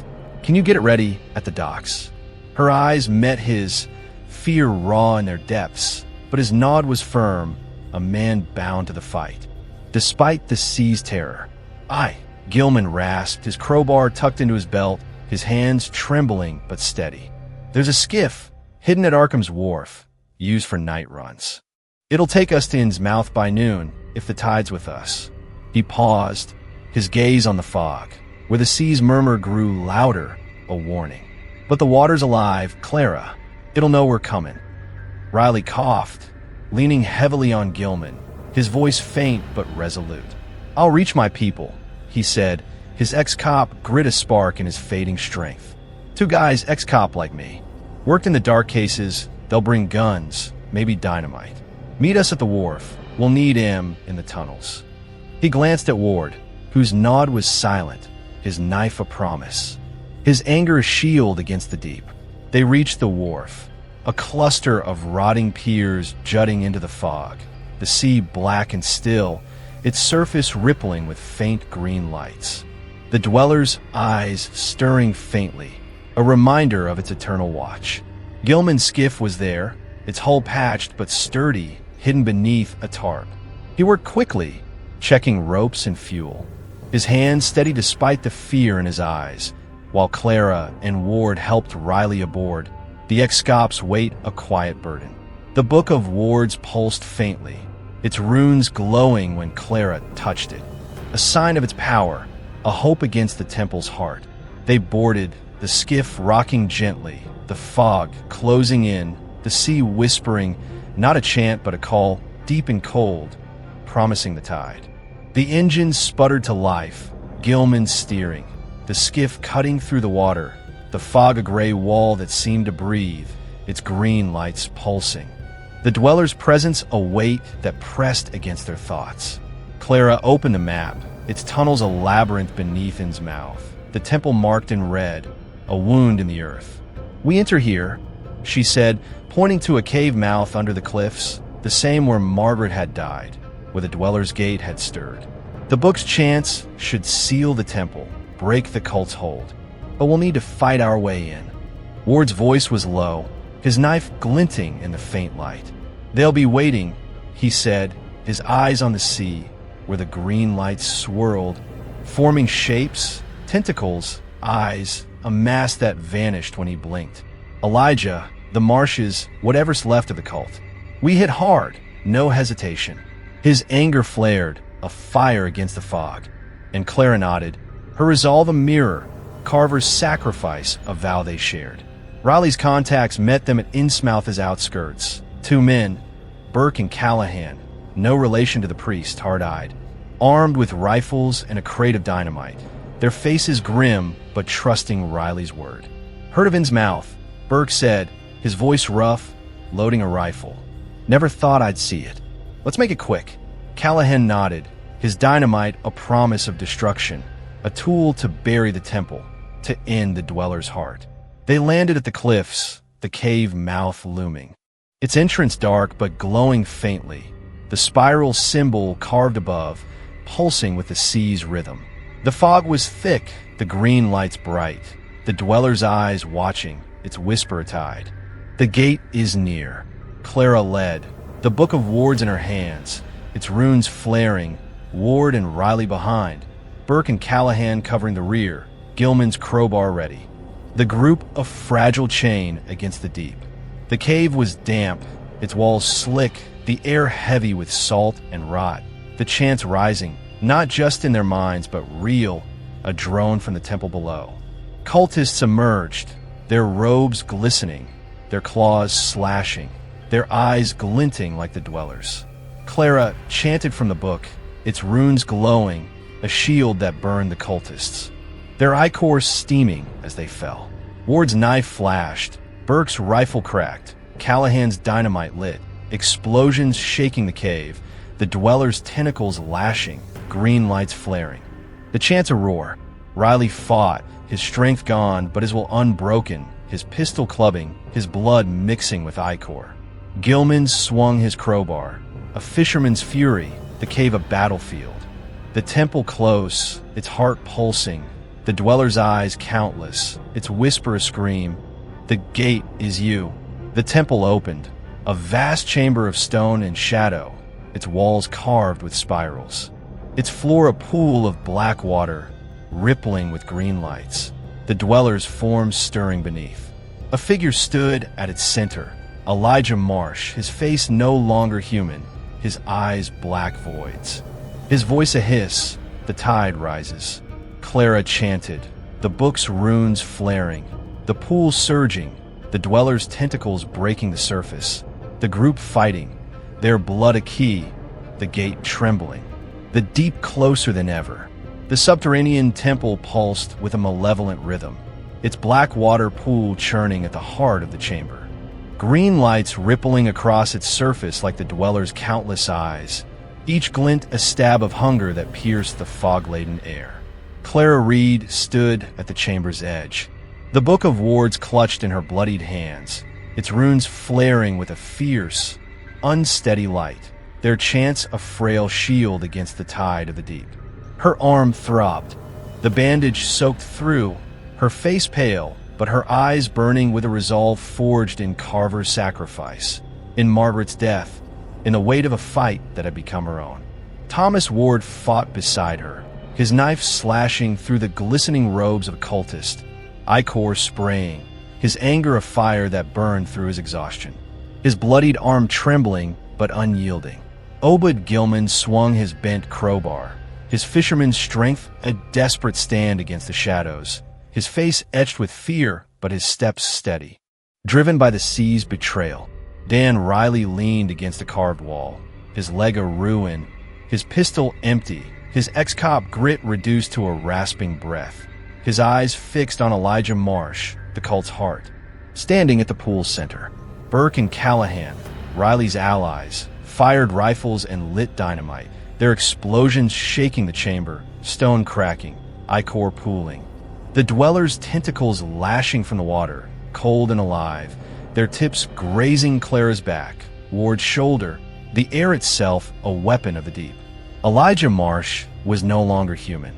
Can you get it ready at the docks? Her eyes met his, fear raw in their depths, but his nod was firm, a man bound to the fight. Despite the sea's terror. Aye, Gilman rasped, his crowbar tucked into his belt, his hands trembling but steady. There's a skiff hidden at Arkham's Wharf, used for night runs. It'll take us to Innsmouth by noon, if the tide's with us. He paused, his gaze on the fog, where the sea's murmur grew louder, a warning. But the water's alive, Clara. It'll know we're coming. Riley coughed, leaning heavily on Gilman, his voice faint but resolute. I'll reach my people, he said, his ex-cop grit a spark in his fading strength. 2 guys ex-cop like me. Worked in the dark cases, they'll bring guns, maybe dynamite. Meet us at the wharf. We'll need him in the tunnels. He glanced at Ward, whose nod was silent, his knife a promise, his anger a shield against the deep. They reached the wharf, a cluster of rotting piers jutting into the fog, the sea black and still, its surface rippling with faint green lights. The dwellers' eyes stirring faintly, a reminder of its eternal watch. Gilman's skiff was there, its hull patched but sturdy, hidden beneath a tarp. He worked quickly, checking ropes and fuel, his hands steady despite the fear in his eyes, while Clara and Ward helped Riley aboard, the ex-cop's weight a quiet burden. The book of Ward's pulsed faintly, its runes glowing when Clara touched it, a sign of its power, a hope against the temple's heart. They boarded, the skiff rocking gently, the fog closing in, the sea whispering, not a chant but a call, deep and cold, promising the tide. The engines sputtered to life, Gilman steering, the skiff cutting through the water, the fog a gray wall that seemed to breathe, its green lights pulsing. The dwellers' presence a weight that pressed against their thoughts. Clara opened the map, its tunnels a labyrinth beneath Innsmouth, the temple marked in red, a wound in the earth. We enter here, she said, pointing to a cave mouth under the cliffs, the same where Margaret had died, where the dweller's gate had stirred. The book's chants should seal the temple, break the cult's hold, but we'll need to fight our way in. Ward's voice was low, his knife glinting in the faint light. They'll be waiting, he said, his eyes on the sea, where the green lights swirled, forming shapes, tentacles, eyes, a mass that vanished when he blinked. Elijah, the marshes, whatever's left of the cult. We hit hard, no hesitation. His anger flared, a fire against the fog. And Clara nodded, her resolve a mirror, Carver's sacrifice a vow they shared. Riley's contacts met them at Innsmouth's outskirts. 2 men, Burke and Callahan, no relation to the priest, hard-eyed, armed with rifles and a crate of dynamite, their faces grim but trusting Riley's word. Heard of Innsmouth, Burke said, his voice rough, loading a rifle. Never thought I'd see it. Let's make it quick. Callahan nodded, his dynamite a promise of destruction, a tool to bury the temple, to end the dweller's heart. They landed at the cliffs, the cave mouth looming, its entrance dark but glowing faintly, the spiral symbol carved above, pulsing with the sea's rhythm. The fog was thick, the green lights bright, the dweller's eyes watching, its whisper a tide. The gate is near. Clara led, the book of Ward's in her hands, its runes flaring, Ward and Riley behind, Burke and Callahan covering the rear, Gilman's crowbar ready. The group a fragile chain against the deep. The cave was damp, its walls slick, the air heavy with salt and rot, the chants rising, not just in their minds but real, a drone from the temple below. Cultists emerged, their robes glistening, their claws slashing, their eyes glinting like the dwellers. Clara chanted from the book, its runes glowing, a shield that burned the cultists. Their ichors steaming as they fell. Ward's knife flashed, Burke's rifle cracked, Callahan's dynamite lit, explosions shaking the cave, the dwellers' tentacles lashing, green lights flaring. The chants a roar. Riley fought, his strength gone, but his will unbroken, his pistol clubbing, his blood mixing with ichor. Gilman swung his crowbar, a fisherman's fury, the cave a battlefield. The temple close, its heart pulsing, the dweller's eyes countless, its whisper a scream. The gate is you. The temple opened, a vast chamber of stone and shadow, its walls carved with spirals. Its floor a pool of black water, rippling with green lights, the dweller's forms stirring beneath. A figure stood at its center, Elijah Marsh, his face no longer human, his eyes black voids. His voice a hiss, the tide rises. Clara chanted, the book's runes flaring, the pool surging, the dweller's tentacles breaking the surface, the group fighting, their blood a key, the gate trembling, the deep closer than ever. The subterranean temple pulsed with a malevolent rhythm, its black water pool churning at the heart of the chamber. Green lights rippling across its surface like the dweller's countless eyes, each glint a stab of hunger that pierced the fog-laden air. Clara Reed stood at the chamber's edge, the Book of Wards clutched in her bloodied hands, its runes flaring with a fierce, unsteady light, their chants a frail shield against the tide of the deep. Her arm throbbed, the bandage soaked through, her face pale, but her eyes burning with a resolve forged in Carver's sacrifice, in Margaret's death, in the weight of a fight that had become her own. Thomas Ward fought beside her, his knife slashing through the glistening robes of a cultist, ichor spraying, his anger a fire that burned through his exhaustion, his bloodied arm trembling but unyielding. Obed Gilman swung his bent crowbar, his fisherman's strength a desperate stand against the shadows, his face etched with fear but his steps steady. Driven by the sea's betrayal, Dan Riley leaned against a carved wall, his leg a ruin, his pistol empty, his ex-cop grit reduced to a rasping breath, his eyes fixed on Elijah Marsh, the cult's heart. Standing at the pool's center, Burke and Callahan, Riley's allies, fired rifles and lit dynamite, their explosions shaking the chamber, stone cracking, ichor pooling. The dwellers' tentacles lashing from the water, cold and alive, their tips grazing Clara's back, Ward's shoulder, the air itself a weapon of the deep. Elijah Marsh was no longer human,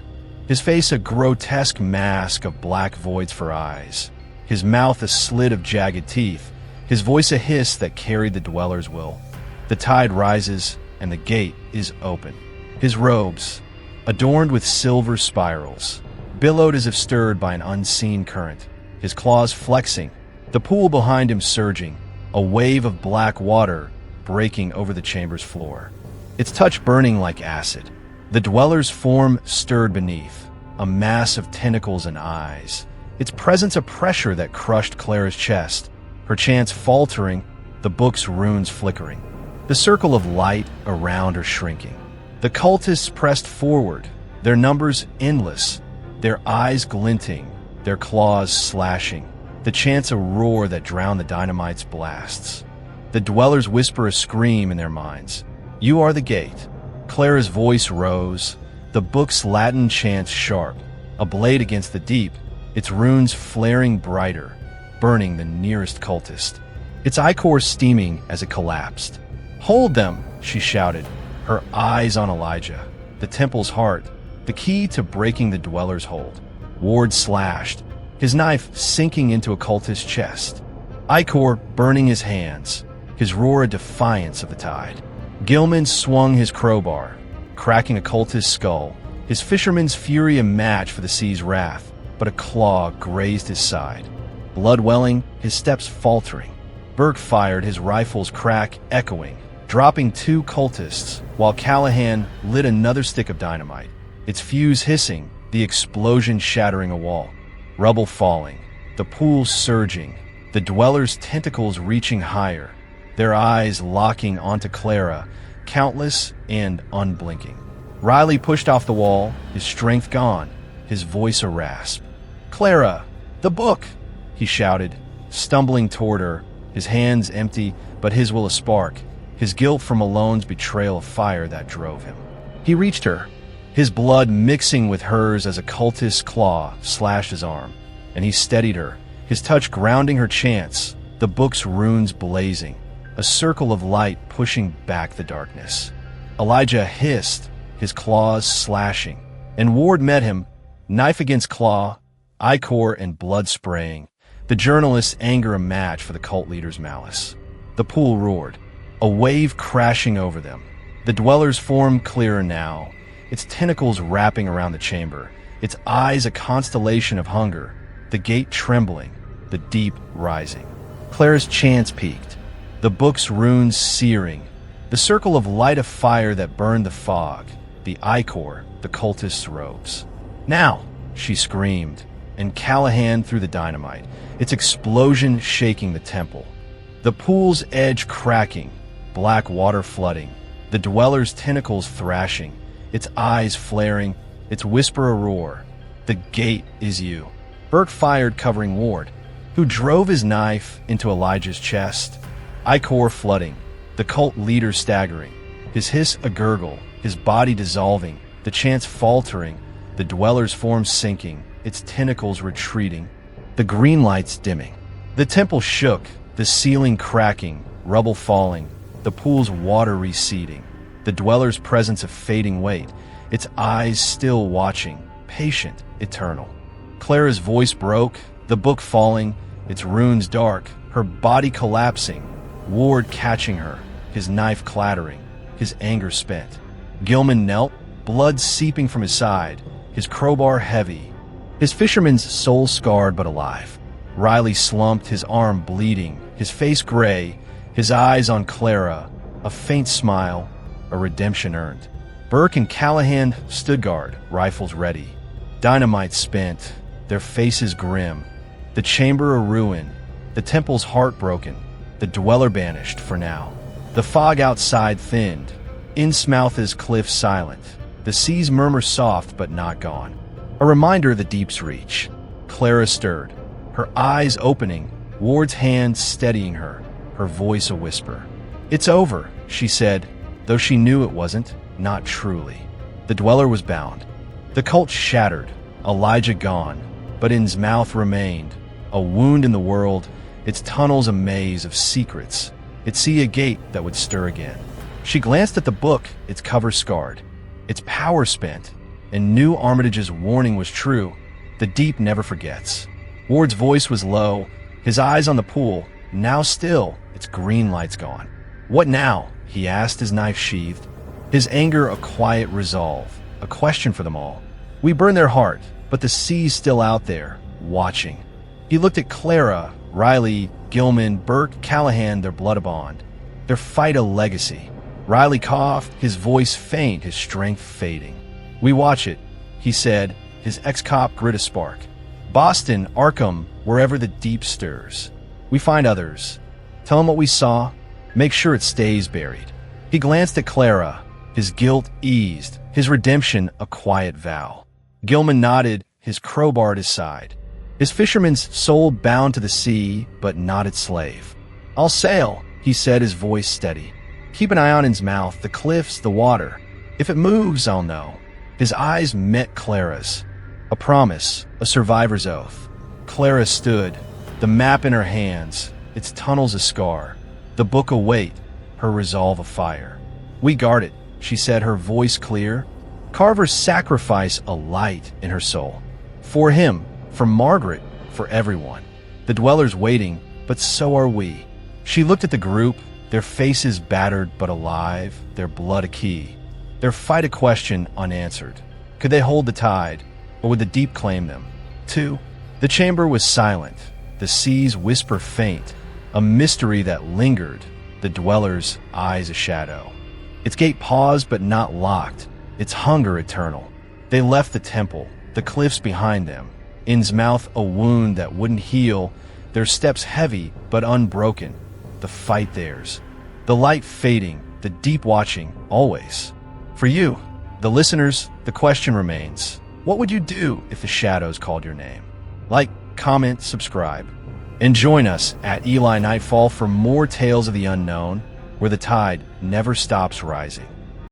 his face a grotesque mask of black voids for eyes, his mouth a slit of jagged teeth, his voice a hiss that carried the dweller's will. The tide rises, and the gate is open. His robes, adorned with silver spirals, billowed as if stirred by an unseen current, his claws flexing, the pool behind him surging, a wave of black water breaking over the chamber's floor, its touch burning like acid. The dweller's form stirred beneath, a mass of tentacles and eyes, its presence a pressure that crushed Clara's chest, her chants faltering, the book's runes flickering, the circle of light around her shrinking. The cultists pressed forward, their numbers endless, their eyes glinting, their claws slashing, the chants a roar that drowned the dynamite's blasts. The dwellers whisper a scream in their minds. You are the gate. Clara's voice rose, the book's Latin chants sharp, a blade against the deep, its runes flaring brighter, burning the nearest cultist. Its ichor steaming as it collapsed. Hold them, she shouted, her eyes on Elijah, the temple's heart, the key to breaking the dweller's hold. Ward slashed, his knife sinking into a cultist's chest. Ichor burning his hands, his roar a defiance of the tide. Gilman swung his crowbar, cracking a cultist's skull, his fisherman's fury a match for the sea's wrath, but a claw grazed his side. Blood welling, his steps faltering. Burke fired, his rifle's crack echoing, dropping 2 cultists, while Callahan lit another stick of dynamite, its fuse hissing, the explosion shattering a wall. Rubble falling, the pool surging, the dwellers' tentacles reaching higher, their eyes locking onto Clara, countless and unblinking. Riley pushed off the wall, his strength gone, his voice a rasp. Clara, the book, he shouted, stumbling toward her, his hands empty, but his will a spark, his guilt from Malone's betrayal of fire that drove him. He reached her, his blood mixing with hers as a cultist's claw slashed his arm, and he steadied her, his touch grounding her chance, the book's runes blazing, a circle of light pushing back the darkness. Elijah hissed, his claws slashing, and Ward met him, knife against claw, ichor and blood spraying, the journalist's anger a match for the cult leader's malice. The pool roared, a wave crashing over them. The dwellers formed clearer now, its tentacles wrapping around the chamber, its eyes a constellation of hunger, the gate trembling, the deep rising. Clara's chance peaked, the book's runes searing, the circle of light of fire that burned the fog, the ichor, the cultist's robes. "Now!" she screamed, and Callahan threw the dynamite, its explosion shaking the temple. The pool's edge cracking, black water flooding, the dweller's tentacles thrashing, its eyes flaring, its whisper a roar. "The gate is you." Burke fired, covering Ward, who drove his knife into Elijah's chest. Ichor flooding, the cult leader staggering, his hiss a gurgle, his body dissolving, the chance faltering, the dweller's form sinking, its tentacles retreating, the green lights dimming. The temple shook, the ceiling cracking, rubble falling, the pool's water receding, the dweller's presence a fading weight, its eyes still watching, patient, eternal. Clara's voice broke, the book falling, its runes dark, her body collapsing, Ward catching her, his knife clattering, his anger spent. Gilman knelt, blood seeping from his side, his crowbar heavy, his fisherman's soul scarred but alive. Riley slumped, his arm bleeding, his face gray, his eyes on Clara, a faint smile, a redemption earned. Burke and Callahan stood guard, rifles ready. Dynamite spent, their faces grim. The chamber a ruin, the temple's heartbroken, the dweller banished for now. The fog outside thinned, Innsmouth's cliffs silent. The sea's murmur soft but not gone. A reminder of the deep's reach. Clara stirred, her eyes opening, Ward's hand steadying her, her voice a whisper. "It's over," she said, though she knew it wasn't, not truly. The dweller was bound. The cult shattered, Elijah gone, but Innsmouth remained, a wound in the world, its tunnels a maze of secrets, its sea a gate that would stir again. She glanced at the book, its cover scarred, its power spent, and knew Armitage's warning was true. The deep never forgets. Ward's voice was low, his eyes on the pool, now still, its green lights gone. "What now?" he asked, his knife sheathed. His anger a quiet resolve, a question for them all. "We burn their heart, but the sea's still out there, watching." He looked at Clara, Riley, Gilman, Burke, Callahan, their blood a bond, their fight a legacy. Riley coughed, his voice faint, his strength fading. "We watch it," he said, his ex-cop grit a spark. "Boston, Arkham, wherever the deep stirs. We find others. Tell them what we saw. Make sure it stays buried." He glanced at Clara, his guilt eased, his redemption a quiet vow. Gilman nodded, his crowbar at his side. His fisherman's soul bound to the sea, but not its slave. "I'll sail," he said, his voice steady. "Keep an eye on Innsmouth, the cliffs, the water. If it moves, I'll know." His eyes met Clara's. A promise, a survivor's oath. Clara stood, the map in her hands, its tunnels a scar, the book a weight, her resolve a fire. "We guard it," she said, her voice clear. Carver's sacrifice a light in her soul. For him, for Margaret, for everyone. The dwellers waiting, but so are we. She looked at the group, their faces battered but alive, their blood a key, their fight a question unanswered. Could they hold the tide, or would the deep claim them? Two, the chamber was silent, the sea's whisper faint, a mystery that lingered, the dwellers' eyes a shadow. Its gate paused but not locked, its hunger eternal. They left the temple, the cliffs behind them, Innsmouth a wound that wouldn't heal, their steps heavy but unbroken, the fight theirs. The light fading, the deep watching, always. For you, the listeners, the question remains, what would you do if the shadows called your name? Like, comment, subscribe, and join us at Eli Nightfall for more tales of the unknown, where the tide never stops rising.